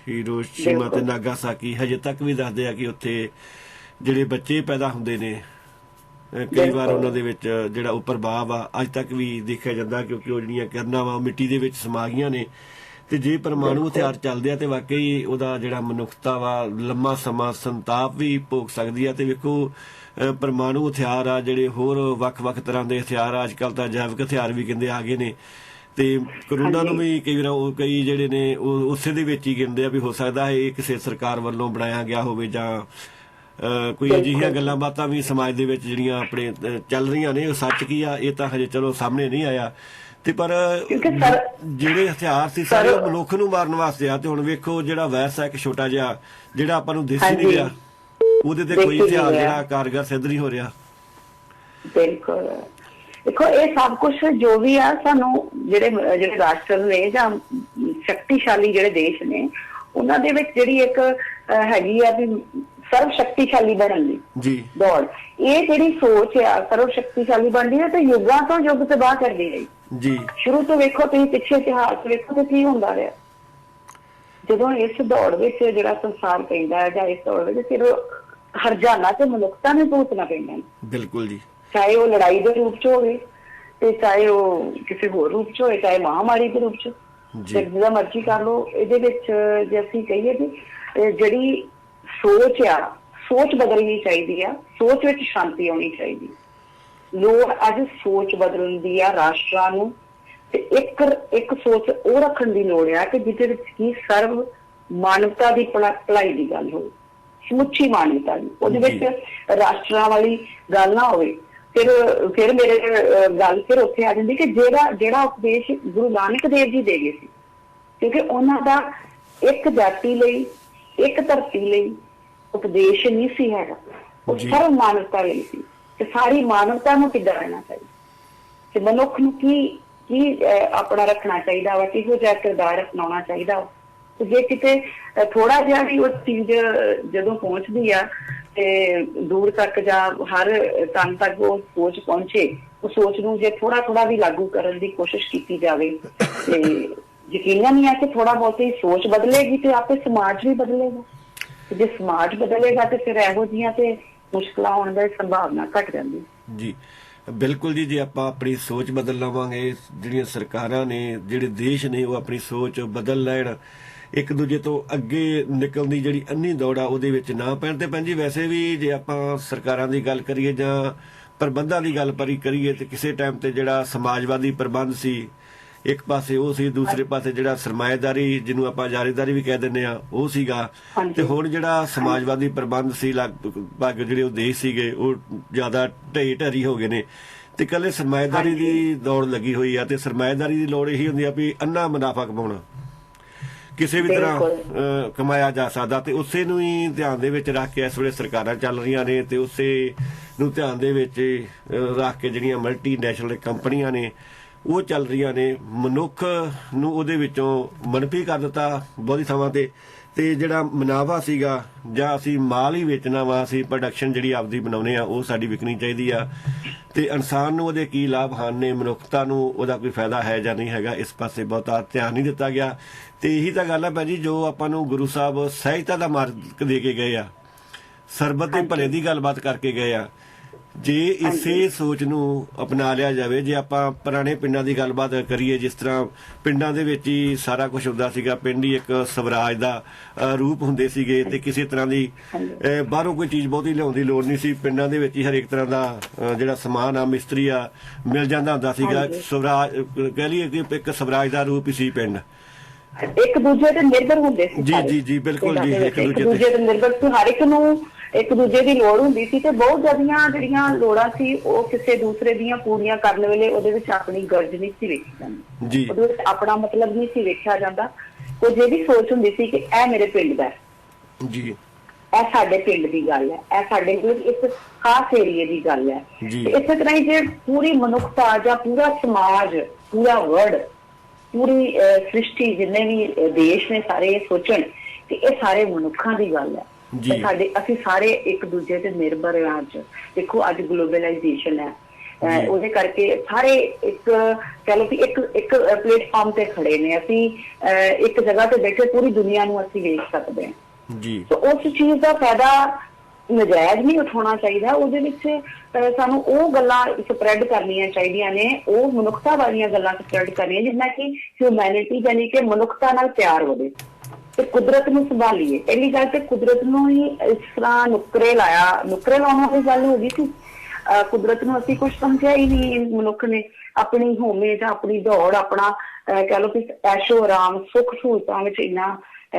A: ਹੀਰੋਸ਼ੀਮਾ ਤੇ
B: ਬਿਲਕੁਲ
A: ਨਾਗਾਸਾਕੀ, ਹਜੇ ਤੱਕ ਵੀ ਦੱਸਦੇ ਆ ਕਿ ਉੱਥੇ ਜਿਹੜੇ ਬੱਚੇ ਪੈਦਾ ਹੁੰਦੇ ਨੇ ਕਈ ਵਾਰ ਉਹਨਾਂ ਦੇ ਵਿੱਚ ਜਿਹੜਾ ਉਹ ਪ੍ਰਭਾਵ ਆ ਅੱਜ ਤੱਕ ਵੀ ਦੇਖਿਆ ਜਾਂਦਾ, ਕਿਉਂਕਿ ਉਹ ਜਿਹੜੀਆਂ ਕਿਰਨਾਂ ਵਾ ਮਿੱਟੀ ਦੇ ਵਿੱਚ ਸਮਾ ਗਈਆਂ ਨੇ। ਤੇ ਜੇ ਪਰਮਾਣੂ ਹਥਿਆਰ ਚੱਲਦੇ ਆ ਤੇ ਵਾਕਈ ਉਹਦਾ ਜਿਹੜਾ ਮਨੁੱਖਤਾ ਵਾ ਲੰਮਾ ਸਮਾਂ ਸੰਤਾਪ ਵੀ ਭੋਗ ਸਕਦੀ ਆ। ਤੇ ਵੇਖੋ ਪਰਮਾਣੂ ਹਥਿਆਰ ਆ, ਜਿਹੜੇ ਹੋਰ ਵੱਖ-ਵੱਖ ਤਰ੍ਹਾਂ ਦੇ ਹਥਿਆਰ ਆ, ਅੱਜ ਕੱਲ੍ਹ ਤਾਂ ਜੈਵਿਕ ਹਥਿਆਰ ਵੀ ਕਹਿੰਦੇ ਆ ਗਏ ਨੇ। ਤੇ ਕਰੋਨਾ ਨੂੰ ਵੀ ਕਈ ਵਾਰ ਉਹ ਕਈ ਜਿਹੜੇ ਨੇ ਉਹ ਉਸੇ ਦੇ ਵਿੱਚ ਹੀ ਗਿਣਦੇ ਆ ਵੀ ਹੋ ਸਕਦਾ ਇਹ ਕਿਸੇ ਸਰਕਾਰ ਵੱਲੋਂ ਬਣਾਇਆ ਗਿਆ ਹੋਵੇ ਜਾਂ ਕੋਈ ਅਜਿਹੀਆਂ ਗੱਲਾਂ ਬਾਤਾਂ ਵੀ ਸਮਾਜ ਦੇ ਵਿੱਚ ਜਿਹੜੀਆਂ ਆਪਣੇ ਚੱਲ ਰਹੀਆਂ ਨੇ। ਉਹ ਸੱਚ ਕੀ ਆ ਇਹ ਤਾਂ ਹਜੇ ਚਲੋ ਸਾਹਮਣੇ ਨਹੀਂ ਆਇਆ। ਤੇ ਪਰ ਜਿਹੜੇ ਹਥਿਆਰ ਸੀ ਸਾਰੇ ਉਹ ਮਨੁੱਖ ਨੂੰ ਮਾਰਨ ਵਾਸਤੇ ਆ। ਤੇ ਹੁਣ ਵੇਖੋ ਜਿਹੜਾ ਵਾਇਰਸ ਆ ਇੱਕ ਛੋਟਾ ਜਿਹਾ ਜਿਹੜਾ ਆਪਾਂ ਨੂੰ ਦਿਸ ਨਹੀਂ ਰਿਹਾ, ਉਹਦੇ ਤੇ ਕੋਈ ਹਥਿਆਰ ਜਿਹੜਾ ਕਾਰਗਰ ਸਿੱਧ ਨਹੀਂ ਹੋ ਰਿਹਾ।
B: ਬਿਲਕੁਲ ਦੇਖੋ ਇਹ ਸਭ ਕੁਝ ਜੋ ਵੀ ਆ ਸਾਨੂੰ ਜਿਹੜੇ ਰਾਸ਼ਟਰ ਨੇ ਜਾਂ ਸ਼ਕਤੀਸ਼ਾਲੀ ਜਿਹੜੇ ਦੇਸ਼ ਨੇ ਉਹਨਾਂ ਦੇ ਵਿੱਚ ਜਿਹੜੀ ਇੱਕ ਹੈਗੀ ਆ ਵੀ ਸਰਵ ਸ਼ਕਤੀਸ਼ਾਲੀ ਬਣਨ ਦੀ ਜੀ ਦੌੜ, ਇਹ ਜਿਹੜੀ ਸੋਚ ਆ ਸਰਵ ਸ਼ਕਤੀਸ਼ਾਲੀ ਬਣਦੀ ਹੈ ਤੇ ਯੁੱਗਾਂ ਤੋਂ ਯੁੱਗ ਤਬਾਹ ਕਰਦੀ ਰਹੀ ਜੀ। ਸ਼ੁਰੂ ਤੋਂ ਵੇਖੋ ਤੁਸੀਂ ਪਿੱਛੇ ਇਤਿਹਾਸ ਵੇਖੋ ਤੇ ਕੀ ਹੁੰਦਾ ਰਿਹਾ। ਜਦੋਂ ਇਸ ਦੌੜ ਵਿੱਚ ਜਿਹੜਾ ਸੰਸਾਰ ਪੈਂਦਾ ਹੈ ਜਾਂ ਇਸ ਦੌੜ ਵਿੱਚ ਫਿਰ ਹਰਜਾਨਾ ਤੇ ਮਨੁੱਖਤਾ ਨੂੰ ਭੁਗਤਣਾ ਪੈਂਦਾ। ਬਿਲਕੁਲ ਜੀ, ਚਾਹੇ ਉਹ ਲੜਾਈ ਦੇ ਰੂਪ ਚ ਹੋਵੇ ਤੇ ਚਾਹੇ ਉਹ ਕਿਸੇ ਹੋਰ ਰੂਪ ਚ ਹੋਵੇ, ਚਾਹੇ ਮਹਾਮਾਰੀ ਦੇ ਰੂਪ ਚ, ਜਿਹਦਾ ਮਰਜ਼ੀ ਕਰ ਲਓ। ਇਹਦੇ ਵਿੱਚ ਜੇ ਅਸੀਂ ਕਹੀਏ ਕਿ ਜਿਹੜੀ ਸੋਚ ਆ, ਸੋਚ ਬਦਲਣੀ ਚਾਹੀਦੀ ਆ, ਸੋਚ ਵਿੱਚ ਸ਼ਾਂਤੀ ਆਉਣੀ ਚਾਹੀਦੀ। ਲੋੜ ਅੱਜ ਸੋਚ ਬਦਲਣ ਦੀ ਆ ਰਾਸ਼ਟਰਾਂ ਨੂੰ, ਤੇ ਇੱਕ ਸੋਚ ਉਹ ਰੱਖਣ ਦੀ ਲੋੜ ਆ ਕਿ ਜਿਹਦੇ ਵਿੱਚ ਕੀ ਸਰਵ ਮਾਨਵਤਾ ਦੀ ਭਲਾਈ ਦੀ ਗੱਲ ਹੋਵੇ, ਸਮੁੱਚੀ ਮਾਨਵਤਾ ਦੀ, ਉਹਦੇ ਵਿੱਚ ਰਾਸ਼ਟਰਾਂ ਵਾਲੀ ਗੱਲ ਨਾ ਹੋਵੇ। ਫਿਰ ਮੇਰੇ ਗੱਲ ਫਿਰ ਉੱਥੇ ਆ ਜਾਂਦੀ ਕਿ ਜਿਹੜਾ ਉਪਦੇਸ਼ ਗੁਰੂ ਨਾਨਕ ਦੇਵ ਜੀ ਦੇ ਗਏ ਸੀ, ਕਿਉਂਕਿ ਉਹਨਾਂ ਦਾ ਇੱਕ ਜਾਤੀ ਲਈ ਇੱਕ ਧਰਤੀ ਲਈ ਉਪਦੇਸ਼ ਨਹੀਂ ਸੀ ਹੈਗਾ, ਉਹ ਸਰਵ ਮਾਨਵਤਾ ਲਈ ਸੀ। ਤੇ ਸਾਰੀ ਮਾਨਵਤਾ ਨੂੰ ਕਿੱਦਾਂ ਰਹਿਣਾ ਚਾਹੀਦਾ ਤੇ ਮਨੁੱਖ ਨੂੰ ਕੀ ਆਪਣਾ ਰੱਖਣਾ ਚਾਹੀਦਾ ਵਾ, ਕਿਹੋ ਜਿਹਾ ਕਿਰਦਾਰ ਅਪਣਾਉਣਾ ਚਾਹੀਦਾ। ਤੇ ਜੇ ਕਿਤੇ ਥੋੜਾ ਜਿਹਾ ਵੀ ਉਹ ਚੀਜ਼ ਜਦੋਂ ਪਹੁੰਚਦੀ ਆ ਤੇ ਦੂਰ ਤੱਕ ਜਾਂ ਹਰ ਤਨ ਤੱਕ ਉਹ ਸੋਚ ਪਹੁੰਚੇ, ਉਹ ਸੋਚ ਨੂੰ ਜੇ ਥੋੜਾ ਵੀ ਲਾਗੂ ਕਰਨ ਦੀ ਕੋਸ਼ਿਸ਼ ਕੀਤੀ ਜਾਵੇ ਤੇ ਯਕੀਨਨ ਹੀ ਆ ਕਿ ਥੋੜਾ ਬਹੁਤ ਹੀ ਸੋਚ ਬਦਲੇਗੀ ਤੇ ਆਪੇ ਸਮਾਜ ਵੀ ਬਦਲੇਗਾ। ਜੇ ਸਮਾਜ ਬਦਲੇਗਾ ਤੇ ਫਿਰ ਇਹੋ ਜਿਹੀਆਂ ਤੇ ਮੁਸ਼ਕਲਾਂ ਹੋਣ ਦੀ ਸੰਭਾਵਨਾ ਘਟ ਜਾਂਦੀ ਜੀ। ਬਿਲਕੁਲ ਜੀ, ਜੇ ਆਪਾਂ ਆਪਣੀ ਸੋਚ ਬਦਲ ਲਵਾਂਗੇ, ਜਿਹੜੀਆਂ ਸਰਕਾਰਾਂ ਨੇ ਜਿਹੜੇ ਦੇਸ਼ ਨੇ ਉਹ ਆਪਣੀ ਸੋਚ ਬਦਲ ਲੈਣ, ਇੱਕ ਦੂਜੇ ਤੋਂ ਅੱਗੇ ਨਿਕਲਣ ਦੀ ਜਿਹੜੀ ਅੰਨੀ ਦੌੜ ਆ ਉਹਦੇ ਵਿੱਚ ਨਾ ਪੈਣ। ਤੇ ਭੈਣ ਜੀ ਵੈਸੇ ਵੀ ਜੇ ਆਪਾਂ ਸਰਕਾਰਾਂ ਦੀ ਗੱਲ ਕਰੀਏ ਜਾਂ ਪ੍ਰਬੰਧਾਂ ਦੀ ਗੱਲ ਕਰੀਏ ਤੇ ਕਿਸੇ ਟਾਈਮ ਤੇ ਜਿਹੜਾ ਸਮਾਜਵਾਦੀ ਪ੍ਰਬੰਧ ਸੀ ਇੱਕ ਪਾਸੇ ਉਹ ਸੀ, ਦੂਸਰੇ ਪਾਸੇ ਜਿਹੜਾ ਸਰਮਾਏਦਾਰੀ ਜਿਹਨੂੰ ਆਪਾਂ ਜਾਰੀਦਾਰੀ ਵੀ ਕਹਿ ਦਿੰਦੇ ਆ ਉਹ ਸੀਗਾ। ਤੇ ਹੁਣ ਜਿਹੜਾ ਸਮਾਜਵਾਦੀ ਪ੍ਰਬੰਧ ਸੀ ਲਗਭਗ ਜਿਹੜੇ ਉਹ ਦੇਸ਼ ਸੀਗੇ ਉਹ ਜ਼ਿਆਦਾ ਢਹਿ ਹੋ ਗਏ ਨੇ ਤੇ ਇਕੱਲੇ ਸਰਮਾਏਦਾਰੀ ਦੀ ਦੌੜ ਲੱਗੀ ਹੋਈ ਆ। ਤੇ ਸਰਮਾਏਦਾਰੀ ਦੀ ਲੋੜ ਇਹੀ ਹੁੰਦੀ ਆ ਵੀ ਅੰਨਾ ਮੁਨਾਫਾ ਕਮਾਉਣਾ, ਕਿਸੇ ਵੀ ਤਰ੍ਹਾਂ ਕਮਾਇਆ ਜਾ ਸਕਦਾ। ਤੇ ਉਸੇ ਨੂੰ ਹੀ ਧਿਆਨ ਦੇ ਵਿੱਚ ਰੱਖ ਕੇ ਇਸ ਵੇਲੇ ਸਰਕਾਰਾਂ ਚੱਲ ਰਹੀਆਂ ਨੇ ਤੇ ਉਸੇ ਨੂੰ ਧਿਆਨ ਦੇ ਵਿੱਚ ਰੱਖ ਕੇ ਜਿਹੜੀਆਂ ਮਲਟੀ ਨੈਸ਼ਨਲ ਕੰਪਨੀਆਂ ਨੇ ਉਹ ਚੱਲ ਰਹੀਆਂ ਨੇ। ਮਨੁੱਖ ਨੂੰ ਉਹਦੇ ਵਿੱਚੋਂ ਮਨਫੀ ਕਰ ਦਿੱਤਾ ਬਹੁਤੀ ਥਾਵਾਂ ਤੇ ਜਿਹੜਾ ਮੁਨਾਫਾ ਸੀਗਾ ਜਾਂ ਅਸੀਂ ਮਾਲ ਹੀ ਵੇਚਣਾ ਵਾ, ਅਸੀਂ ਪ੍ਰੋਡਕਸ਼ਨ ਜਿਹੜੀ ਆਪਦੀ ਬਣਾਉਨੇ ਆ ਉਹ ਸਾਡੀ ਵਿਕਣੀ ਚਾਹੀਦੀ ਆ। ਤੇ ਇਨਸਾਨ ਨੂੰ ਉਹਦੇ ਕੀ ਲਾਭ ਹਨ ਨੇ, ਮਨੁੱਖਤਾ ਨੂੰ ਉਹਦਾ ਕੋਈ ਫਾਇਦਾ ਹੈ ਜਾਂ ਨਹੀਂ ਹੈਗਾ, ਇਸ ਪਾਸੇ ਬਹੁਤਾ ਧਿਆਨ ਨਹੀਂ ਦਿੱਤਾ ਗਿਆ। ਤੇ ਇਹੀ ਤਾਂ ਗੱਲ ਆ ਭਾਜੀ ਜੋ ਆਪਾਂ ਨੂੰ ਗੁਰੂ ਸਾਹਿਬ ਸਹਿਜਤਾ ਦਾ ਮਾਰਗ ਦੇ ਕੇ ਗਏ ਆ, ਸਰਬਤ ਦੇ ਭਲੇ ਦੀ ਗੱਲਬਾਤ ਕਰਕੇ ਗਏ ਆ। ਜੇ ਇਸੇ ਸੋਚ ਨੂੰ ਅਪਣਾ ਲਿਆ ਜਾਵੇ, ਜੇ ਆਪਾਂ ਪੁਰਾਣੇ ਪਿੰਡਾਂ ਦੀ ਗੱਲਬਾਤ ਕਰੀਏ, ਜਿਸ ਤਰ੍ਹਾਂ ਪਿੰਡਾਂ ਦੇ ਵਿੱਚ ਹੀ ਸਾਰਾ ਕੁਝ ਹੁੰਦਾ ਸੀਗਾ, ਪਿੰਡ ਹੀ ਇੱਕ ਸਵਰਾਜ ਦਾ ਰੂਪ ਹੁੰਦੇ ਸੀਗੇ ਤੇ ਕਿਸੇ ਤਰ੍ਹਾਂ ਦੀ ਬਾਹਰੋਂ ਕੋਈ ਚੀਜ਼ ਬਹੁਤੀ ਲਿਆਉਣ ਦੀ ਲੋੜ ਨਹੀਂ ਸੀ। ਪਿੰਡਾਂ ਦੇ ਵਿੱਚ ਹੀ ਹਰੇਕ ਤਰ੍ਹਾਂ ਦਾ ਜਿਹੜਾ ਸਮਾਨ ਆ, ਮਿਸਤਰੀ ਆ, ਮਿਲ ਜਾਂਦਾ ਹੁੰਦਾ ਸੀਗਾ। ਸਵਰਾਜ ਕਹਿ ਲਈਏ ਕਿ ਇੱਕ ਸਵਰਾਜ ਦਾ ਰੂਪ ਹੀ ਸੀ ਪਿੰਡ, ਇੱਕ ਦੂਜੇ ਤੇ ਨਿਰਭਰ ਹੁੰਦੇ ਸੀ। ਜੀ ਜੀ ਬਿਲਕੁਲ ਜੀ, ਇੱਕ ਦੂਜੇ ਤੇ ਨਿਰਭਰ ਸੀ, ਹਰ ਇੱਕ ਨੂੰ ਇੱਕ ਦੂਜੇ ਦੀ ਲੋੜ ਹੁੰਦੀ ਸੀ ਤੇ ਬਹੁਤ ਜ਼ਿਆਦੀਆਂ ਜਿਹੜੀਆਂ ਲੋੜਾਂ ਸੀ ਉਹ ਕਿਸੇ ਦੂਸਰੇ ਦੀਆਂ ਪੂਰੀਆਂ ਕਰਨ ਵੇਲੇ ਉਹਦੇ ਵਿੱਚ ਆਪਣੀ ਗਰਜ ਨਹੀਂ ਸੀ ਵੇਖੀ ਜਾਂਦੀ, ਉਹਦੇ ਵਿੱਚ ਆਪਣਾ ਮਤਲਬ ਨਹੀਂ ਸੀ ਵੇਖਿਆ ਜਾਂਦਾ। ਕੁਝ ਇਹ ਵੀ ਸੋਚ ਹੁੰਦੀ ਸੀ ਕਿ ਇਹ ਮੇਰੇ ਪਿੰਡ ਦਾ ਜੀ, ਇਹ ਸਾਡੇ ਪਿੰਡ ਦੀ ਗੱਲ ਹੈ, ਇਹ ਸਾਡੇ ਇੱਕ ਖਾਸ ਏਰੀਏ ਦੀ ਗੱਲ ਹੈ। ਇਸੇ ਤਰ੍ਹਾਂ ਹੀ ਜੇ ਪੂਰੀ ਮਨੁੱਖਤਾ ਜਾਂ ਪੂਰਾ ਸਮਾਜ, ਪੂਰਾ ਵਰਲਡ, ਪੂਰੀ ਸ੍ਰਿਸ਼ਟੀ, ਜਿੰਨੇ ਵੀ ਦੇਸ਼ ਨੇ ਸਾਰੇ ਸੋਚਣ ਕਿ ਇਹ ਸਾਰੇ ਮਨੁੱਖਾਂ ਦੀ ਗੱਲ ਹੈ,
A: ਜੀ।
B: ਤੇ ਅਸੀਂ ਸਾਰੇ ਇੱਕ ਦੂਜੇ ਤੇ ਨਿਰਭਰ ਹਾਂ। ਅੱਜ ਦੇਖੋ, ਅੱਜ ਗਲੋਬਲਾਈਜੇਸ਼ਨ ਹੈ, ਉਹਦੇ ਕਰਕੇ ਸਾਰੇ ਇੱਕ ਕਹਿ ਲਓ ਕਿ ਇੱਕ ਪਲੇਟਫਾਰਮ ਤੇ ਖੜੇ ਨੇ। ਅਸੀਂ ਇੱਕ ਜਗ੍ਹਾ ਤੇ ਬੈਠੇ ਪੂਰੀ ਦੁਨੀਆ ਨੂੰ ਅਸੀਂ ਵੇਖ ਸਕਦੇ ਹਾਂ
A: ਜੀ।
B: ਸੋ ਉਸ ਚੀਜ਼ ਦਾ ਫਾਇਦਾ ਨਜਾਇਜ਼ ਨਹੀਂ ਉਠਾਉਣਾ ਚਾਹੀਦਾ। ਉਹਦੇ ਵਿੱਚ ਸਾਨੂੰ ਉਹ ਗੱਲਾਂ ਸਪਰੈਡ ਕਰਨੀਆਂ ਚਾਹੀਦੀਆਂ ਨੇ, ਉਹ ਮਨੁੱਖਤਾ ਵਾਲੀਆਂ ਗੱਲਾਂ ਸਪਰੈਡ ਕਰਨੀਆਂ ਜਿੰਨਾ ਕਿ ਹਿਊਮੈਨਿਟੀ ਯਾਨੀ ਕਿ ਮਨੁੱਖਤਾ ਨਾਲ ਪਿਆਰ ਹੋਵੇ ਤੇ ਕੁਦਰਤ ਨੂੰ ਸੰਭਾਲੀਏ। ਪਹਿਲੀ ਗੱਲ ਤੇ ਕੁਦਰਤ ਨੂੰ ਹੀ ਇਸ ਤਰ੍ਹਾਂ ਨੁਕਰੇ ਲਾਉਣ ਵਾਲੀ ਗੱਲ ਹੋ ਗਈ ਸੀ। ਕੁਦਰਤ ਨੂੰ ਅਸੀਂ ਕੁਛ ਸਮਝਿਆ ਹੀ ਨਹੀਂ। ਮਨੁੱਖ ਨੇ ਆਪਣੀ ਹੋਮੇ ਜਾਂ ਆਪਣੀ ਦੌੜ, ਆਪਣਾ ਕਹਿ ਲਓ ਕਿ ਐਸ਼ੋ ਆਰਾਮ, ਸੁੱਖ ਸਹੂਲਤਾਂ ਵਿੱਚ ਇੰਨਾ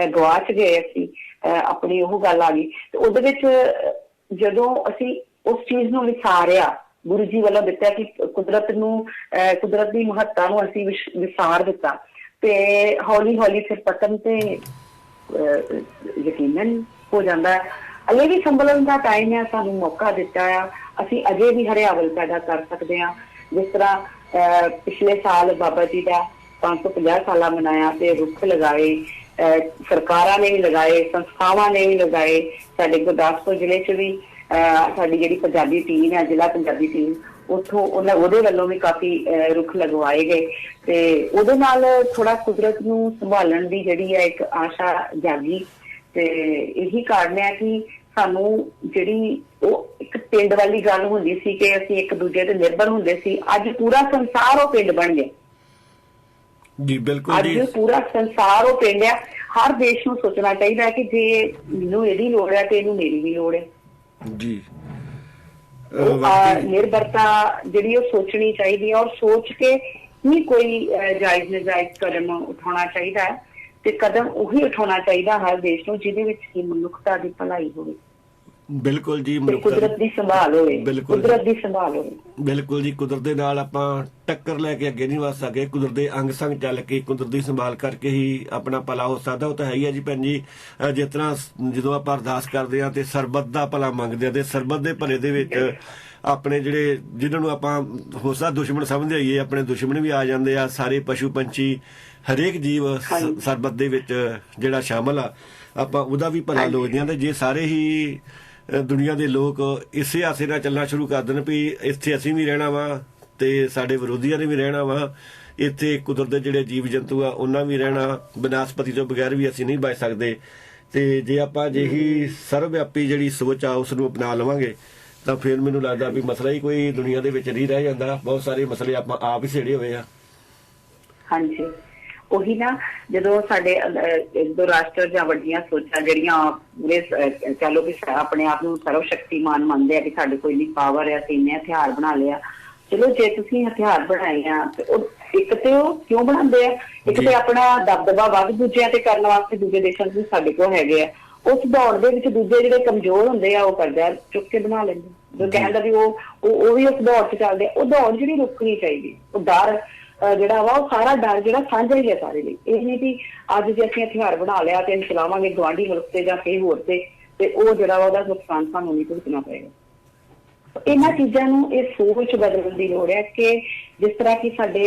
B: ਗਵਾਚ ਗਏ ਅਸੀਂ। ਆਪਣੀ ਉਹ ਗੱਲ ਆ ਗਈ ਤੇ ਉਹਦੇ ਵਿੱਚ ਜਦੋਂ ਅਸੀਂ ਉਸ ਚੀਜ਼ ਨੂੰ ਵਿਸਾਰਿਆ, ਗੁਰੂ ਜੀ ਵੱਲੋਂ ਦਿੱਤਾ ਕਿ ਕੁਦਰਤ ਦੀ ਮਹੱਤਤਾ ਨੂੰ ਅਸੀਂ ਵਿਸਾਰ ਦਿੱਤਾ ਤੇ ਹੌਲੀ ਹੌਲੀ ਫਿਰ ਪਤਨ ਤੇ ਯਕੀਨਨ ਹੋ ਜਾਂਦਾ ਹੈ। ਅਜੇ ਵੀ ਸੰਭਲਣ ਦਾ ਟਾਈਮ ਹੈ, ਸਾਨੂੰ ਮੌਕਾ ਦਿੱਤਾ ਆ। ਅਸੀਂ ਅਜੇ ਵੀ ਹਰਿਆਵਲ ਪੈਦਾ ਕਰ ਸਕਦੇ ਹਾਂ। ਜਿਸ ਤਰ੍ਹਾਂ ਪਿਛਲੇ ਸਾਲ ਬਾਬਾ ਜੀ ਦਾ 550 ਸਾਲਾ ਮਨਾਇਆ ਤੇ ਰੁੱਖ ਲਗਾਏ, ਸਰਕਾਰਾਂ ਨੇ ਵੀ ਲਗਾਏ, ਸੰਸਥਾਵਾਂ ਨੇ ਵੀ ਲਗਾਏ। ਸਾਡੇ ਗੁਰਦਾਸਪੁਰ ਜ਼ਿਲ੍ਹੇ 'ਚ ਵੀ ਸਾਡੀ ਜਿਹੜੀ ਪੰਜਾਬੀ ਟੀਮ ਹੈ, ਜ਼ਿਲ੍ਹਾ ਪੰਜਾਬੀ ਟੀਮ, ਉਹਦੇ ਵੱਲੋਂ ਵੀ ਕਾਫੀ ਰੁੱਖ ਲਗਵਾਏ ਗਏ ਤੇ ਉਹਦੇ ਨਾਲ ਥੋੜਾ ਕੁਦਰਤ ਨੂੰ ਸੰਭਾਲਣ ਦੀ ਜਿਹੜੀ ਹੈ ਇੱਕ ਆਸ਼ਾ ਜਾਗੀ। ਤੇ ਇਹੀ ਕਾਰਨ ਹੈ ਕਿ ਸਾਨੂੰ ਜਿਹੜੀ ਉਹ ਇੱਕ ਪਿੰਡ ਵਾਲੀ ਗੱਲ ਹੁੰਦੀ ਸੀ ਕਿ ਅਸੀਂ ਇੱਕ ਦੂਜੇ ਤੇ ਨਿਰਭਰ ਹੁੰਦੇ ਸੀ, ਅੱਜ ਪੂਰਾ ਸੰਸਾਰ ਉਹ ਪਿੰਡ ਬਣ ਗਿਆ
A: ਜੀ। ਬਿਲਕੁਲ ਜੀ,
B: ਅੱਜ ਪੂਰਾ ਸੰਸਾਰ ਉਹ ਪਿੰਡ ਆ। ਹਰ ਦੇਸ਼ ਨੂੰ ਸੋਚਣਾ ਚਾਹੀਦਾ ਕਿ ਜੇ ਮੈਨੂੰ ਇਹਦੀ ਲੋੜ ਹੈ ਤੇ ਇਹਨੂੰ ਮੇਰੀ ਵੀ ਲੋੜ ਹੈ
A: ਜੀ।
B: ਨਿਰਭਰਤਾ ਜਿਹੜੀ ਉਹ ਸੋਚਣੀ ਚਾਹੀਦੀ ਹੈ ਔਰ ਸੋਚ ਕੇ ਹੀ ਕੋਈ ਜਾਇਜ਼ ਨਜਾਇਜ਼ ਕਦਮ ਉਠਾਉਣਾ ਚਾਹੀਦਾ ਹੈ ਤੇ ਕਦਮ ਉਹੀ ਉਠਾਉਣਾ ਚਾਹੀਦਾ ਹਰ ਦੇਸ਼ ਨੂੰ ਜਿਹਦੇ ਵਿੱਚ ਕਿ ਮਨੁੱਖਤਾ ਦੀ ਭਲਾਈ ਹੋਵੇ।
A: ਬਿਲਕੁਲ ਜੀ,
B: ਕੁਦਰਤ ਦੀ ਸੰਭਾਲ ਹੋਵੇ। ਕੁਦਰਤ ਦੀ ਸੰਭਾਲ ਹੋਵੇ।
A: ਬਿਲਕੁਲ ਜੀ। ਕੁਦਰਤ ਦੇ ਨਾਲ ਆਪਾਂ ਟੱਕਰ ਲੈ ਕੇ ਅੱਗੇ ਨਹੀਂ ਵਧ ਸਕਦੇ। ਕੁਦਰਤ ਦੇ ਅੰਗ ਸੰਗ ਚੱਲ ਕੇ ਕੁਦਰਤ ਦੀ ਸੰਭਾਲ ਕਰਕੇ ਹੀ ਆਪਣਾ ਭਲਾ ਹੋ ਸਕਦਾ। ਉਹ ਤਾਂ ਹੈ ਹੀ ਹੈ ਜੀ ਭੈਣ ਜੀ। ਜਿਸ ਤਰ੍ਹਾਂ ਜਦੋਂ ਆਪਾਂ ਅਰਦਾਸ ਕਰਦੇ ਹਾਂ ਤੇ ਸਰਬੱਤ ਦਾ ਭਲਾ ਮੰਗਦੇ ਹਾਂ ਤੇ ਸਰਬੱਤ ਦੇ ਭਲੇ ਦੇ ਵਿੱਚ ਆਪਣੇ ਜਿਹੜੇ ਜਿਨ੍ਹਾਂ ਨੂੰ ਆਪਾਂ ਹੋ ਸਕਦਾ ਦੁਸ਼ਮਣ ਸਮਝਦੇ ਹੋਈਏ, ਆਪਣੇ ਦੁਸ਼ਮਣ ਵੀ ਆ ਜਾਂਦੇ ਆ। ਸਾਰੇ ਪਸ਼ੂ ਪੰਛੀ, ਹਰੇਕ ਜੀਵ ਸਰਬੱਤ ਦੇ ਵਿੱਚ ਜਿਹੜਾ ਸ਼ਾਮਲ ਆ, ਆਪਾਂ ਉਹਦਾ ਵੀ ਭਲਾ ਲੋਚਦੇ ਹਾਂ। ਤੇ ਜੇ ਸਾਰੇ ਹੀ ਦੁਨੀਆ ਦੇ ਲੋਕ ਇਸੇ ਆਸੇ ਨਾਲ ਚੱਲਣਾ ਸ਼ੁਰੂ ਕਰ ਦੇਣ ਵੀ ਇੱਥੇ ਅਸੀਂ ਵੀ ਰਹਿਣਾ ਵਾ ਤੇ ਸਾਡੇ ਵਿਰੋਧੀਆਂ ਨੇ ਵੀ ਰਹਿਣਾ ਵਾ, ਇੱਥੇ ਕੁਦਰਤ ਦੇ ਜਿਹੜੇ ਜੀਵ ਜੰਤੂ ਆ ਉਹਨਾਂ ਵੀ ਰਹਿਣਾ, ਬਨਸਪਤੀ ਤੋਂ ਬਗੈਰ ਵੀ ਅਸੀਂ ਨਹੀਂ ਬਚ ਸਕਦੇ। ਤੇ ਜੇ ਆਪਾਂ ਜਿਹੀ ਸਰਵਵਿਆਪੀ ਜਿਹੜੀ ਸੋਚ ਆ ਉਸ ਨੂੰ ਅਪਣਾ ਲਵਾਂਗੇ ਤਾਂ ਫਿਰ ਮੈਨੂੰ ਲੱਗਦਾ ਵੀ ਮਸਲਾ ਹੀ ਕੋਈ ਦੁਨੀਆ ਦੇ ਵਿੱਚ ਨਹੀਂ ਰਹਿ ਜਾਂਦਾ। ਬਹੁਤ ਸਾਰੇ ਮਸਲੇ ਆਪਾਂ ਆਪ ਹੀ ਛੇੜੇ ਹੋਏ ਆ।
B: ਹਾਂਜੀ, ਉਹੀ ਨਾ, ਜਦੋਂ ਸਾਡੇ ਦੋ ਰਾਸ਼ਟਰ ਜਾਂ ਵੱਡੀਆਂ ਸੋਚਾਂ ਜਿਹੜੀਆਂ ਪੂਰੇ ਕਹਿ ਲਓ ਕਿ ਆਪਣੇ ਆਪ ਨੂੰ ਸਰਵ ਸ਼ਕਤੀਮਾਨ ਮੰਨਦੇ ਆ ਕਿ ਸਾਡੇ ਕੋਈ ਨਹੀਂ ਪਾਵਰ ਹੈ, ਅਸੀਂ ਇੰਨੇ ਹਥਿਆਰ ਬਣਾ ਲਿਆ। ਚਲੋ ਜੇ ਤੁਸੀਂ ਹਥਿਆਰ ਬਣਾਏ ਆ ਤੇ ਉਹ ਇੱਕ ਤੇ ਉਹ ਕਿਉਂ ਬਣਾਉਂਦੇ ਆ? ਇੱਕ ਤੇ ਆਪਣਾ ਦਬਦਬਾ ਵੱਧ ਦੂਜਿਆਂ ਤੇ ਕਰਨ ਵਾਸਤੇ, ਦੂਜੇ ਦੇਸ਼ਾਂ ਚ ਸਾਡੇ ਕੋਲ ਹੈਗੇ ਆ। ਉਸ ਦੌੜ ਦੇ ਵਿੱਚ ਦੂਜੇ ਜਿਹੜੇ ਕਮਜ਼ੋਰ ਹੁੰਦੇ ਆ ਉਹ ਕਰਜ਼ਾ ਚੁੱਕ ਕੇ ਬਣਾ ਲੈਂਦੇ। ਜੋ ਕਹਿੰਦਾ ਵੀ ਉਹ ਵੀ ਉਸ ਦੌੜ ਚ ਚੱਲਦੇ ਆ। ਉਹ ਦੌੜ ਜਿਹੜੀ ਰੁਕਣੀ ਚਾਹੀਦੀ। ਉਹ ਡਰ ਜਿਹੜਾ ਵਾ, ਉਹ ਸਾਰਾ ਡਰ ਜਿਹੜਾ ਸਾਂਝਾ ਹੀ ਹੈ ਸਾਰੇ ਲਈ। ਇਹ ਨਹੀਂ ਵੀ ਅੱਜ ਜੇ ਅਸੀਂ ਹਥਿਆਰ ਬਣਾ ਲਿਆ ਤੇ ਅਸੀਂ ਚਲਾਵਾਂਗੇ ਗੁਆਂਢੀ ਮੁਲਕ ਤੇ ਜਾਂ ਕਿਸੇ ਹੋਰ ਤੇ ਉਹ ਜਿਹੜਾ ਵਾ ਉਹਦਾ ਨੁਕਸਾਨ ਸਾਨੂੰ ਨਹੀਂ ਭੁਗਤਣਾ ਪਏਗਾ। ਇਹਨਾਂ ਚੀਜ਼ਾਂ ਨੂੰ ਇਹ ਸੋਚ ਬਦਲਣ ਦੀ ਲੋੜ ਹੈ ਕਿ ਜਿਸ ਤਰ੍ਹਾਂ ਕਿ ਸਾਡੇ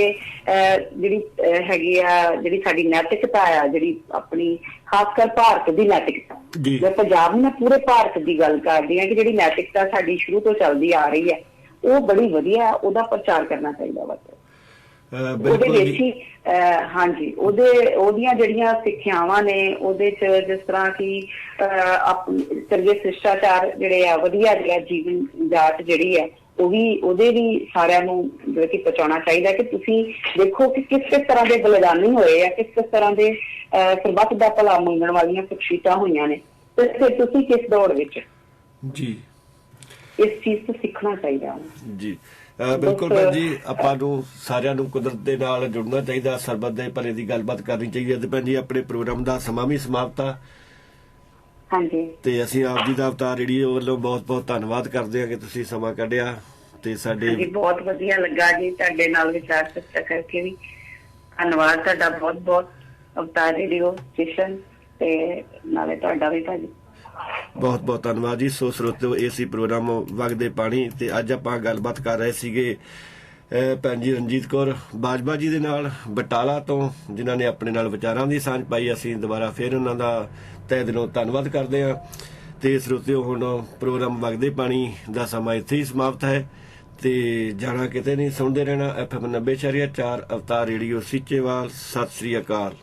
B: ਜਿਹੜੀ ਹੈਗੀ ਆ, ਜਿਹੜੀ ਸਾਡੀ ਨੈਤਿਕਤਾ ਆ, ਜਿਹੜੀ ਆਪਣੀ ਖਾਸ ਕਰ ਭਾਰਤ ਦੀ ਨੈਤਿਕਤਾ, ਮੈਂ ਪੰਜਾਬ ਨੂੰ ਪੂਰੇ ਭਾਰਤ ਦੀ ਗੱਲ ਕਰਦੀ ਹਾਂ ਕਿ ਜਿਹੜੀ ਨੈਤਿਕਤਾ ਸਾਡੀ ਸ਼ੁਰੂ ਤੋਂ ਚੱਲਦੀ ਆ ਰਹੀ ਹੈ ਉਹ ਬੜੀ ਵਧੀਆ। ਉਹਦਾ ਪ੍ਰਚਾਰ ਕਰਨਾ ਚਾਹੀਦਾ ਵਾ। ਉਹਦੇ ਵਿੱਚ ਹੀ ਹਾਂਜੀ, ਉਹਦੀਆਂ ਜਿਹੜੀਆਂ ਸਿੱਖਿਆਵਾਂ ਨੇ ਉਹਦੇ ਚ ਜਿਸ ਤਰ੍ਹਾਂ ਕਿ ਚੰਗੇ ਸ਼ਿਸ਼ਟਾਚਾਰ ਜਿਹੜੇ ਆ, ਵਧੀਆ ਜਿਹੜਾ ਜੀਵਨ ਜਾਚ ਜਿਹੜੀ ਹੈ ਉਹਦੇ ਵੀ ਸਾਰਿਆਂ ਨੂੰ ਜਿਹੜਾ ਕਿ ਪਹੁੰਚਾਉਣਾ ਚਾਹੀਦਾ ਕਿ ਤੁਸੀਂ ਦੇਖੋ ਕਿ ਕਿਸ ਤਰ੍ਹਾਂ ਦੇ ਬਲਿਦਾਨੀ ਹੋਏ ਆ, ਕਿਸ ਤਰ੍ਹਾਂ ਦੇ ਸਰਬੱਤ ਦਾ ਭਲਾ ਮੰਗਣ ਵਾਲੀਆਂ ਸ਼ਖਸੀਅਤਾਂ ਹੋਈਆਂ ਨੇ ਤੇ ਫਿਰ ਤੁਸੀਂ ਕਿਸ ਦੌੜ ਵਿੱਚ ਜੀ ਇਸ ਚੀਜ਼ ਤੋਂ ਸਿੱਖਣਾ ਚਾਹੀਦਾ ਜੀ।
A: ਬਿਲਕੁਲ ਭੈਣ ਜੀ, ਆਪਾਂ ਨੂੰ ਸਾਰਿਆਂ ਨੂੰ ਕੁਦਰਤ ਦੇ ਨਾਲ ਜੁੜਨਾ ਚਾਹੀਦਾ, ਸਰਬੱਤ ਦੇ ਭਲੇ ਦੀ ਗੱਲਬਾਤ ਕਰਨੀ ਚਾਹੀਦੀ ਹੈ। ਤੇ ਭੈਣ ਜੀ ਆਪਣੇ ਪ੍ਰੋਗਰਾਮ ਦਾ ਸਮਾਂ ਵੀ ਸਮਾਪਤ ਆ।
B: ਹਾਂਜੀ, ਤੇ
A: ਅਸੀਂ ਆਪ ਜੀ ਦਾ ਅਵਤਾਰ ਰੇਡੀਓ ਵੱਲੋਂ ਬਹੁਤ ਬਹੁਤ ਧੰਨਵਾਦ ਕਰਦੇ ਹਾਂ ਕਿ ਤੁਸੀਂ ਸਮਾਂ ਕੱਢਿਆ ਤੇ ਸਾਡੇ
B: ਬਹੁਤ ਵਧੀਆ ਲੱਗਾ ਜੀ ਤੁਹਾਡੇ ਨਾਲ ਵਿਚਾਰ ਚਰਚਾ ਕਰਕੇ ਵੀ। ਧੰਨਵਾਦ ਤੁਹਾਡਾ ਬਹੁਤ ਬਹੁਤ ਅਵਤਾਰ ਰੇਡੀਓ ਸਟੇਸ਼ਨ ਤੇ ਨਾਲੇ ਤੁਹਾਡਾ ਵੀ ਭਾਜੀ
A: ਬਹੁਤ ਬਹੁਤ ਧੰਨਵਾਦ ਜੀ। ਸੋ ਸਰੋਤਿਓ, ਇਹ ਸੀ ਪ੍ਰੋਗਰਾਮ ਵਗਦੇ ਪਾਣੀ ਤੇ ਅੱਜ ਆਪਾਂ ਗੱਲਬਾਤ ਕਰ ਰਹੇ ਸੀਗੇ ਭੈਣ ਜੀ ਰਣਜੀਤ ਕੌਰ ਬਾਜਵਾ ਜੀ ਦੇ ਨਾਲ ਬਟਾਲਾ ਤੋਂ, ਜਿਨ੍ਹਾਂ ਨੇ ਆਪਣੇ ਨਾਲ ਵਿਚਾਰਾਂ ਦੀ ਸਾਂਝ ਪਾਈ। ਅਸੀਂ ਦੁਬਾਰਾ ਫਿਰ ਉਹਨਾਂ ਦਾ ਤਹਿ ਦਿਲੋਂ ਧੰਨਵਾਦ ਕਰਦੇ ਹਾਂ ਤੇ ਸਰੋਤਿਓ ਹੁਣ ਪ੍ਰੋਗਰਾਮ ਵਗਦੇ ਪਾਣੀ ਦਾ ਸਮਾਂ ਇੱਥੇ ਹੀ ਸਮਾਪਤ ਹੈ ਤੇ ਜਾਣਾ ਕਿਤੇ ਨਹੀਂ, ਸੁਣਦੇ ਰਹਿਣਾ FM 90.4 ਅਵਤਾਰ ਰੇਡੀਓ ਸੀਚੇਵਾਲ। ਸਤਿ ਸ੍ਰੀ ਅਕਾਲ।